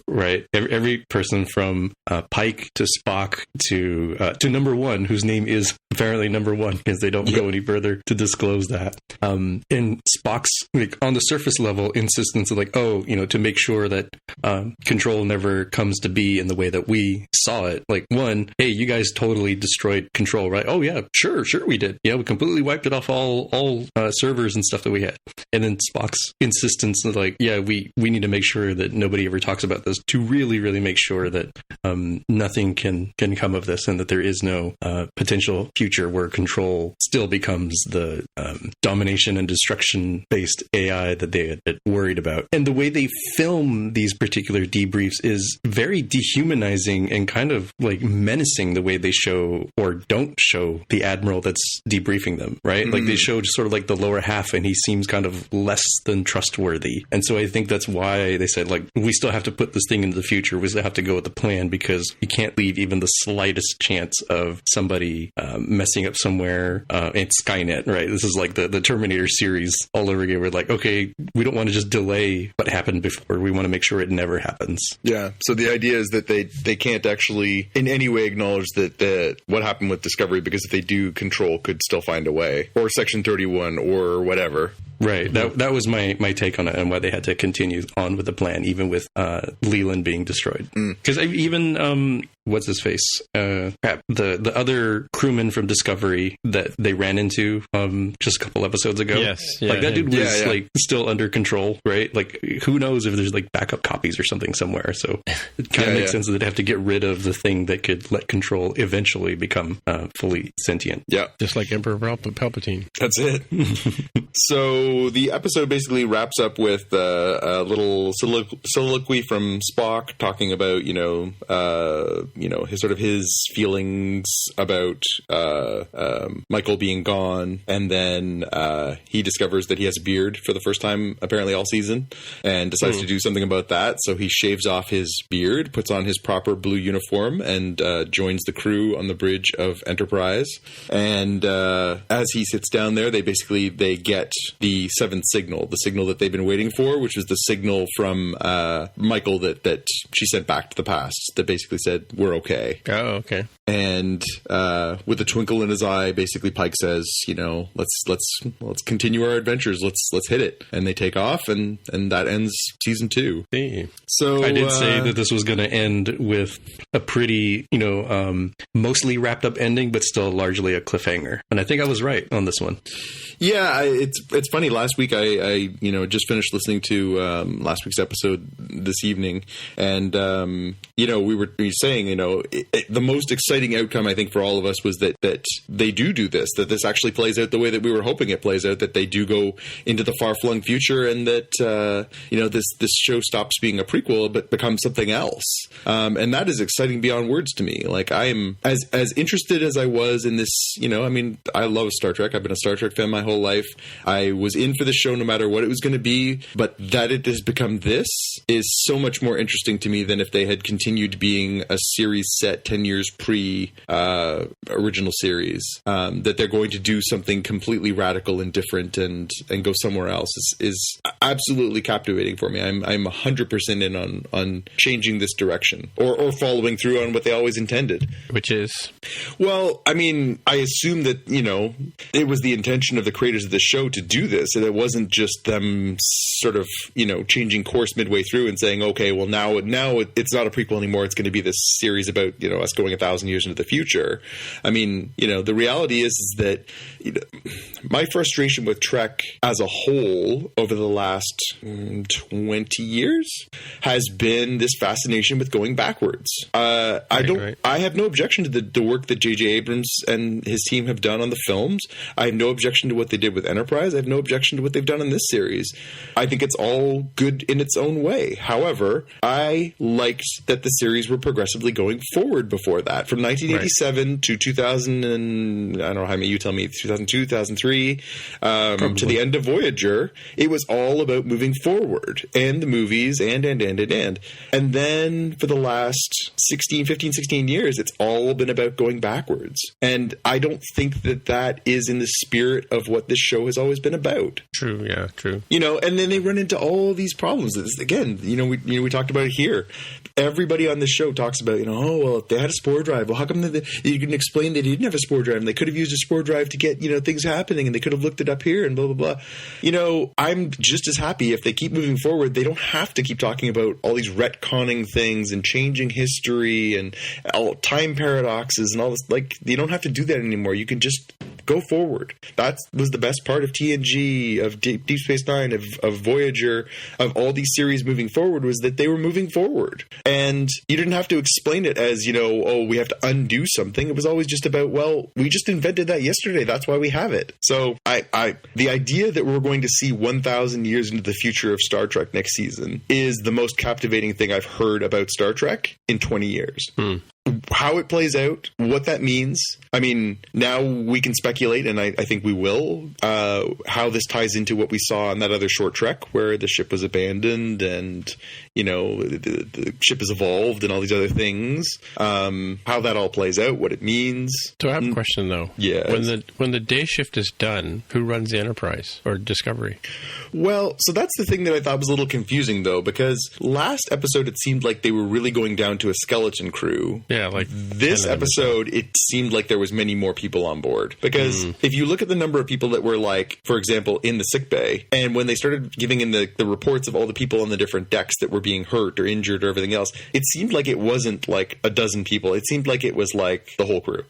right? Every person from Pike to Spock to Number One, whose name is apparently Number One, because they don't go any further to disclose that. And Spock's, on the surface level, insistence of to make sure that control never comes to be in the way that we saw it. One, hey, you guys totally destroyed control, right? Oh yeah, sure we did. Yeah, we completely wiped it off all servers and stuff that we had. And then Spock's insistence of we need to make sure that nobody ever talks about this, to really, really make sure that nothing can come of this, and that there is no potential future where control still becomes the domination and destruction based AI that they had worried about. And the way they film these particular debriefs is very dehumanizing and kind of menacing, the way they show or don't show the admiral that's debriefing them, right? They show just sort of the lower half, and he seems kind of less than trustworthy. And so I think that's why they said, we still have to put this thing into the future. We still have to go with the plan, because you can't leave even the slightest chance of somebody messing up somewhere. It's Skynet, right? This is the Terminator series all over again. We're okay, we don't want to just delay what happened before. We want to make sure it never happens. Yeah. So the idea is that they can't actually in any way acknowledge that what happened with Discovery, because if they do, control could still find a way, or Section 31 or whatever. Right. That was my take on it, and why they had to continue on with the plan, even with Leland being destroyed. Because even what's his face? The other crewman from Discovery that they ran into just a couple episodes ago. Yes. Yeah, that dude was still under control, right? Who knows if there's backup copies or something somewhere. So it kind of makes sense that they'd have to get rid of the thing that could let control eventually become fully sentient. Yeah. Just like Emperor Palpatine. That's it. So the episode basically wraps up with a little soliloquy from Spock talking about, his feelings about Michael being gone, and then he discovers that he has a beard for the first time apparently all season, and decides to do something about that. So he shaves off his beard, puts on his proper blue uniform, and joins the crew on the bridge of Enterprise. And as he sits down there, they get the the seventh signal, the signal that they've been waiting for, which was the signal from Michael that she sent back to the past that basically said, we're okay. Oh, okay. And with a twinkle in his eye, basically Pike says, let's continue our adventures. Let's hit it. And they take off, and that ends season 2. See. So I did say that this was going to end with a pretty, mostly wrapped up ending, but still largely a cliffhanger. And I think I was right on this one. Yeah, it's funny. Last week I just finished listening to last week's episode this evening, and we were saying the most exciting outcome I think for all of us was that they do this, that this actually plays out the way that we were hoping it plays out, that they do go into the far flung future, and that this show stops being a prequel but becomes something else, and that is exciting beyond words to me. Like, I am as interested as I was in this. I love Star Trek. I've been a Star Trek fan my whole life. I was in for the show no matter what it was going to be, but that it has become this is so much more interesting to me than if they had continued being a series set 10 years pre original series. That they're going to do something completely radical and different and go somewhere else is absolutely captivating for me. I'm 100% in on changing this direction or following through on what they always intended. Which is? Well, I assume that, it was the intention of the creators of the show to do this, and it wasn't just them sort of, changing course midway through and saying, okay, well, now it's not a prequel anymore. It's going to be this series about, us going 1,000 years into the future. The reality is that my frustration with Trek as a whole over the last 20 years has been this fascination with going backwards. I have no objection to the work that J.J. Abrams and his team have done on the films. I have no objection to what they did with Enterprise. I have no objection to what they've done in this series. I think it's all good in its own way. However, I liked that the series were progressively going forward before that. From 1987 to 2000 and, I don't know how many, you tell me, 2002, 2003, to the end of Voyager, it was all about moving forward. And the movies, and. And then for the last 15, 16 years, it's all been about going backwards. And I don't think that is in the spirit of what this show has always been about. True, yeah, true. And then they run into all these problems. Again, we talked about it here. Everybody on the show talks about, if they had a spore drive, well, how come you can explain they didn't have a spore drive and they could have used a spore drive to get, things happening and they could have looked it up here and blah, blah, blah. I'm just as happy if they keep moving forward. They don't have to keep talking about all these retconning things and changing history and all time paradoxes and all this. Like, you don't have to do that anymore. You can just go forward. That was the best part of TNG, of Deep Space Nine, of Voyager, of all these series moving forward, was that they were moving forward. And you didn't have to explain it as, we have to undo something. It was always just about, well, we just invented that yesterday. That's why we have it. So the idea that we're going to see 1,000 years into the future of Star Trek next season is the most captivating thing I've heard about Star Trek in 20 years. How it plays out, what that means. Now we can speculate, and I think we will, how this ties into what we saw on that other short trek where the ship was abandoned and, the ship has evolved and all these other things. How that all plays out, what it means. So I have a question, though. Yeah. When the day shift is done, who runs the Enterprise or Discovery? Well, so that's the thing that I thought was a little confusing, though, because last episode it seemed like they were really going down to a skeleton crew. Yeah, like this episode, it seemed like there was many more people on board. Because if you look at the number of people that were, like, for example, in the sick bay, and when they started giving in the reports of all the people on the different decks that were being hurt or injured or everything else, it seemed like it wasn't like a dozen people. It seemed like it was like the whole crew.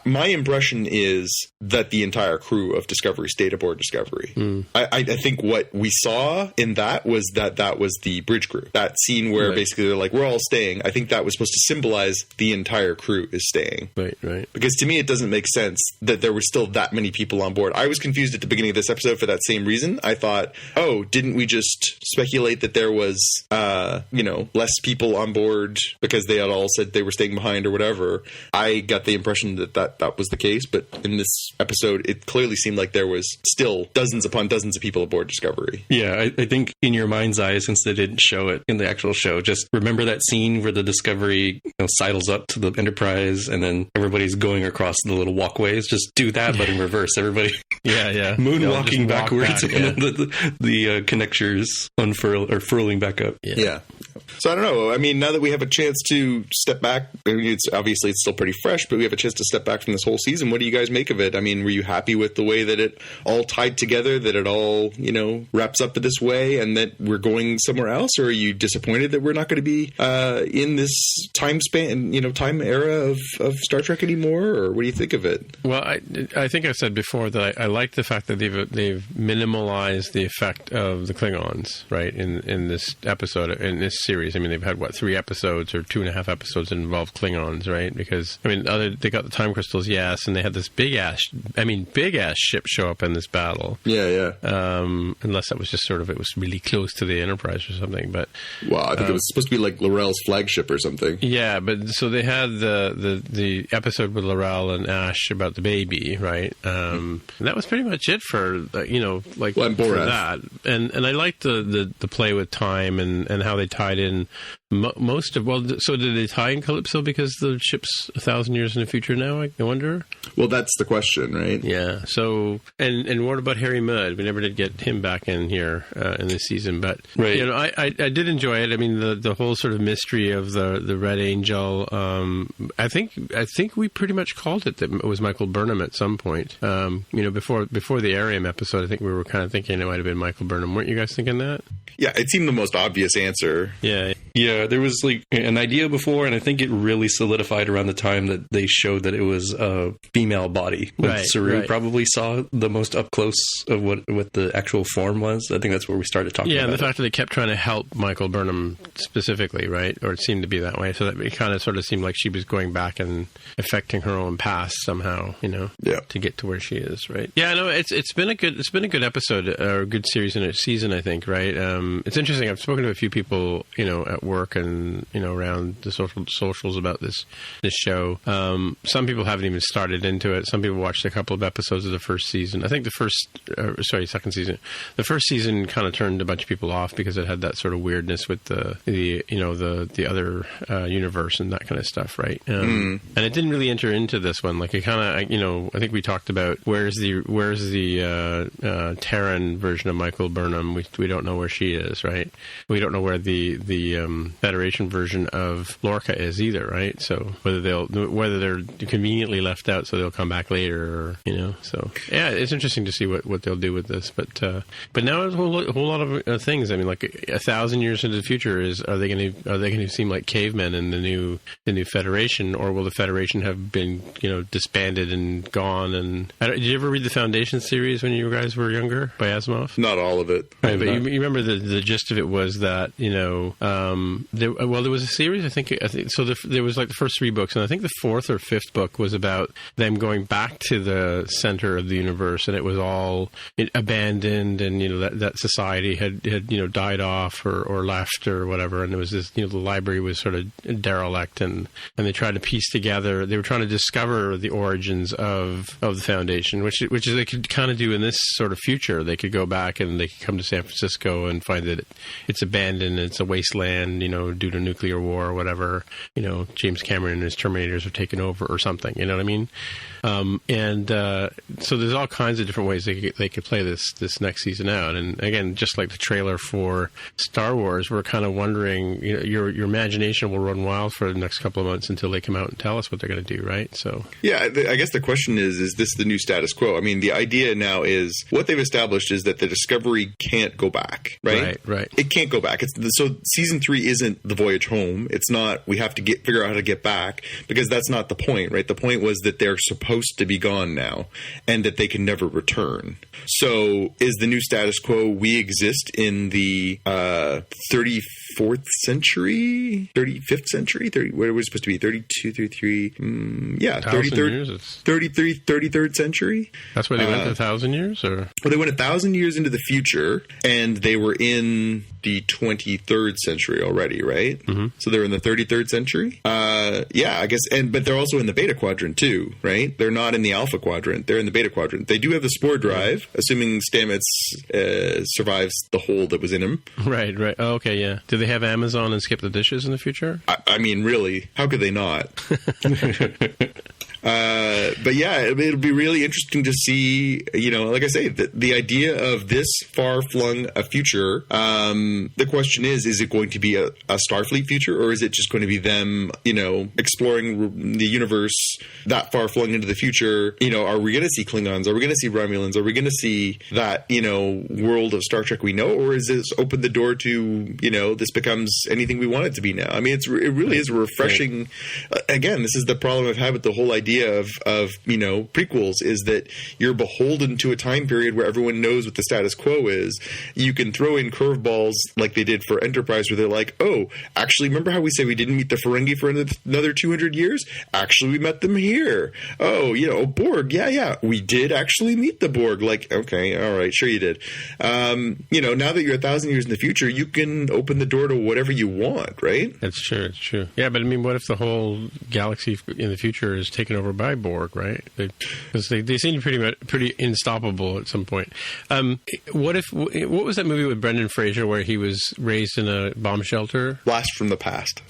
My impression is that the entire crew of Discovery stayed aboard Discovery. I think what we saw in that was that was the bridge crew. That scene where basically they're like, we're all staying. I think that was supposed to symbolize the entire crew is staying. Right. Because to me, it doesn't make sense that there were still that many people on board. I was confused at the beginning of this episode for that same reason. I thought, didn't we just speculate that there was, less people on board because they had all said they were staying behind or whatever? I got the impression that was the case, but in this episode, it clearly seemed like there was still dozens upon dozens of people aboard Discovery. Yeah, I think in your mind's eye, since they didn't show it in the actual show, just remember that scene where the Discovery sidles up up to the Enterprise, and then everybody's going across the little walkways. Just do that, but in reverse. Everybody, moonwalking backwards, and then the connectors furling back up. Yeah. So I don't know. I mean, now that we have a chance to step back, I mean, it's still pretty fresh, but we have a chance to step back from this whole season. What do you guys make of it? I mean, were you happy with the way that it all tied together, that it all, wraps up this way, and that we're going somewhere else? Or are you disappointed that we're not going to be in this time span, time era of Star Trek anymore? Or what do you think of it? Well, I think I've said before that I like the fact that they've minimalized the effect of the Klingons, right, in this episode, in this series. I mean, they've had 3 episodes or 2.5 episodes that involve Klingons, right? Because they got the time crystals, yes, and they had this big ass ship show up in this battle. Yeah. Unless that was just it was really close to the Enterprise or something. But I think it was supposed to be like L'Rell's flagship or something. Yeah, but so they had the episode with L'Rell and Ash about the baby, right? And that was pretty much it for for that. And I liked the play with time and how they tied in most of. So did they tie in Calypso because the ship's 1,000 years in the future now? I wonder. Well, that's the question, right? Yeah. So and what about Harry Mudd? We never did get him back in here in this season, but right. I did enjoy it. I mean, the whole sort of mystery of the Red Angel. I think we pretty much called it that it was Michael Burnham at some point. Before the Arium episode, I think we were kind of thinking it might have been Michael Burnham. Weren't you guys thinking that? Yeah, it seemed the most obvious answer. Yeah. Yeah, there was an idea before, and I think it really solidified around the time that they showed that it was a female body. When Saru probably saw the most up close of what the actual form was. I think that's where we started talking about it. Yeah, and the fact that they kept trying to help Michael Burnham specifically, right? Or it seemed to be that way. So that it kind of sort of seemed like she was going back and affecting her own past somehow, to get to where she is, right? Yeah, no, it's been a good episode or a good series in its season, I think, right? It's interesting. I've spoken to a few people, at work and around the socials about this show. Some people haven't even started into it. Some people watched a couple of episodes of the first season. I think second season. The first season kind of turned a bunch of people off because it had that sort of weirdness with the other universe and that kind of stuff, right? And it didn't really enter into this one. Like it kind of, I think we talked about where's the Terran version of Michael Burnham. We don't know where she is, right? We don't know where the Federation version of Lorca is either, right? So whether they're conveniently left out so they'll come back later, or so yeah, it's interesting to see what they'll do with this. But now there's a whole lot of things. I mean, like 1,000 years into the future, are they going to seem like cavemen in the new Federation, or will the Federation have been disbanded and gone? And did you ever read the Foundation series when you guys were younger by Asimov? Not all of it. Right, but you remember the gist of it was that there was a series. I think so. There was like the first 3 books, and I think the 4th or 5th book was about them going back to the center of the universe, and it was all abandoned, and that society had died off or left or whatever, and it was this the library was sort of derelict, and they tried to piece together. They were trying to discover the origins of the Foundation, which they could kind of do in this sort of future. They could go back and they could come to San Francisco and find that it's abandoned, it's a wasteland, due to nuclear war or whatever. James Cameron and his Terminators are taken over or something. You know what I mean? So there's all kinds of different ways they could play this next season out. And again, just like the trailer for Star Wars, we're kind of wondering, your imagination will run wild for the next couple of months until they come out and tell us what they're going to do, right? So yeah, I guess the question is this the new status quo? I mean, the idea now is what they've established is that the Discovery can't go back, right? Right. It can't go back. So season 3 isn't the voyage home. It's not, we have to figure out how to get back, because that's not the point, right? The point was that they're supposed to be gone now and that they can never return. So is the new status quo, we exist in the 34th century, 35th century, where was it supposed to be? 32, 33, 33rd century? That's where they went 1,000 years? Or? Well, they went 1,000 years into the future, and they were in the 23rd century already, right? Mm-hmm. So they're in the 33rd century? Yeah, I guess. But they're also in the beta quadrant too, right? They're not in the alpha quadrant. They're in the beta quadrant. They do have the spore drive, assuming Stamets survives the hole that was in him. Right. Oh, okay, yeah. Do they have Amazon and Skip the Dishes in the future? I mean, really, how could they not? But yeah, it'll be really interesting to see, like I say, the idea of this far-flung a future. The question is it going to be a Starfleet future, or is it just going to be them, exploring the universe that far-flung into the future? Are we going to see Klingons? Are we going to see Romulans? Are we going to see that, world of Star Trek we know? Or is this open the door to, this becomes anything we want it to be now? I mean, it really is refreshing. Again, this is the problem I've had with the whole idea of prequels, is that you're beholden to a time period where everyone knows what the status quo is. You can throw in curveballs like they did for Enterprise, where they're like, oh, actually, remember how we said we didn't meet the Ferengi for another 200 years? Actually, we met them here. Oh, Borg. Yeah. We did actually meet the Borg. Like, okay, all right, sure you did. Now that you're 1,000 years in the future, you can open the door to whatever you want, right? That's true. It's true. Yeah, but I mean, what if the whole galaxy in the future is taken over by Borg, right? Because they seem pretty unstoppable at some point. What was that movie with Brendan Fraser where he was raised in a bomb shelter? Blast from the Past.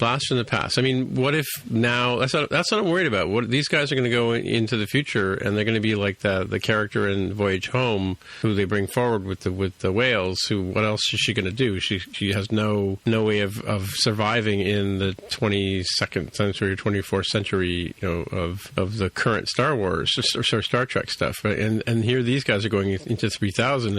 I mean, what if now? That's what I'm worried about. What these guys are going to go into the future, and they're going to be like the character in Voyage Home, who they bring forward with the whales. What else is she going to do? She has no way of surviving in the 22nd century or 24th century, of the current Star Wars or Star Trek stuff. And here these guys are going into 3000.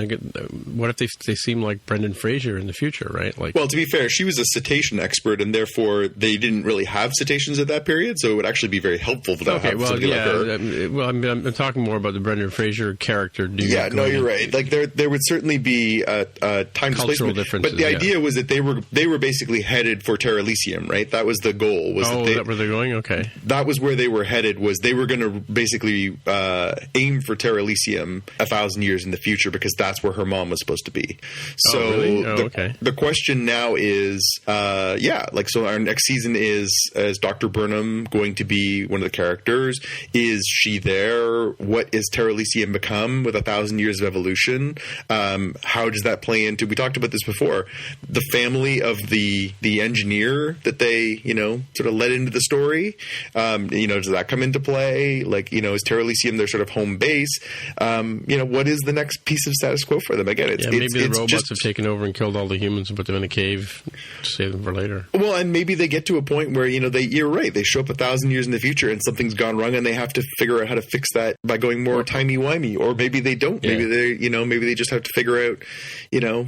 What if they seem like Brendan Fraser in the future, right? Well, to be fair, she was a cetacean expert, and therefore they didn't really have cetaceans at that period, so it would actually be very helpful for them to have somebody like her. Well, I'm talking more about the Brendan Fraser character. You're right. Like there would certainly be a time cultural differences, but the idea was that they were basically headed for Terra Elysium, right? That was the goal. Is that where they're going? Okay, that was where they were headed. Was they were going to basically aim for Terra Elysium 1,000 years in the future, because that's where her mom was supposed to be. So really? The question now is, so our next season is Dr. Burnham going to be one of the characters? Is she there? What is Terra Elysium become with 1,000 years of evolution? How does that play into? We talked about this before. The family of the engineer that they sort of led into the story. Does that come into play? Like, is Terra Elysium their sort of home base? What is the next piece of status quo for them? Again, maybe the robots have taken over and killed all the humans and put them in a cave to save them for later. Well, and maybe they get to a point where you're right. They show up 1,000 years in the future and something's gone wrong, and they have to figure out how to fix that by going more timey-wimey. Or maybe they don't. Yeah. Maybe they just have to figure out.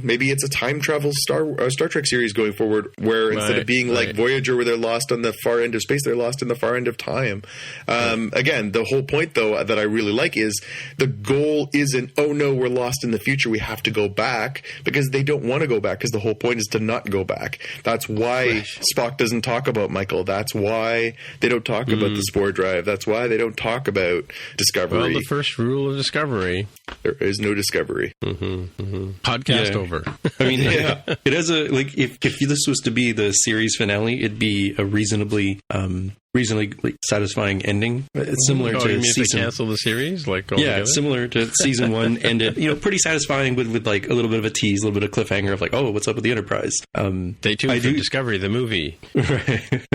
Maybe it's a time travel Star Trek series going forward, where instead of being like Voyager, where they're lost on the far end of space, they're lost in the far end of time. Again, the whole point, though, that I really like is the goal isn't, oh no, we're lost in the future, we have to go back, because they don't want to go back, because the whole point is to not go back. That's why Spock doesn't talk about Michael. That's why they don't talk about the spore drive. That's why they don't talk about Discovery. Well, the first rule of Discovery: there is no Discovery. Podcast over. I mean, it has if this was to be the series finale, it'd be a reasonably satisfying ending. It's similar to season. If they cancel the series, similar to season 1 ended. Pretty satisfying with like a little bit of a tease, a little bit of cliffhanger of like, oh, what's up with the Enterprise? Stay tuned for Discovery, the movie. Right.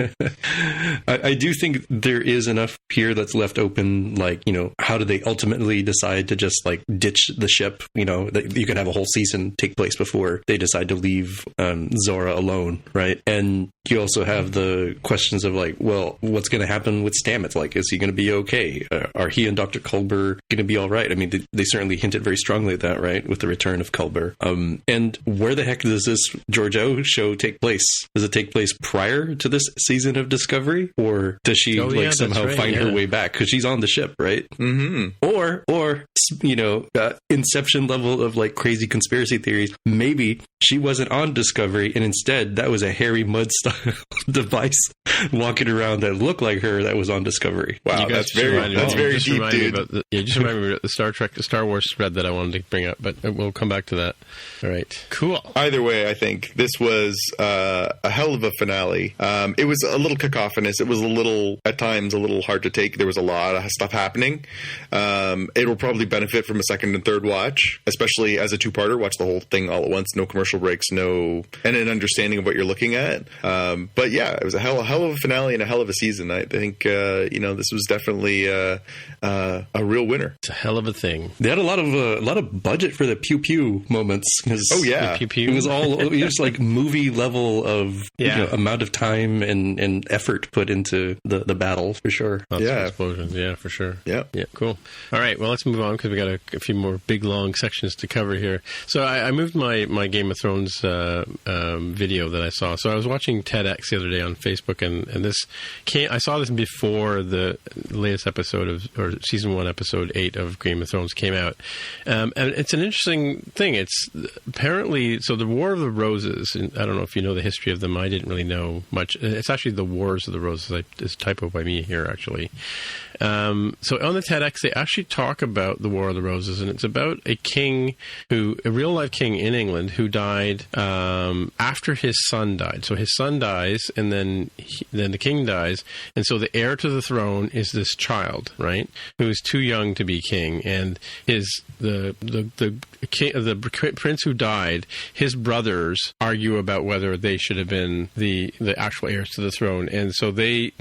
I do think there is enough here that's left open. Like, how do they ultimately decide to just like ditch the ship? That you can have a whole season take place before they decide to leave Zora alone, right? And you also have the questions of like, well, what's going to happen with Stamets? Like, is he going to be okay? Are he and Dr. Culber going to be all right? I mean, they certainly hinted very strongly at that, right? With the return of Culber. And where the heck does this Georgiou show take place? Does it take place prior to this season of Discovery? Or does she somehow find her way back? Because she's on the ship, right? Mm-hmm. Or Inception level of like crazy conspiracy theories. Maybe she wasn't on Discovery, and instead that was a Harry Mudd style device walking around that look like her that was on Discovery. Wow, that's very deep, dude. Just remind me about the Star Wars thread that I wanted to bring up, but we'll come back to that. All right, cool. Either way, I think this was a hell of a finale. It was a little cacophonous. It was at times a little hard to take. There was a lot of stuff happening. It'll probably benefit from a second and third watch, especially as a two-parter. Watch the whole thing all at once, no commercial breaks, and an understanding of what you're looking at. But yeah, it was a hell of a finale and a hell of a season. I think this was definitely a real winner. It's a hell of a thing. They had a lot of budget for the pew pew moments. Oh yeah, pew pew. It was all just like movie level of amount of time and effort put into the battle for sure. Lots of explosions, yeah, for sure. Yeah, cool. All right, well, let's move on because we got a few more big long sections to cover here. So I moved my Game of Thrones video that I saw. So I was watching TEDx the other day on Facebook, and this I saw this before the latest episode or season 1, episode 8 of Game of Thrones came out. And it's an interesting thing. It's apparently, so the War of the Roses, and I don't know if you know the history of them. I didn't really know much. It's actually the Wars of the Roses. It's a typo by me here, actually. So on the TEDx, they actually talk about the War of the Roses, and it's about a king a real life king in England who died after his son died. So his son dies, and then the king dies, and so the heir to the throne is this child, right, who is too young to be king, and the prince who died, his brothers argue about whether they should have been the actual heirs to the throne, and so the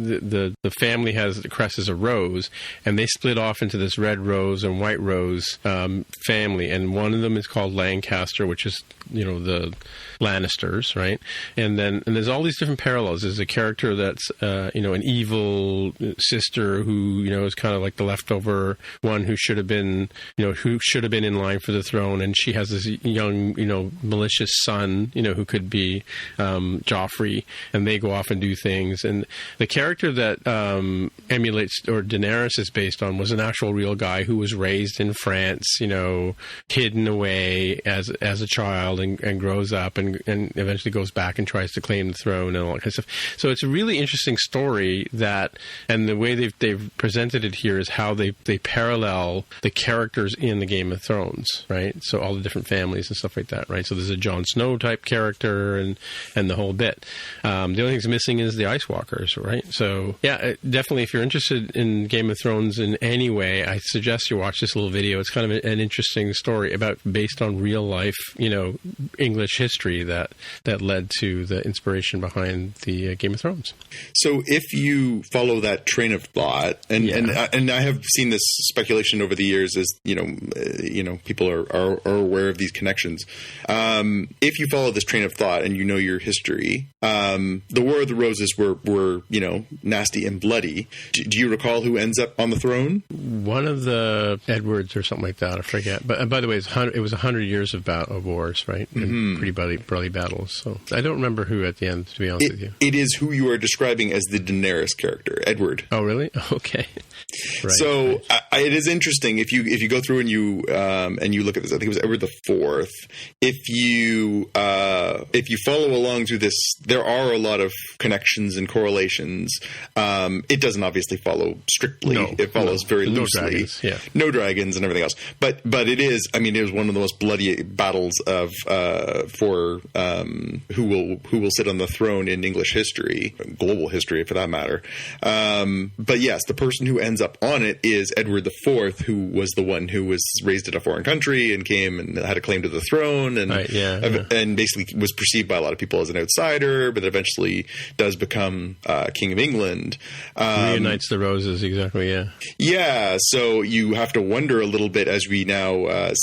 family has the crest as a rose, and they split off into this red rose and white rose family, and one of them is called Lancaster, which is the Lannisters, right? And there's all these different parallels. There's a character that's an evil sister who is kind of like the leftover one who should have been in line for the throne, and she has this young malicious son who could be Joffrey, and they go off and do things. And the character that emulates, or Daenerys is based on, was an actual real guy who was raised in France, hidden away as a child, and grows up and eventually goes back and tries to claim the throne and all that kind of stuff. So it's a really interesting story and the way they've presented it here is how they parallel the characters in the Game of Thrones, right? So all the different families and stuff like that, right? So there's a Jon Snow type character and the whole bit. The only thing that's missing is the Ice Walkers, right? So yeah, definitely if you're interested in Game of Thrones in any way, I suggest you watch this little video. It's kind of an interesting story based on real life, English history that led to the inspiration behind the Game of Thrones. So if you follow that train of thought, and I have seen this speculation over the years, as people are aware of these connections. If you follow this train of thought and your history, the War of the Roses were nasty and bloody. Do you recall who ends up on the throne? One of the Edwards or something like that. I forget. But by the way, it was 100 years of wars, right? And pretty bloody battles. So I don't remember who at the end, to be honest with you. It is who you are describing as the Daenerys character, Edward. Oh, really? Okay. Right. So it is interesting if you go through and you look at this. I think it was Edward IV. If you follow along through this, there are a lot of connections and correlations. It doesn't obviously follow strictly. It follows very loosely. Dragons, yeah. No dragons and everything else. But it is. I mean, it was one of the most bloody battles for who will sit on the throne in English history, global history for that matter. But yes, the person who ends up on it is Edward IV, who was the one who was raised in a foreign country and came and had a claim to the throne, and and basically was perceived by a lot of people as an outsider, but eventually does become King of England. Reunites the Roses, exactly, yeah. Yeah, so you have to wonder a little bit as we now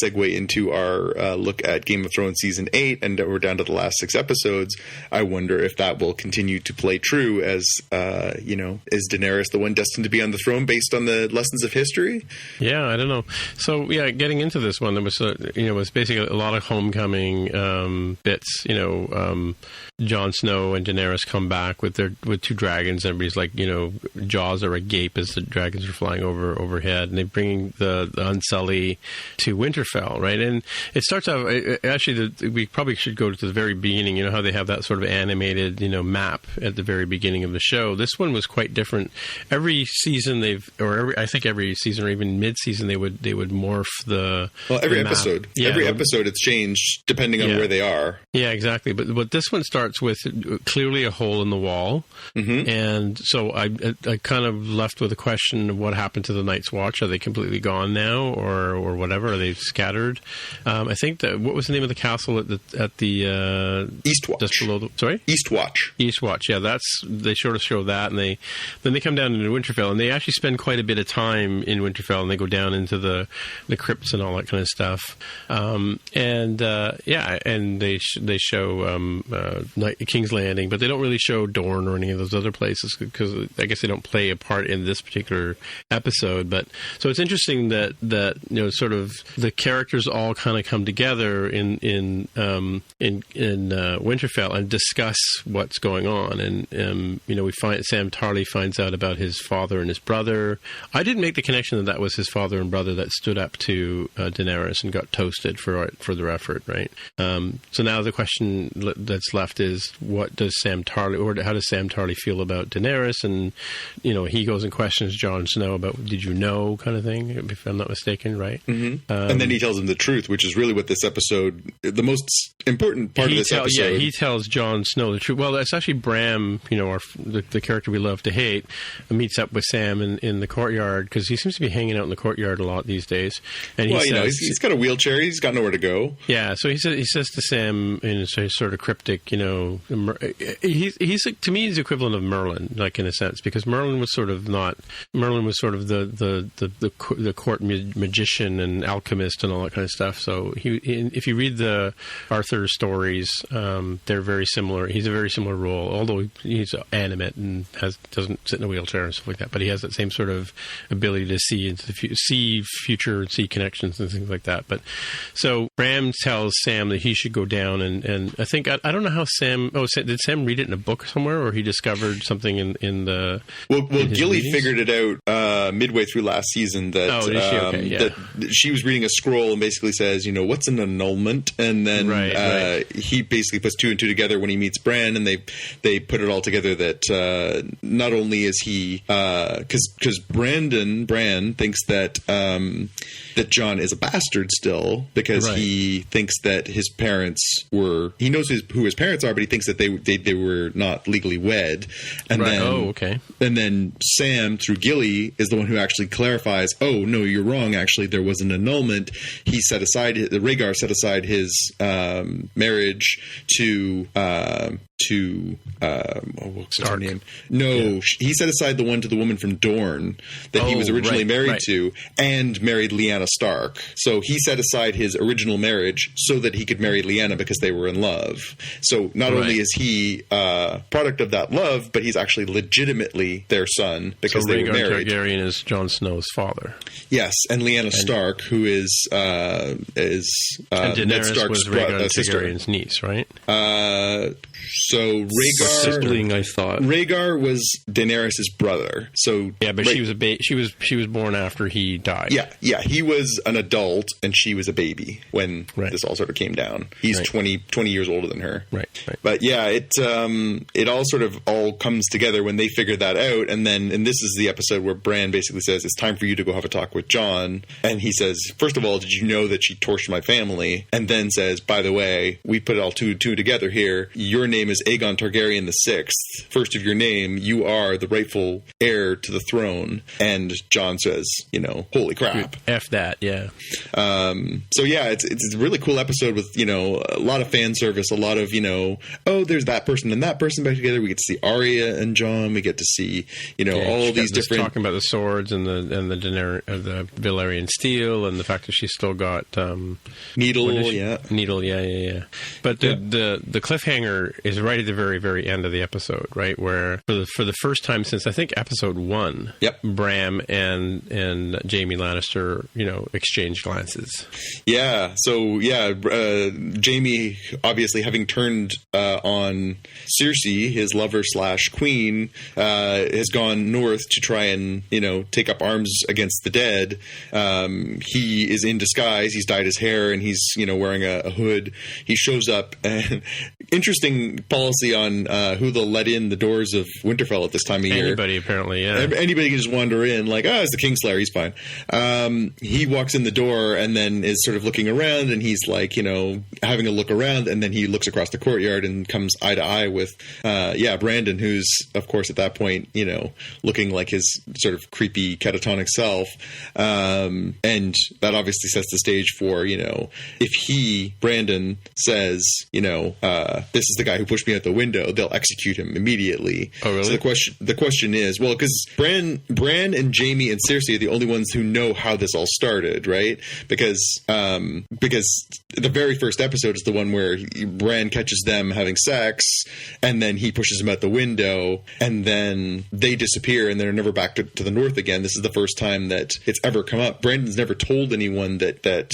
segue into our look at Game of Thrones Season 8, and we're down to the last 6 episodes. I wonder if that will continue to play true as, is Daenerys the one destined to be on the throne based on the lessons of history? Yeah, I don't know. So, yeah, getting into this one, there was, was basically a lot of homecoming bits. Jon Snow and Daenerys come back with 2 dragons. Everybody's like, jaws are agape as the dragons are flying overhead, and they bring the Unsullied to Winterfell, right? And it starts out, actually, we probably should go to the very beginning. You know how they have that sort of animated, map at the very beginning of the show. This one was quite different. Every season I think every season or even mid-season they would morph the every the episode. Yeah, every episode it's changed depending on where they are. Yeah, exactly. But this one starts with clearly a hole in the wall, and so I kind of left with a question of what happened to the Night's Watch. Are they completely gone now, or whatever? Are they scattered? I think that what was the name of the castle at the Eastwatch? Just below Eastwatch. Eastwatch. Yeah, they sort of show that, and then they come down into Winterfell, and they actually spend quite a bit of time in Winterfell, and they go down into the crypts and all that kind of stuff. And they show King's Landing, but they don't really show Dorne or any of those other places because I guess they don't play a part in this particular episode. But so it's interesting that sort of the characters all kind of come together in Winterfell and discuss what's going on, and we find Sam Tarly finds out about his father and his brother. I didn't make the connection that was his father and brother that stood up to Daenerys and got toasted for their effort, right? So now the question that's left is, what does Sam Tarly, or how does Sam Tarly feel about Daenerys? And he goes and questions Jon Snow about, did you know, kind of thing, if I'm not mistaken, right? Mm-hmm. And then he tells him the truth, which is really what this episode, the most important part of this episode. Yeah, he tells Jon Snow the truth. Well, that's actually Bram, the character we love to hate, meets up with Sam in the courtyard, because he seems to be hanging out in the courtyard a lot these days. And he's got a wheelchair. He's got nowhere to go. Yeah, so he says to Sam in a sort of cryptic, he's to me he's the equivalent of Merlin, like in a sense, because Merlin was sort of the court magician and alchemist and all that kind of stuff. So if you read the Arthur stories, they're very similar. He's a very similar role, although he's animate and doesn't sit in a wheelchair and stuff like that. But he has that same sort of ability to see into the see future and see connections and things like that. But so Bram tells Sam that he should go down, and I think I don't know how Sam. Oh, did Sam read it in a book somewhere, or he discovered something in the? Well, Gilly figured it out midway through last season that that she was reading a scroll and basically says, what's an annulment, and then he basically puts two and two together when he meets Bran, and they put it all together that not only is he because Bran thinks that that Jon is a bastard still, because he thinks that his parents were, he knows who his parents are, but he thinks that they were not legally wed. And and then Sam, through Gilly, is the one who actually clarifies, oh no, you're wrong, actually there was an annulment. He set aside, Rhaegar set aside his marriage to what's her name? No, he set aside the one to the woman from Dorne that he was originally married to, and married Lyanna Stark. So he set aside his original marriage so that he could marry Lyanna because they were in love. So not only is he product of that love, but he's actually legitimately their son because they were married. Targaryen is Jon Snow's father. Yes, and Lyanna Stark, who is Ned Stark's sister. Targaryen's niece, right? So Rhaegar, I thought Rhaegar was Daenerys' brother. So yeah, but she was born after he died. Yeah, he was an adult and she was a baby when this all sort of came down. He's 20 years older than her. Right. But yeah, it all sort of all comes together when they figure that out, and this is the episode where Bran basically says, it's time for you to go have a talk with Jon. And he says, first of all, did you know that she torched my family? And then says, by the way, we put it all two together here. Your name is Aegon Targaryen the 6th. First of your name, you are the rightful heir to the throne. And Jon says, holy crap. F that, yeah. So yeah, it's a really cool episode with, a lot of fan service, a lot of, there's that person and that person back together. We get to see Arya and Jon. We get to see, all these different, talking about the swords and the Valyrian steel, and the fact that she's still got Needle, yeah. But the cliffhanger is right at the very, very end of the episode, right, where for the first time since I think episode 1, Bram and Jaime Lannister, exchange glances. Yeah. So Jaime, obviously having turned on Cersei, his lover / queen, has gone north to try and take up arms against the dead. He is in disguise. He's dyed his hair and he's wearing a hood. He shows up, and interesting policy on who they'll let in the doors of Winterfell at this time of year. Anybody, apparently, yeah. Anybody can just wander in, like, it's the Kingslayer, he's fine. He walks in the door and then is sort of looking around, and he's like, having a look around, and then he looks across the courtyard and comes eye to eye with, Brandon, who's, of course, at that point, looking like his sort of creepy catatonic self. And that obviously sets the stage for, if Brandon says, this is the guy who pushed me out the window, they'll execute him immediately. Oh, really? So the question is, well, because Bran and Jaime and Cersei are the only ones who know how this all started, right? Because the very first episode is the one where Bran catches them having sex, and then he pushes him out the window, and then they disappear, and they're never back to the north again. This is the first time that it's ever come up. Brandon's never told anyone that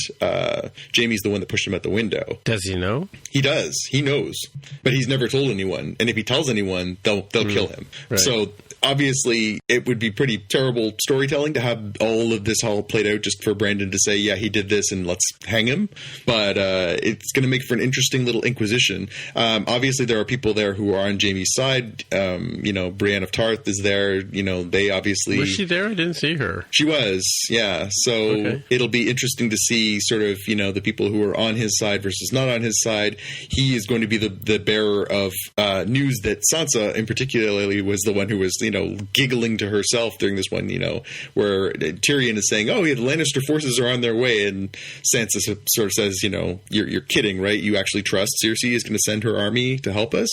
Jaime's the one that pushed him out the window. Does he know? He does. He knows, but he's never told anyone. And if he tells anyone, they'll kill him. Right. So obviously, it would be pretty terrible storytelling to have all of this all played out just for Brandon to say, yeah, he did this and let's hang him. But it's going to make for an interesting little inquisition. Obviously, there are people there who are on Jaime's side. Brienne of Tarth is there. They obviously... Was she there? I didn't see her. She was, yeah. So It'll be interesting to see sort of, the people who are on his side versus not on his side. He is going to be the bearer of news that Sansa, in particularly, was the one who was, giggling to herself during this one, where Tyrion is saying, the Lannister forces are on their way. And Sansa sort of says, you're kidding, right? You actually trust Cersei is going to send her army to help us?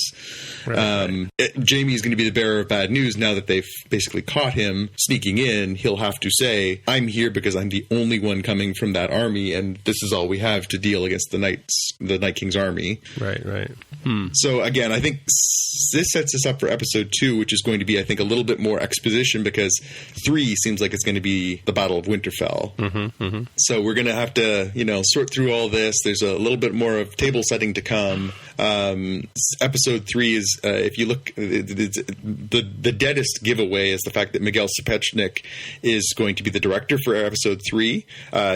Right. Jaime is going to be the bearer of bad news now that they've basically caught him sneaking in. He'll have to say, I'm here because I'm the only one coming from that army, and this is all we have to deal against the Night King's army. Right. So again, I think this sets us up for episode 2, which is going to be, I think, a little bit more exposition, because 3 seems like it's going to be the Battle of Winterfell. Mm-hmm. So we're going to have to, sort through all this. There's a little bit more of table setting to come. Episode 3 is, if you look, the deadest giveaway is the fact that Miguel Sapochnik is going to be the director for episode 3.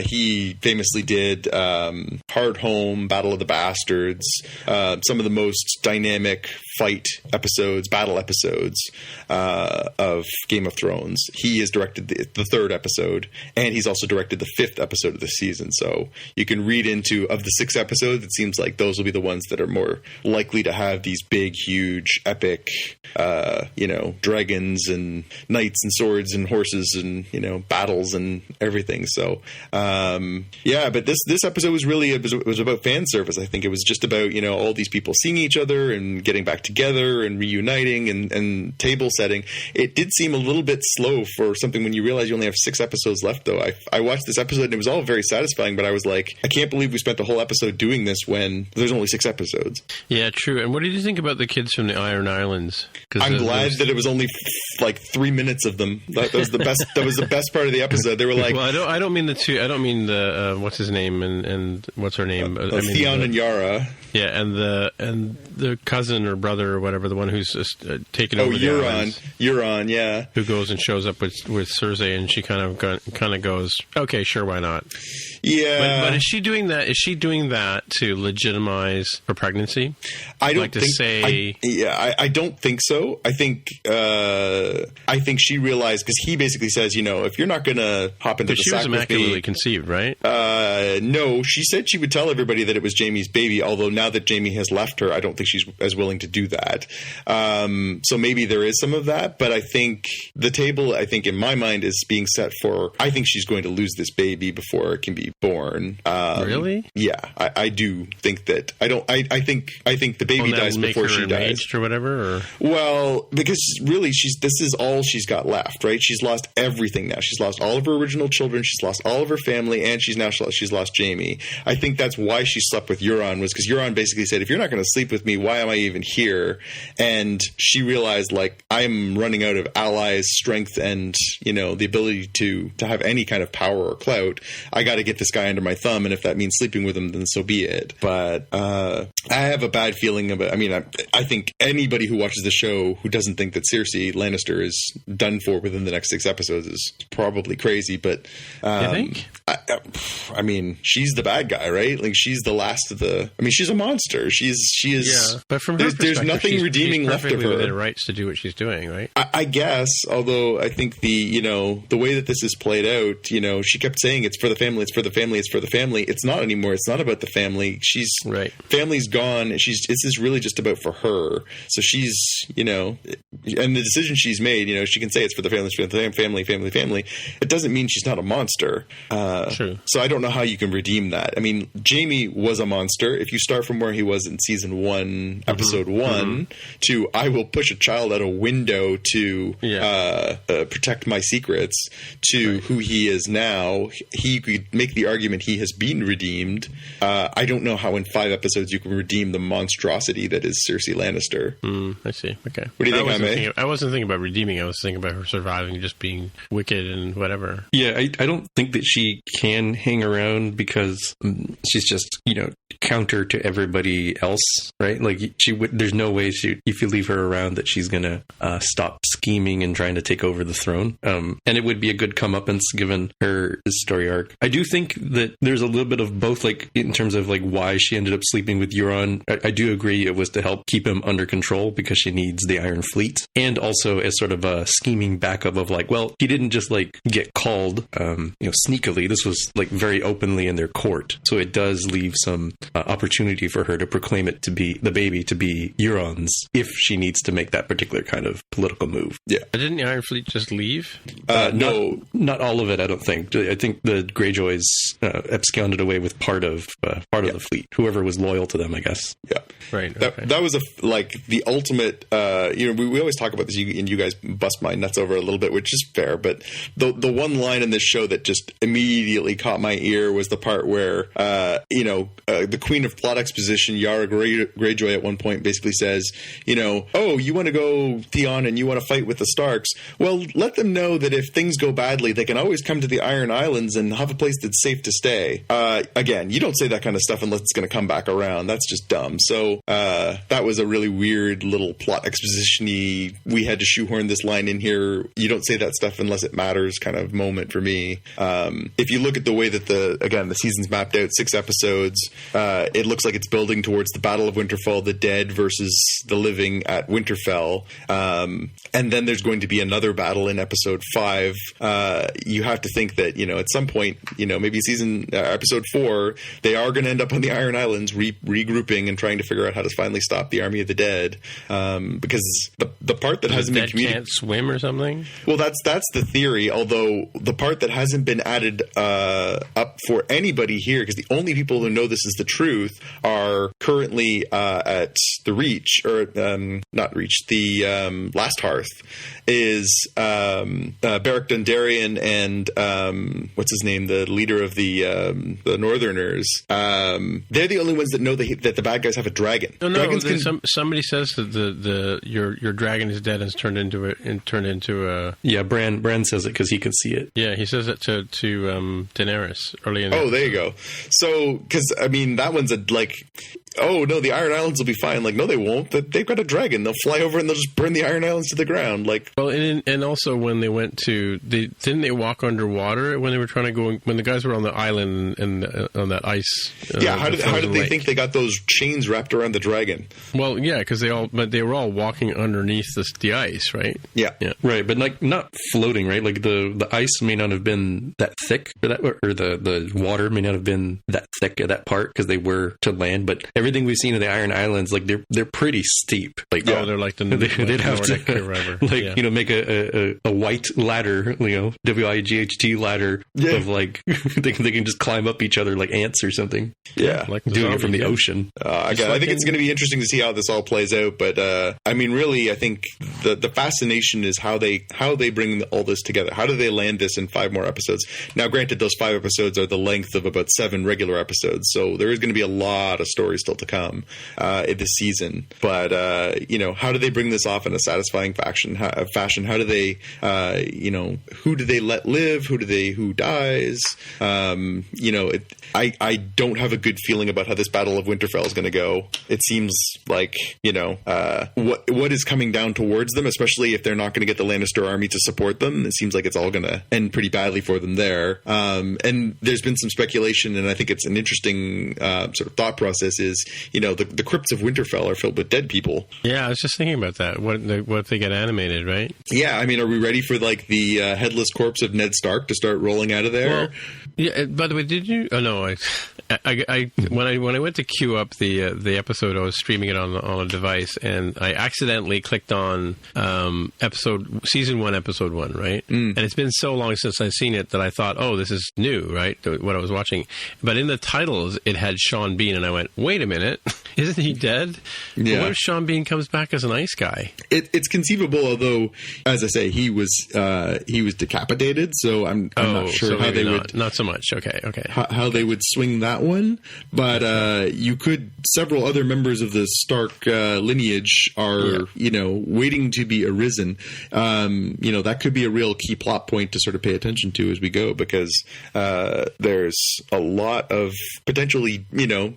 He famously did Hard Home, Battle of the Bastards, some of the most dynamic battle episodes of Game of Thrones. He has directed the 3rd episode, and he's also directed the 5th episode of the season. So you can read into, of the 6 episodes, it seems like those will be the ones that are more likely to have these big, huge, epic, dragons and knights and swords and horses and, battles and everything. So, but this episode was really, it was about fan service. I think it was just about, all these people seeing each other and getting back together and reuniting and table setting. It did seem a little bit slow for something when you realize you only have 6 episodes left, though. I watched this episode and it was all very satisfying, but I was like, I can't believe we spent the whole episode doing this when there's only 6 episodes. Yeah, true. And what did you think about the kids from the Iron Islands? I'm glad that it was only like 3 minutes of them. That was the best. That was the best part of the episode. They were like, well, I don't mean the two. I don't mean the what's his name and what's her name? Theon and Yara. Yeah, and the cousin or brother or whatever, the one who's taken over the islands. Euron, yeah. Who goes and shows up with Cersei, and she kind of goes, okay, sure, why not? Yeah. But is she doing that? Is she doing that to legitimize her pregnancy? I don't I don't think so. I think she realized, because he basically says, if you're not going to hop into the sack with me. She was immaculately conceived, right? No, she said she would tell everybody that it was Jaime's baby, although now that Jaime has left her, I don't think she's as willing to do that. So maybe there is some of that, but I think the table, in my mind, is being set for, I think she's going to lose this baby before it can be born. Really? Yeah, I do think that. I think the baby dies before she dies, or whatever. Or? Well, because really, this is all she's got left, right? She's lost everything now. She's lost all of her original children. She's lost all of her family, and she's lost Jaime. I think that's why she slept with Euron, was because Euron basically said, if you're not going to sleep with me, why am I even here? And she realized, like, I'm running out of allies, strength, and, the ability to have any kind of power or clout. I got to get this guy under my thumb, and if that means sleeping with him, then so be it. But I have a bad feeling about, I think anybody who watches the show who doesn't think that Cersei Lannister is done for within the next 6 episodes is probably crazy, but you think? mean, she's the bad guy, right? Like, she's the last of the. I mean, she's a monster. She is. Yeah, but from her there's nothing redeeming left of her. Within rights to do what she's doing, right? I guess. Although I think the way that this is played out, she kept saying it's for the family, it's for the family, it's for the family. It's not anymore. It's not about the family. She's right. Family's gone. This is really just about for her. So she's, and the decision she's made, she can say it's for the family, it's for the family. It doesn't mean she's not a monster. True. So I don't know how you can redeem that. I mean, Jamie was a monster. If you start from where he was in season 1, episode 1, to I will push a child out a window to protect my secrets, to who he is now, he could make the argument he has been redeemed. I don't know how in 5 episodes you can redeem the monstrosity that is Cersei Lannister. I see. Okay. What do you think, I wasn't thinking about redeeming. I was thinking about her surviving, just being wicked and whatever. Yeah, I don't think that she can hang around because she's just, counter to everybody else, right? Like, there's no way if you leave her around that she's going to stop scheming and trying to take over the throne. And it would be a good comeuppance given her story arc. I do think that there's a little bit of both, like, in terms of, like, why she ended up sleeping with Euron. I do agree it was to help keep him under control because she needs the Iron Fleet. And also as sort of a scheming backup of, like, well, he didn't just, like, get called, sneakily. This was, like, very openly in their court. So it does leave some opportunity for her to proclaim it to be the baby to be Euron's if she needs to make that particular kind of political move. Yeah. But didn't the Iron Fleet just leave? No. Not all of it, I don't think. I think the Greyjoys absconded away with part of the fleet. Whoever was loyal to them, I guess. Yeah. Right. That was the ultimate, we always talk about this, and you guys bust my nuts over a little bit, which is fair, but the one line in this show that just immediately caught my ear was the part where, the Queen of Plot Exposition, Yara Greyjoy, at one point basically says, oh, you want to go, Theon, and you want to fight with the Starks? Well, let them know that if things go badly, they can always come to the Iron Islands and have a place that's safe to stay. Again, you don't say that kind of stuff unless it's going to come back around. That's just dumb. So that was a really weird little plot exposition-y, we had to shoehorn this line in here, you don't say that stuff unless it matters kind of moment for me. If you look at the way that the season's mapped out, 6 episodes, it looks like it's building towards the Battle of Winterfell, the dead versus the living at Winterfell. And then there's going to be another battle in episode 5. You have to think that, at some point, maybe episode 4, they are going to end up on the Iron Islands regrouping and trying to figure out how to finally stop the Army of the Dead. Because the part that hasn't been communicated... can't swim or something? Well, that's the theory, although the part that hasn't been added up for anybody here, because the only people who know this is the truth are currently at the Reach, or not Reach, the Last Hearth, is Beric Dondarrion and what's his name, the leader of the Northerners. They're the only ones that know that the bad guys have a dragon. No, somebody says that your dragon is dead and it's turned into a. Yeah, Bran says it because he can see it. Yeah, he says it to Daenerys early in. Oh, there you go. So, because that one's oh no, the Iron Islands will be fine. Like, no, they won't. They've got a dragon. They'll fly over and they'll just burn the Iron Islands to the ground. Like, well, and also when they went to, didn't they walk underwater when they were trying to go, when the guys were on the island and on that ice? Yeah, how did they think they got those chains wrapped around the dragon? Well, yeah, because they were all walking underneath the ice, right? Yeah, right, but like not floating, right? Like the ice may not have been that thick, or the water may not have been that thick at that part because they were to land, but everything we've seen of the Iron Islands, like they're pretty steep. Like, they're like the they'd have to make a white ladder, WIGHT ladder of like they can just climb up each other like ants or something. Yeah, like doing it from the ocean. I think it's going to be interesting to see how this all plays out. But really, I think the fascination is how they bring all this together. How do they land this in 5 more episodes? Now, granted, those 5 episodes are the length of about 7 regular episodes, so there is going to be a lot of stories to still to come in this season. But how do they bring this off in a satisfying fashion? How do they, who do they let live? Who dies? I don't have a good feeling about how this Battle of Winterfell is going to go. It seems like, what is coming down towards them, especially if they're not going to get the Lannister army to support them. It seems like it's all going to end pretty badly for them there. And there's been some speculation, and I think it's an interesting sort of thought process is, the crypts of Winterfell are filled with dead people. Yeah, I was just thinking about that. What if they get animated, right? Yeah, I mean, are we ready for like the headless corpse of Ned Stark to start rolling out of there? Well, yeah. By the way, did you? Oh no, when I went to queue up the episode, I was streaming it on a device, and I accidentally clicked on season 1, episode 1, right? And it's been so long since I've seen it that I thought, oh, this is new, right? What I was watching, but in the titles it had Sean Bean, and I went, wait a minute, isn't he dead? Yeah. What if Sean Bean comes back as an ice guy? It's conceivable, although, as I say, he was decapitated, so I'm not sure so how they would. Not so much. Okay. How they would swing that one, but several other members of the Stark lineage are waiting to be arisen. That could be a real key plot point to sort of pay attention to as we go, because there's a lot of potentially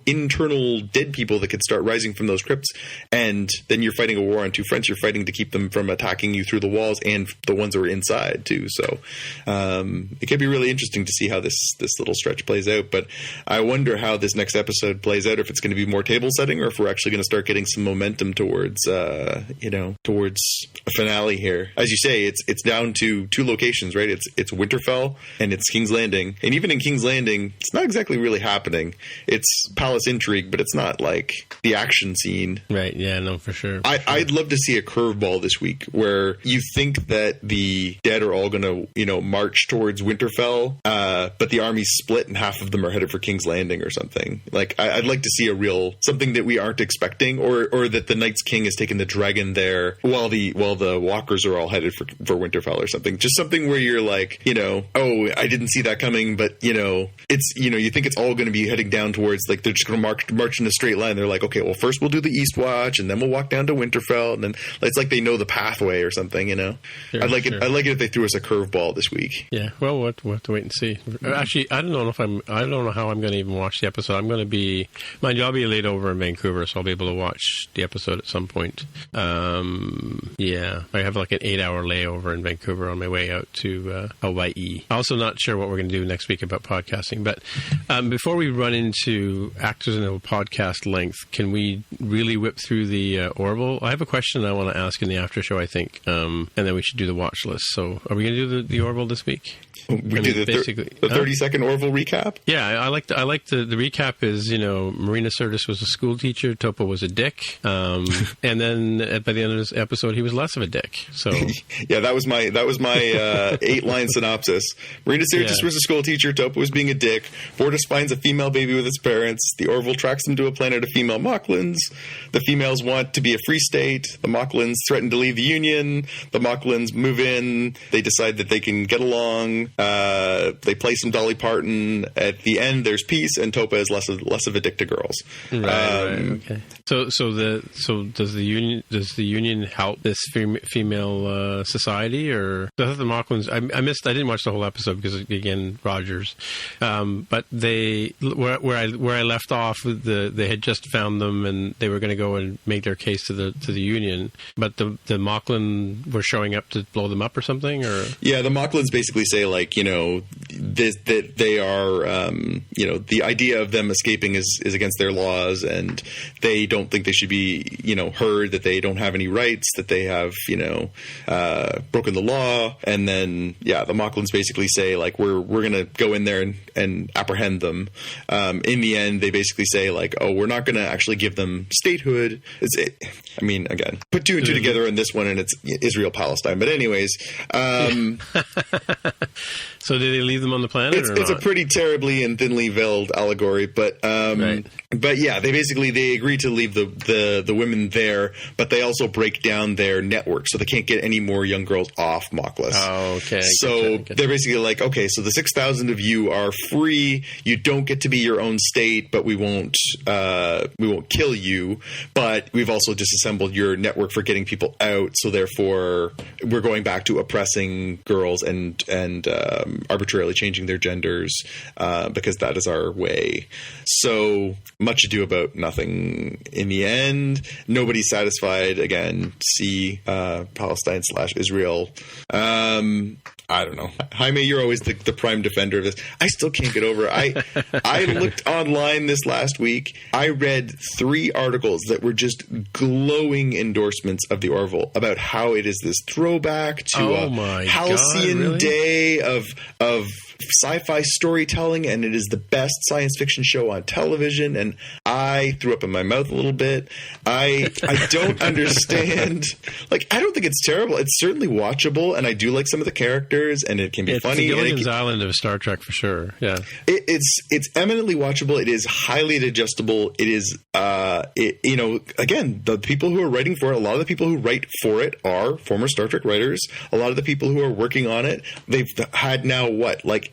internal dead people that could start rising from those crypts, and then you're fighting a war on two fronts. You're fighting to keep them from attacking you through the walls, and the ones that are inside too. So it could be really interesting to see how this little stretch plays out. But I wonder how this next episode plays out, if it's going to be more table setting, or if we're actually going to start getting some momentum towards towards a finale here. As you say, it's down to two locations, right? It's Winterfell and it's King's Landing. And even in King's Landing, it's not exactly really happening. It's palace intrigue, but it's not like the action scene. Right, yeah, no, for sure. I'd love to see a curveball this week where you think that the dead are all going to, march towards Winterfell, but the army's split and half of them are headed for King's Landing or something. Like, I'd like to see something that we aren't expecting, or that the Night's King has taken the dragon there while the walkers are all headed for Winterfell or something. Just something where you're like, oh, I didn't see that coming, but it's, you think it's all going to be heading down towards, like, they're just going to march in a straight line. They're like, okay, well, first we'll do the East Watch, and then we'll walk down to Winterfell, and then it's like they know the pathway or something. Sure, I'd like it if they threw us a curveball this week. Yeah, well, we'll have to wait and see. Actually, I don't know how I'm going to even watch the episode. I'm going to be, mind you, I'll be laid over in Vancouver, so I'll be able to watch the episode at some point. Yeah, I have like an 8-hour layover in Vancouver on my way out to Hawaii. Also not sure what we're going to do next week about podcasting, but before we run into actors in a podcast length, can we really whip through the Orville? I have a question I want to ask in the after show, I think, and then we should do the watch list. So are we going to do the Orville this week? We do the 30-second Orville recap? Yeah, I like the recap is, Marina Sirtis was a school teacher, Topo was a dick, and then by the end of this episode, he was less of a dick. So yeah, that was my 8-line synopsis. Marina Sirtis was a school teacher, Topo was being a dick, Fortis finds a female baby with its parents, the Orville tracks them to a planet of female Mocklins, the females want to be a free state, the Mocklins threaten to leave the Union, the Mocklins move in, they decide that they can get along, they play some Dolly Parton. At the end, there's peace, and Topa is less of a dick to girls. Right. Okay. So does the Union help this female society, or I thought the Mocklins? I didn't watch the whole episode because again, Rogers. But where I left off, they had just found them and they were going to go and make their case to the Union, but the Mocklin were showing up to blow them up or something, or yeah, the Mocklins basically say like, that they are, the idea of them escaping is against their laws, and they don't think they should be, heard, that they don't have any rights, that they have, broken the law. And then, the Mocklins basically say like, we're going to go in there and apprehend them. In the end, they basically say like, oh, we're not going to actually give them statehood. Again, put two and two together in this one, and it's Israel-Palestine. But anyways, so did they leave them on the planet? It's a pretty terribly and thinly veiled allegory, but But yeah, they agree to leave the women there, but they also break down their network, so they can't get any more young girls off Mockless. Oh, okay. So they're basically like, okay, so the 6,000 of you are free. You don't get to be your own state, but we won't kill you. But we've also disassembled your network for getting people out. So therefore, we're going back to oppressing girls and arbitrarily changing their genders because that is our way. So much ado about nothing in the end. Nobody's satisfied. Again, see Palestine/Israel. I don't know. Jaime, you're always the prime defender of this. I still can't get over it. I looked online this last week. I read 3 articles that were just glowing endorsements of the Orville about how it is this throwback to a halcyon day of sci-fi storytelling, and it is the best science fiction show on television. And I threw up in my mouth a little bit. I don't understand. Like, I don't think it's terrible. It's certainly watchable, and I do like some of the characters, and it can be funny. It's the Gilligan's Island of Star Trek for sure. Yeah, it's eminently watchable. It is highly digestible. It is again, the people who are writing for it, a lot of the people who write for it are former Star Trek writers. A lot of the people who are working on it, they've had now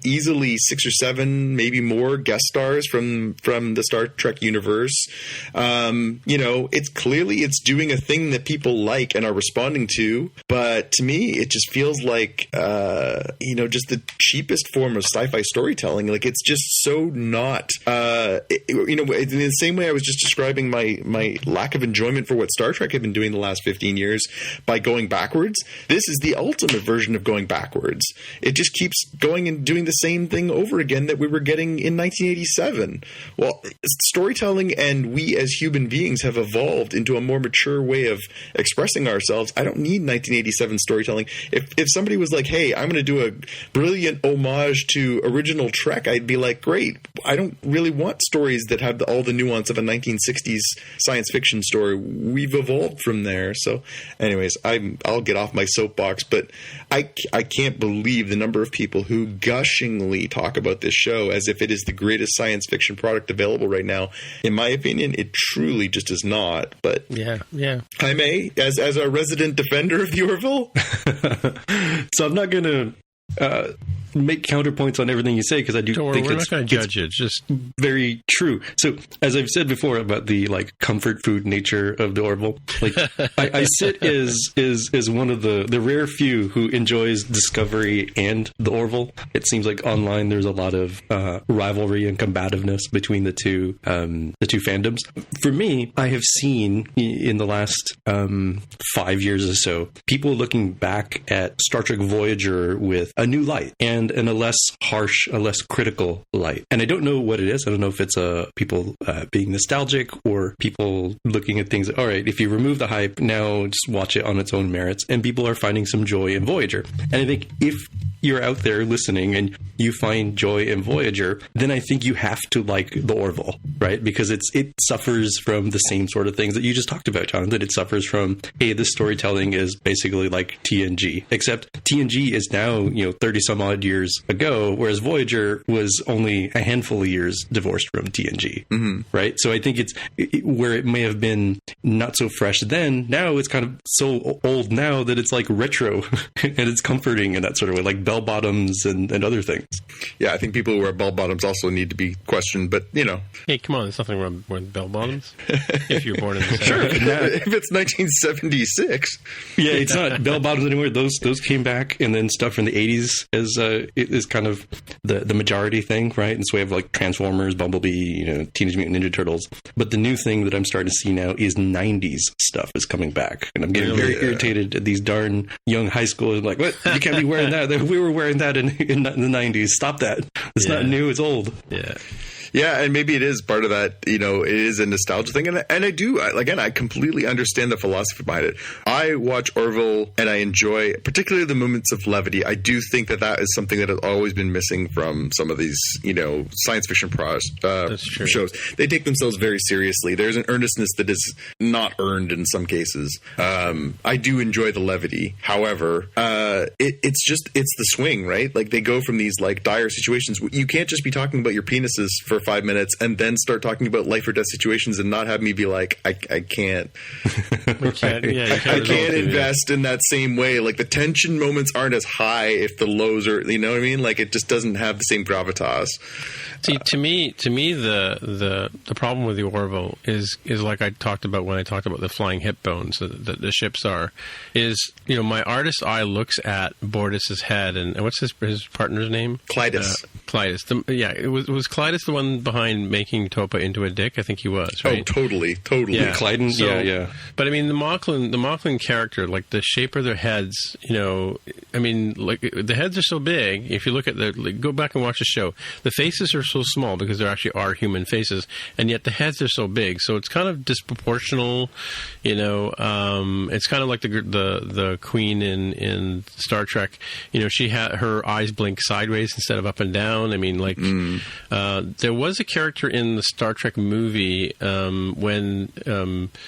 easily 6 or 7, maybe more guest stars from the Star Trek universe. It's clearly it's doing a thing that people like and are responding to. But to me, it just feels like just the cheapest form of sci-fi storytelling. Like, it's just so not. In the same way I was just describing my lack of enjoyment for what Star Trek had been doing the last 15 years by going backwards. This is the ultimate version of going backwards. It just keeps going and doing the same thing over again that we were getting in 1987. Well, storytelling and we as human beings have evolved into a more mature way of expressing ourselves. I don't need 1987 storytelling. If somebody was like, hey, I'm going to do a brilliant homage to original Trek, I'd be like, great. I don't really want stories that have all the nuance of a 1960s science fiction story. We've evolved from there. So anyways, I'll get off my soapbox, but I can't believe the number of people who gushingly talk about this show as if it is the greatest science fiction product available right now. In my opinion, it truly just is not. But yeah. Jaime, as a resident defender of the Orville, so I'm not going to make counterpoints on everything you say, because I do think we're not going to judge it. Just very true. So, as I've said before about the comfort food nature of the Orville, I sit as one of the rare few who enjoys Discovery and the Orville. It seems like online there's a lot of rivalry and combativeness between the two fandoms. For me, I have seen in the last 5 years or so people looking back at Star Trek Voyager with a new light and a less harsh, a less critical light. And I don't know what it is. I don't know if it's people being nostalgic or people looking at things. All right, if you remove the hype, now just watch it on its own merits. And people are finding some joy in Voyager. And I think if you're out there listening and you find joy in Voyager, then I think you have to like the Orville, right? Because it suffers from the same sort of things that you just talked about, Jonathan. It suffers from, hey, this storytelling is basically like TNG, except TNG is now, 30 some odd years ago, whereas Voyager was only a handful of years divorced from TNG, right? So I think it's where it may have been not so fresh then, now it's kind of so old now that it's like retro and it's comforting in that sort of way, like bell bottoms and other things. Yeah, I think people who wear bell bottoms also need to be questioned, but Hey, come on, there's nothing wrong with bell bottoms. If you're born in the sure, if it's 1976. Yeah, it's not bell bottoms anymore. Those came back, and then stuff from the 80s is kind of the majority thing, right? And so we have like Transformers, Bumblebee, Teenage Mutant Ninja Turtles. But the new thing that I'm starting to see now is 90s stuff is coming back. And I'm getting very irritated at these darn young high schoolers. Like, what? You can't be wearing that. We were wearing that in the 90s. Stop that. It's not new. It's old. Yeah. Yeah, and maybe it is part of that, it is a nostalgia thing. And I do, again, I completely understand the philosophy behind it. I watch Orville and I enjoy particularly the moments of levity. I do think that is something that has always been missing from some of these, science fiction shows. They take themselves very seriously. There's an earnestness that is not earned in some cases. I do enjoy the levity. However, it's the swing, right? Like, they go from these like dire situations. You can't just be talking about your penises for 5 minutes and then start talking about life or death situations and not have me be like, I can't. I can't invest in that same way. Like, the tension moments aren't as high if the lows are, you know what I mean? Like, it just doesn't have the same gravitas. See, to me, the problem with the Orville is like I talked about when I talked about the flying hip bones that the ships are, is, you know, my artist's eye looks at Bortus's head, and what's his partner's name? Clytus. Clytus. Was Clytus the one behind making Topa into a dick? I think he was, right? Oh, totally. Yeah. Clyden, yeah. But I mean, the Moclan character, like the shape of their heads, you know, I mean, like the heads are so big. If you look at go back and watch the show, the faces are so small because there actually are human faces, and yet the heads are so big. So it's kind of disproportional, you know. It's kind of like the Queen in Star Trek. You know, she had her eyes blink sideways instead of up and down. I mean, like there was a character in the Star Trek movie when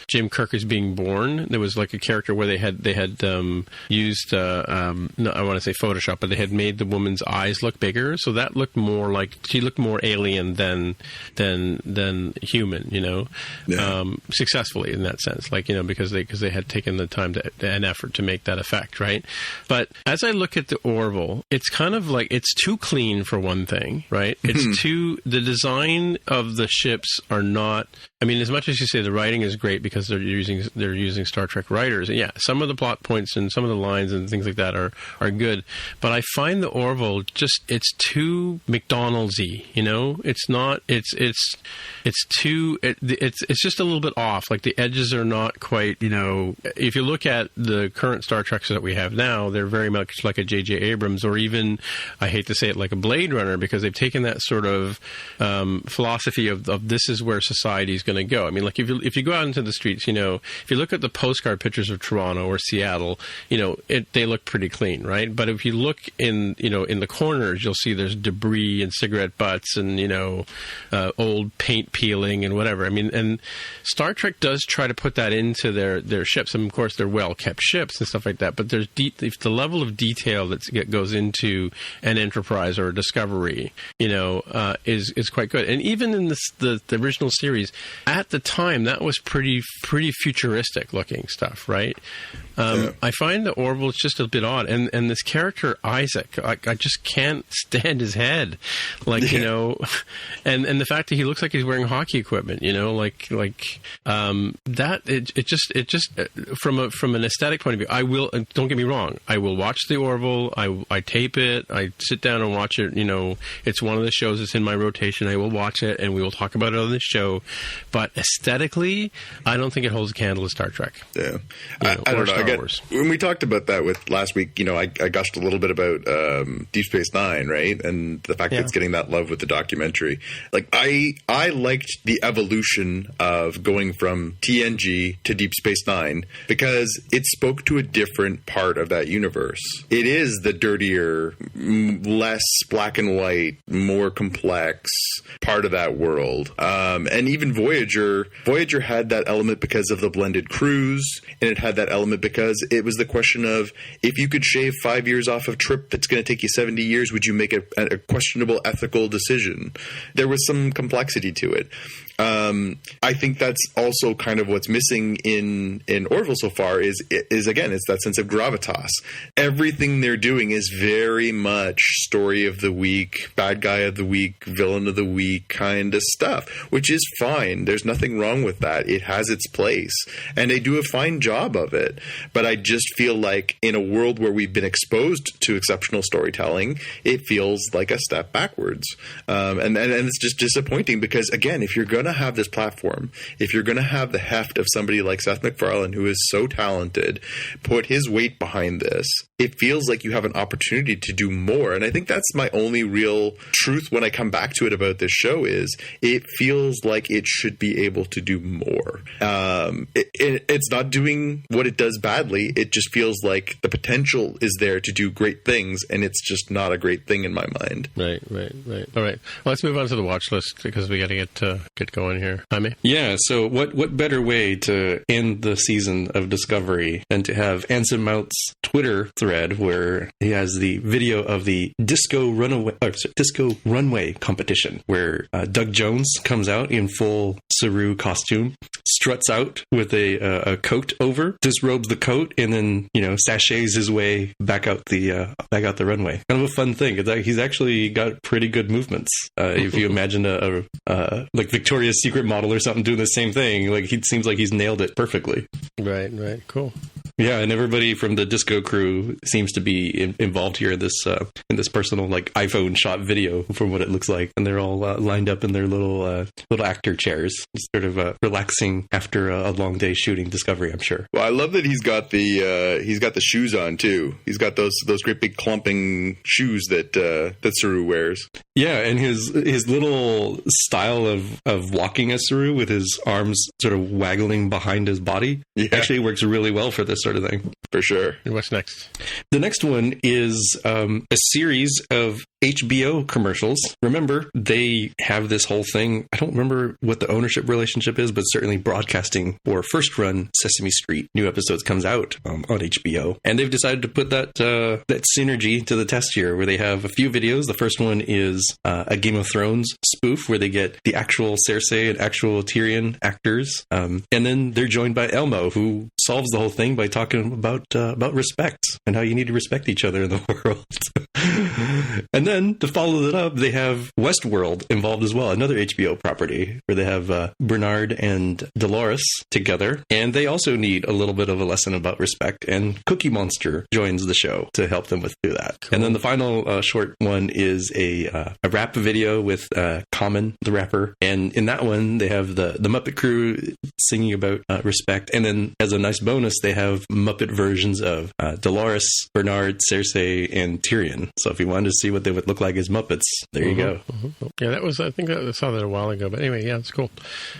Jim Kirk is being born. There was like a character where they had used no, I want to say Photoshop, but they had made the woman's eyes look bigger, so that looked more like she looked more alien than human, you know. Successfully in that sense, like, you know, because they had taken the time and effort to make that effect, right? But as I look at the Orville, it's kind of like it's too clean for one thing, right? It's the design of the ships are not. I mean, as much as you say the writing is great because they're using Star Trek writers, yeah, some of the plot points and some of the lines and things like that are good, but I find the Orville it's too McDonald's-y, you know. It's not. It's too. It's just a little bit off. Like the edges are not quite. You know, if you look at the current Star Treks that we have now, they're very much like a J.J. Abrams, or even, I hate to say it, like a Blade Runner, because they've taken that sort of philosophy of this is where society is going to go. I mean, like if you go out into the streets, you know, if you look at the postcard pictures of Toronto or Seattle, you know, they look pretty clean, right? But if you look in the corners, you'll see there's debris and cigarette butts and, you know, old paint peeling and whatever. I mean, and Star Trek does try to put that into their ships, and of course they're well kept ships and stuff like that. But there's if the level of detail that goes into an Enterprise or a Discovery, you know, is quite good. And even in the original series, at the time, that was pretty futuristic looking stuff, right? I find the Orville is just a bit odd, and this character Isaac, I just can't stand his head, like, you know, and the fact that he looks like he's wearing hockey equipment, you know, like that. It just from an aesthetic point of view, I will. Don't get me wrong, I will watch the Orville. I tape it. I sit down and watch it. You know, it's one of the shows that's in my rotation. I will watch it, and we will talk about it on this show. But aesthetically, I don't think it holds a candle to Star Trek. Yeah, I don't know. When we talked about that with last week, you know, I gushed a little bit about Deep Space Nine, right, and the fact that it's getting that love with the documentary. Like, I liked the evolution of going from TNG to Deep Space Nine because it spoke to a different part of that universe. It is the dirtier, less black and white, more complex part of that world. And even Voyager had that element because of the blended crews, and it had that element because it was the question of, if you could shave 5 years off of a trip that's going to take you 70 years, would you make a questionable ethical decision? There was some complexity to it. I think that's also kind of what's missing in Orville so far is again, it's that sense of gravitas. Everything they're doing is very much story of the week, bad guy of the week, villain of the week kind of stuff, which is fine. There's nothing wrong with that. It has its place, and they do a fine job of it. But I just feel like in a world where we've been exposed to exceptional storytelling, it feels like a step backwards. And it's just disappointing because, again, if you're going to have this platform, if you're going to have the heft of somebody like Seth MacFarlane, who is so talented, put his weight behind this, it feels like you have an opportunity to do more. And I think that's my only real truth when I come back to it about this show is it feels like it should be able to do more. It's not doing what it does badly. It just feels like the potential is there to do great things, and it's just not a great thing in my mind. Right. All right. Well, let's move on to the watch list because we got to get going here. Jaime? Yeah, so what better way to end the season of Discovery than to have Anson Mount's Twitter thread where he has the video of the Disco Runway competition, where Doug Jones comes out in full Saru costume, struts out with a coat over, disrobes the coat, and then sachets his way back out the runway. Kind of a fun thing. He's actually got pretty good movements. If you imagine a like Victoria's Secret model or something doing the same thing, like he seems like he's nailed it perfectly. Right, cool. Yeah, and everybody from the disco crew seems to be involved here in this personal like iPhone shot video from what it looks like, and they're all lined up in their little actor chairs, sort of relaxing after a long day shooting Discovery, I'm sure. Well, I love that he's got the shoes on too. He's got those great big clumping shoes that Saru wears. Yeah, and his little style of walking as Saru with his arms sort of waggling behind his body actually works really well for this sort of thing. For sure. And what's next? The next one is a series of HBO commercials. Remember, they have this whole thing. I don't remember what the ownership relationship is, but certainly broadcasting or first run Sesame Street. New episodes comes out on HBO. And they've decided to put that synergy to the test here, where they have a few videos. The first one is a Game of Thrones spoof where they get the actual Cersei and actual Tyrion actors. And then they're joined by Elmo, who solves the whole thing by talking about respect and how you need to respect each other in the world. And then to follow that up, they have Westworld involved as well, another HBO property where they have Bernard and Dolores together, and they also need a little bit of a lesson about respect, and Cookie Monster joins the show to help them do that. Cool. And then the final short one is a rap video with Common, the rapper, and in that one they have the Muppet crew singing about respect, and then as a nice bonus they have Muppet versions of Dolores, Bernard, Cersei, and Tyrion. So if you wanted to see what they would look like as Muppets, there you go. Yeah, I think I saw that a while ago, but anyway, yeah, it's cool.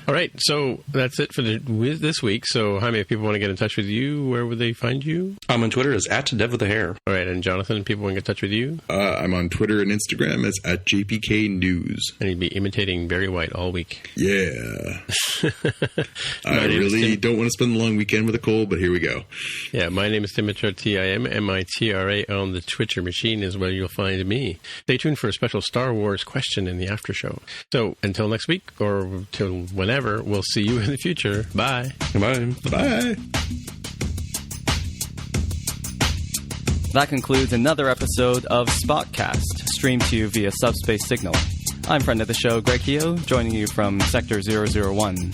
All right, so that's it for this week. So Jaime, if people want to get in touch with you, where would they find you? I'm on Twitter as @DevWithAHair. All right, and Jonathan, if people want to get in touch with you? I'm on Twitter and Instagram as @JPKNews. And you'd be imitating Barry White all week. Yeah. I really don't want to spend the long weekend with a cold, but here we go. Yeah, my name is Dimitra, TIMMITRA on the Twitcher machine is where you'll find me. Stay tuned for a special Star Wars question in the after show. So until next week, or till whenever, we'll see you in the future. Bye. Bye. Bye. That concludes another episode of Spockcast, streamed to you via Subspace Signal. I'm friend of the show, Greg Keogh, joining you from Sector 001.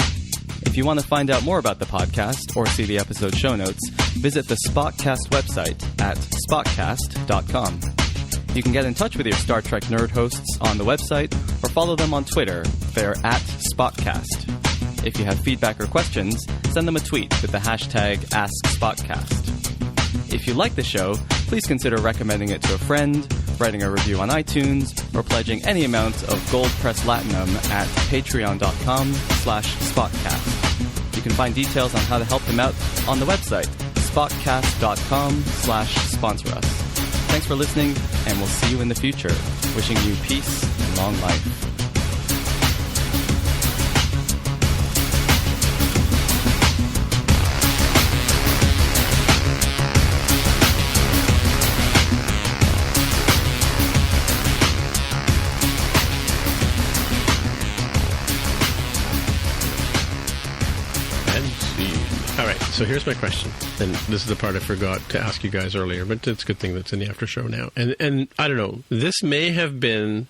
If you want to find out more about the podcast or see the episode show notes, visit the Spockcast website at spockcast.com. You can get in touch with your Star Trek nerd hosts on the website or follow them on Twitter. They're @Spockcast. If you have feedback or questions, send them a tweet with the hashtag AskSpockcast. If you like the show, please consider recommending it to a friend, writing a review on iTunes, or pledging any amount of Gold Press Platinum at patreon.com/Spockcast. You can find details on how to help them out on the website, spockcast.com/sponsor us. Thanks for listening, and we'll see you in the future. Wishing you peace and long life. So here's my question, and this is the part I forgot to ask you guys earlier, but it's a good thing that's in the after show now. And I don't know, this may have been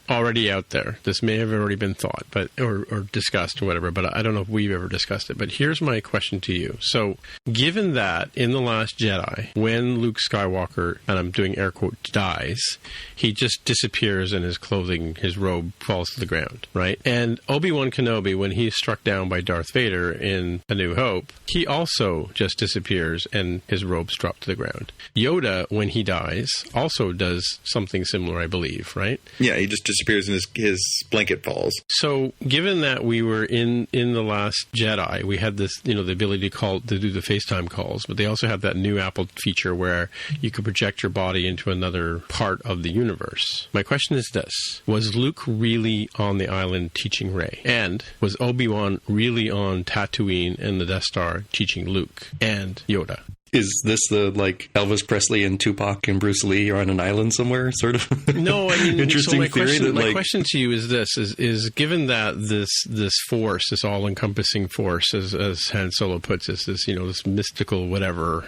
already out there. This may have already been thought, but or discussed or whatever, but I don't know if we've ever discussed it. But here's my question to you. So given that in The Last Jedi, when Luke Skywalker, and I'm doing air quotes, dies, he just disappears and his clothing, his robe falls to the ground, right? And Obi-Wan Kenobi, when he's struck down by Darth Vader in A New Hope, he also just disappears and his robes drop to the ground. Yoda, when he dies, also does something similar, I believe, right? Yeah, he just disappears and his blanket falls. So given that we were in The Last Jedi, we had this, the ability to do the FaceTime calls, but they also have that new Apple feature where you could project your body into another part of the universe. My question is this: was Luke really on the island teaching Rey? And was Obi-Wan really on Tatooine and the Death Star teaching Luke and Yoda? Is this the like Elvis Presley and Tupac and Bruce Lee are on an island somewhere sort of? No, I mean, interesting so theory. My question to you is this: is given that this force, this all-encompassing force, as Han Solo puts it, this mystical whatever,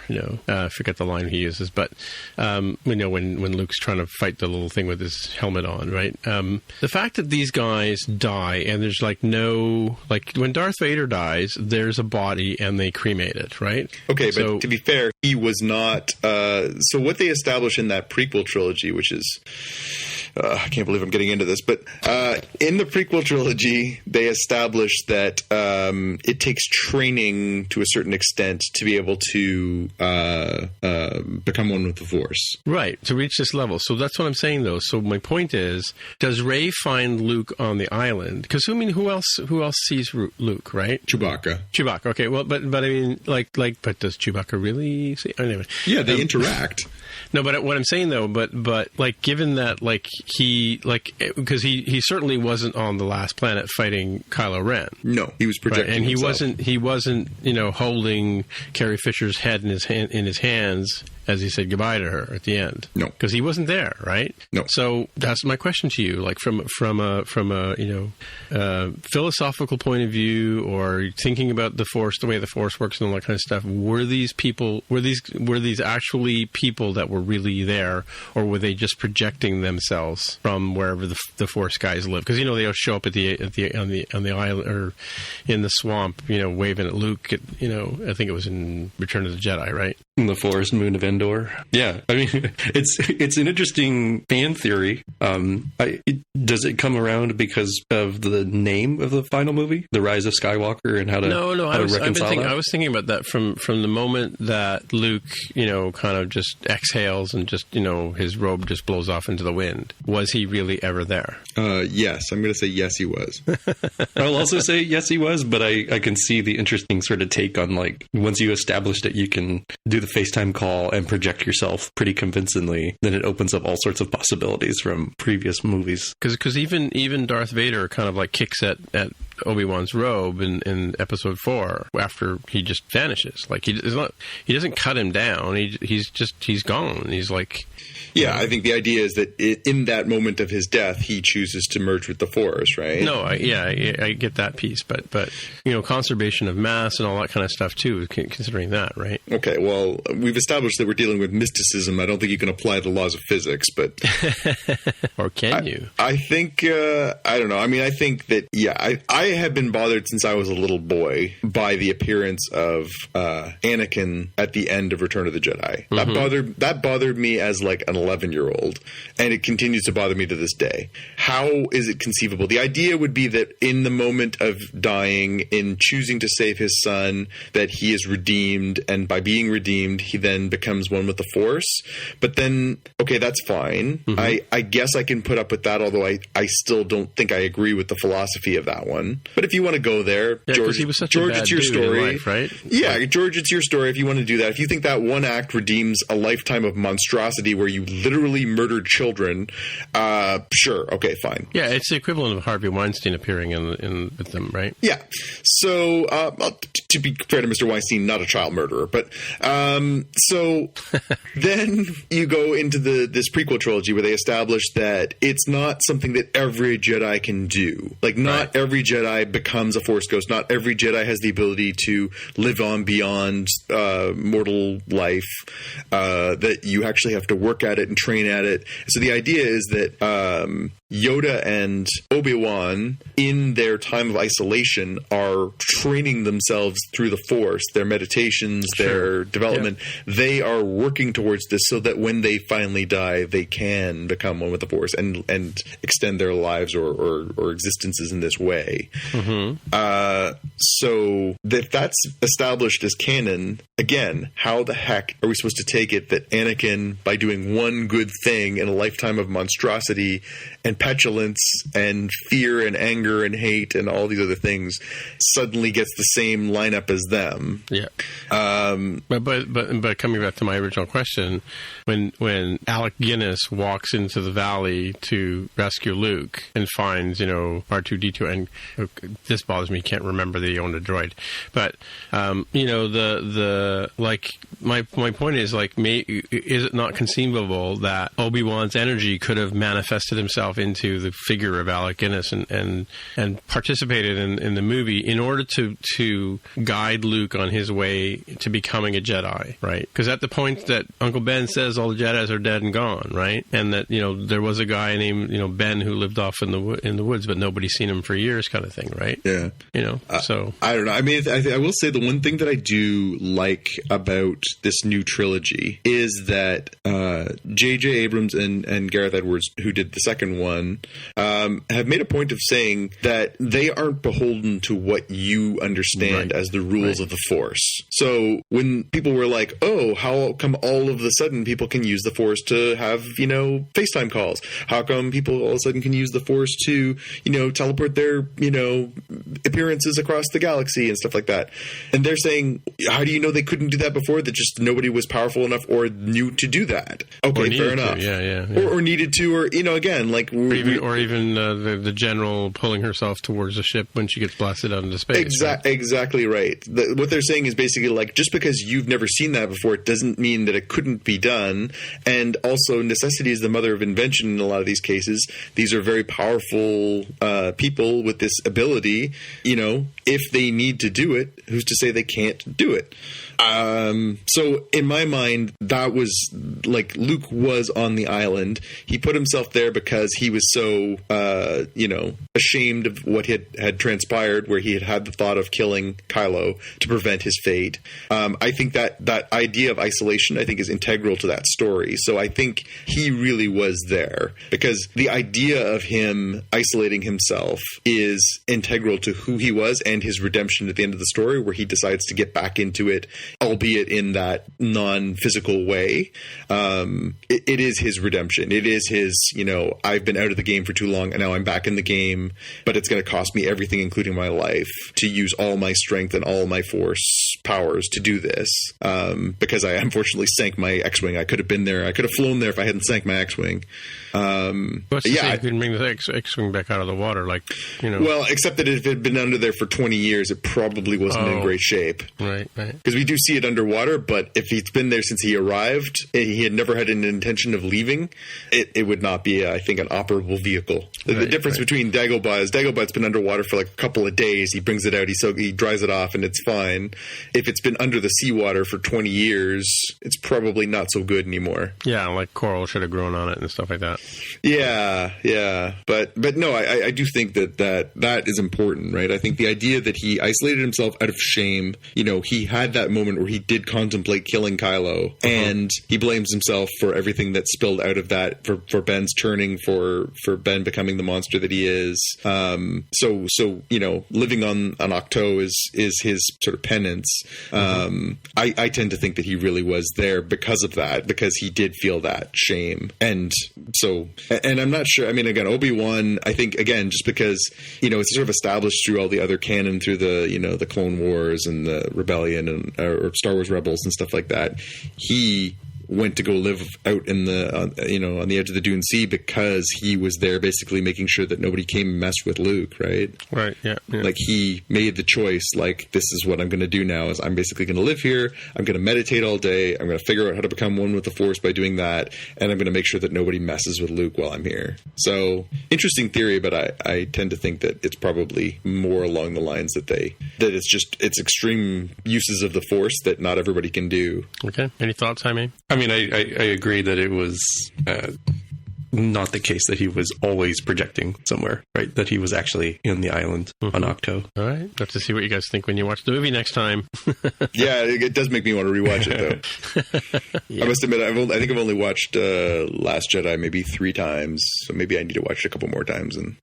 I forget the line he uses, but we know when Luke's trying to fight the little thing with his helmet on, right? The fact that these guys die and there's when Darth Vader dies, there's a body and they cremate it, right? Okay, but to be fair, he was not. So what they establish in that prequel trilogy, which is, I can't believe I'm getting into this, but in the prequel trilogy, they established that it takes training to a certain extent to be able to become one with the Force. Right, to reach this level. So that's what I'm saying, though. So my point is, does Rey find Luke on the island? Because who else sees Luke, right? Chewbacca. Okay. Well, but I mean, but does Chewbacca really see? Anyway. Yeah, they interact. No, but what I'm saying though, but given that because he certainly wasn't on the last planet fighting Kylo Ren. No, he was projecting, right? And himself. he wasn't holding Carrie Fisher's head in his hands as he said goodbye to her at the end. No, because he wasn't there, right? No. So that's my question to you, like from a philosophical point of view, or thinking about the Force, the way the Force works, and all that kind of stuff. Were these actually people that were really there, or were they just projecting themselves from wherever the Force guys live? Because they'll show up on the island or in the swamp, waving at Luke. I think it was in Return of the Jedi, right? In the forest moon of Endor. Yeah, I mean, it's an interesting fan theory. Does it come around because of the name of the final movie, The Rise of Skywalker, and how to reconcile that? I was thinking about that from the moment that Luke, kind of just exhales and just, his robe just blows off into the wind. Was he really ever there? Yes, I'm going to say yes, he was. I'll also say yes, he was, but I can see the interesting sort of take on, like, once you establish that you can do the FaceTime call and project yourself pretty convincingly, then it opens up all sorts of possibilities from previous movies. Because even Darth Vader kind of like kicks at Obi-Wan's robe in Episode 4 after he just vanishes. Like he doesn't cut him down. He's gone. He's like. Yeah, I think the idea is that in that moment of his death, he chooses to merge with the Force, right? No, I get that piece, but conservation of mass and all that kind of stuff too, considering that, right? Okay, well, we've established that we're dealing with mysticism. I don't think you can apply the laws of physics, but or can you? I think I don't know. I mean, I think that I have been bothered since I was a little boy by the appearance of Anakin at the end of Return of the Jedi. Mm-hmm. That bothered me as like an 11-year-old, and it continues to bother me to this day. How is it conceivable? The idea would be that in the moment of dying, in choosing to save his son, that he is redeemed, and by being redeemed, he then becomes one with the Force. But then, okay, that's fine. Mm-hmm. I guess I can put up with that, although I still don't think I agree with the philosophy of that one. But if you want to go there, George, he was such a bad it's your dude story, in life, right? Yeah, George, it's your story. If you want to do that, if you think that one act redeems a lifetime of monstrosity where you literally murdered children, sure, okay, fine. Yeah, it's the equivalent of Harvey Weinstein appearing in with them, right? Yeah. So, to be fair to Mr. Weinstein, not a child murderer, but so then you go into this prequel trilogy where they establish that it's not something that every Jedi can do. Like, not every Jedi becomes a Force ghost. Not every Jedi has the ability to live on beyond mortal life. That you actually have to work at it and train at it. So the idea is that Yoda and Obi-Wan, in their time of isolation, are training themselves through the Force, their meditations, their development. Yeah. They are working towards this so that when they finally die, they can become one with the Force and extend their lives or existences in this way. Mm-hmm. So if that's established as canon, again, how the heck are we supposed to take it that Anakin, by doing one good thing in a lifetime of monstrosity and petulance and fear and anger and hate and all these other things, suddenly gets the same lineup as them? Yeah. But coming back to my original question, when Alec Guinness walks into the valley to rescue Luke and finds, R2-D2 this bothers me. Can't remember that he owned a droid, but the my point is is it not conceivable that Obi-Wan's energy could have manifested himself into the figure of Alec Guinness and participated in the movie in order to guide Luke on his way to becoming a Jedi, right? Because at the point that Uncle Ben says all the Jedis are dead and gone, right, and that there was a guy named Ben who lived off in the woods, but nobody's seen him for years, kind of thing, right? Yeah. So I don't know. I mean, I will say the one thing that I do like about this new trilogy is that J.J. Abrams and Gareth Edwards, who did the second one, have made a point of saying that they aren't beholden to what you understand as the rules of the Force. So when people were like, oh, how come all of a sudden people can use the Force to have, FaceTime calls? How come people all of a sudden can use the Force to, teleport their, appearances across the galaxy and stuff like that? And they're saying, how do you know they couldn't do that before? That just nobody was powerful enough or knew to do that. Okay, fair enough. Yeah. Or needed to, or, again, like... Or even the general pulling herself towards the ship when she gets blasted out into space. Exactly right. What they're saying is basically like, just because you've never seen that before, it doesn't mean that it couldn't be done. And also, necessity is the mother of invention in a lot of these cases. These are very powerful people with this ability. If they need to do it, who's to say they can't do it? So in my mind, that was like Luke was on the island. He put himself there because he was so, ashamed of what had transpired, where he had the thought of killing Kylo to prevent his fate. I think that idea of isolation, I think, is integral to that story. So I think he really was there because the idea of him isolating himself is integral to who he was and his redemption at the end of the story, where he decides to get back into it, albeit in that non-physical way. It is his redemption. It is his, I've been out of the game for too long and now I'm back in the game, but it's going to cost me everything, including my life, to use all my strength and all my Force powers to do this. Because I unfortunately sank my X-Wing. I could have been there. I could have flown there if I hadn't sank my X-Wing. What's to say you couldn't bring the X-Wing back out of the water, Well, except that if it had been under there for 20 years, it probably wasn't in great shape. Right. Because we do see it underwater, but if he's been there since he arrived, and he had never had an intention of leaving, it would not be, I think, an operable vehicle. The difference between Dagobah is Dagobah's been underwater for like a couple of days. He brings it out, he dries it off, and it's fine. If it's been under the seawater for 20 years, it's probably not so good anymore. Yeah, like coral should have grown on it and stuff like that. Yeah. But no, I do think that is important, right? I think the idea that he isolated himself out of shame, he had that moment where he did contemplate killing Kylo, and he blames himself for everything that spilled out of that, for Ben's turning, for Ben becoming the monster that he is. So living on Ahch-To is his sort of penance. I tend to think that he really was there because of that, because he did feel that shame. And I'm not sure. I mean, again, Obi-Wan, I think, again, just because, it's sort of established through all the other canon, through the Clone Wars and the Rebellion or Star Wars Rebels and stuff like that, he went to go live out in the on the edge of the Dune Sea because he was there basically making sure that nobody came and messed with Luke, right? Right, yeah. Like he made the choice, like, this is what I'm going to do now, is I'm basically going to live here, I'm going to meditate all day, I'm going to figure out how to become one with the Force by doing that, and I'm going to make sure that nobody messes with Luke while I'm here. So, interesting theory, but I tend to think that it's probably more along the lines that it's extreme uses of the Force that not everybody can do. Okay. Any thoughts, Jaime? I mean, I agree that it was not the case that he was always projecting somewhere, right? That he was actually in the island on Ahch-To. All right. Have to see what you guys think when you watch the movie next time. Yeah, it does make me want to rewatch it, though. Yeah. I must admit, I think I've only watched Last Jedi maybe 3 times, so maybe I need to watch it a couple more times and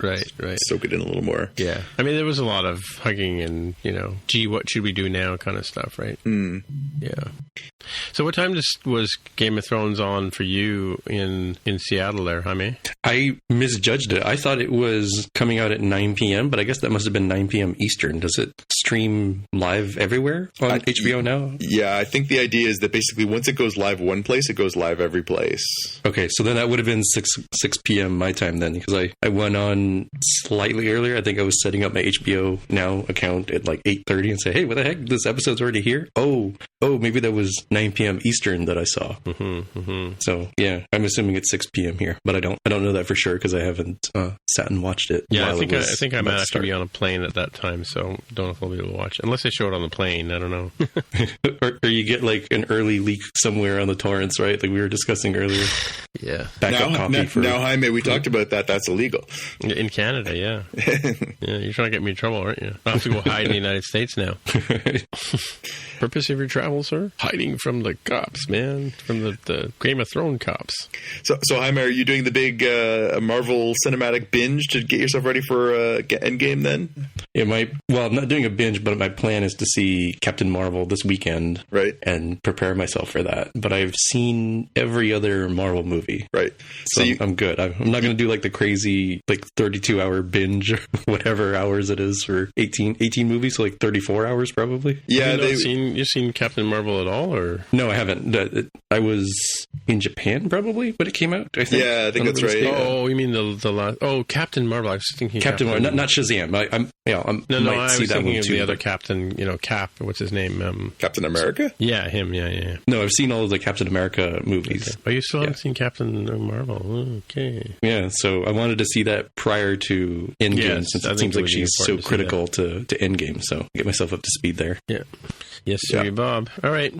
soak it in a little more. Yeah. I mean, there was a lot of hugging and, gee, what should we do now kind of stuff, right? Mm. Yeah. So what time was Game of Thrones on for you in Seattle there, Jaime? I misjudged it. I thought it was coming out at 9 p.m., but I guess that must have been 9 p.m. Eastern. Does it stream live everywhere on HBO now? Yeah, I think the idea is that basically once it goes live one place, it goes live every place. Okay, so then that would have been 6 p.m. my time then, because I went on slightly earlier. I think I was setting up my HBO Now account at like 8:30 and say, hey, what the heck? This episode's already here? Oh, maybe that was 9 p.m. Eastern that I saw. So, yeah, I'm assuming it's 6 p.m. here, but I don't know that for sure because I haven't sat and watched it. Yeah, I think I might have to be on a plane at that time, so don't know if I'll be able to watch it. Unless they show it on the plane, I don't know. or you get like an early leak somewhere on the torrents, right? Like we were discussing earlier. Yeah. Now, Jaime, we talked about that. That's illegal. In Canada, yeah. Yeah, you're trying to get me in trouble, aren't you? I have to go hide in the United States now. Purpose of your travel, sir? Hiding from the cops, man. From the Game of Thrones cops. So Jaime, are you doing the big Marvel cinematic binge to get yourself ready for Endgame then? Well, I'm not doing a binge, but my plan is to see Captain Marvel this weekend. Right. And prepare myself for that. But I've seen every other Marvel movie. Right. So I'm good. I'm not going to do like the crazy, like 32-hour binge or whatever hours it is for 18 movies, so like 34 hours probably. Yeah. You've seen Captain Marvel at all, or? No, I haven't. I was in Japan probably when it came out, I think. Yeah, I think that's right. Oh, you mean the last? Oh, Captain Marvel. I was thinking Captain Marvel, not Shazam. I was thinking of the other Captain. Cap. What's his name? Captain America. Yeah, him. Yeah. No, I've seen all of the Captain America movies. Okay. Oh, you still haven't seen Captain Marvel? Okay. Yeah, so I wanted to see that prior to Endgame, since it seems like she's so critical to Endgame. So get myself up to speed there. Yeah. Yes, sir, Bob. All right.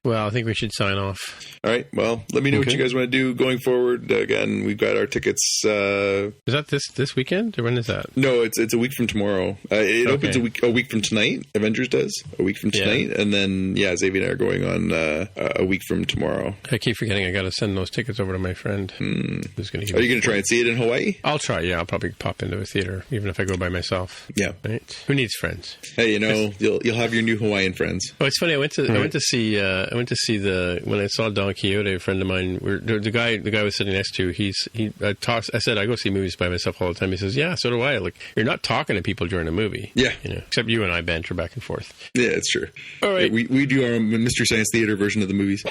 Well, I think we should sign off. All right. Well, let me know what you guys want to do going forward. Again, we've got our tickets. Is that this weekend, or when is that? No, it's a week from tomorrow. It opens a week from tonight. Avengers does a week from tonight, and then Xavier and I are going on a week from tomorrow. I keep forgetting I got to send those tickets over to my friend. Who's going to? Are you going to try and see it in Hawaii? I'll try. Yeah, I'll probably pop into a theater, even if I go by myself. Yeah. Right. Who needs friends? Hey, you'll have your new Hawaiian friends. Oh, it's funny. I went to see when I saw Don Quixote. A friend of mine, the guy I was sitting next to, I said I go see movies by myself all the time. He says, yeah, so do I. Like, you're not talking to people during a movie. Yeah. Except you and I banter back and forth. Yeah, it's true. All right. Yeah, we do our Mystery Science Theater version of the movies.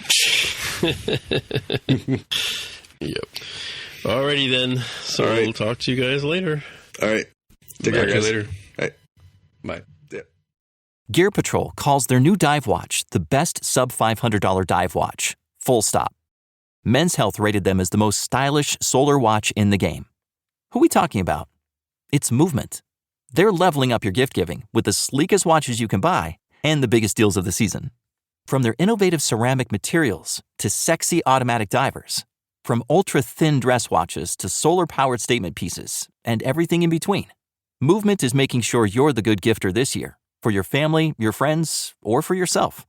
Yep. Alrighty then. So we'll talk to you guys later. All right. Take care, guys. Later. All right. Bye. Gear Patrol calls their new dive watch the best sub-$500 dive watch. Full stop. Men's Health rated them as the most stylish solar watch in the game. Who are we talking about? It's Movement. They're leveling up your gift giving with the sleekest watches you can buy and the biggest deals of the season. From their innovative ceramic materials to sexy automatic divers, from ultra-thin dress watches to solar-powered statement pieces, and everything in between, Movement is making sure you're the good gifter this year. For your family, your friends, or for yourself.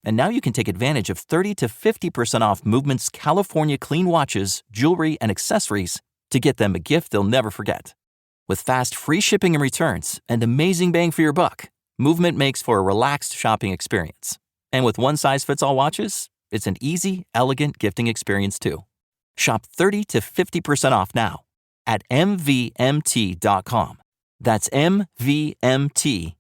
And now you can take advantage of 30 to 50% off Movement's California clean watches, jewelry, and accessories to get them a gift they'll never forget. With fast, free shipping and returns and amazing bang for your buck, Movement makes for a relaxed shopping experience. And with one-size-fits-all watches, it's an easy, elegant gifting experience too. Shop 30 to 50% off now at mvmt.com. That's mvmt.com.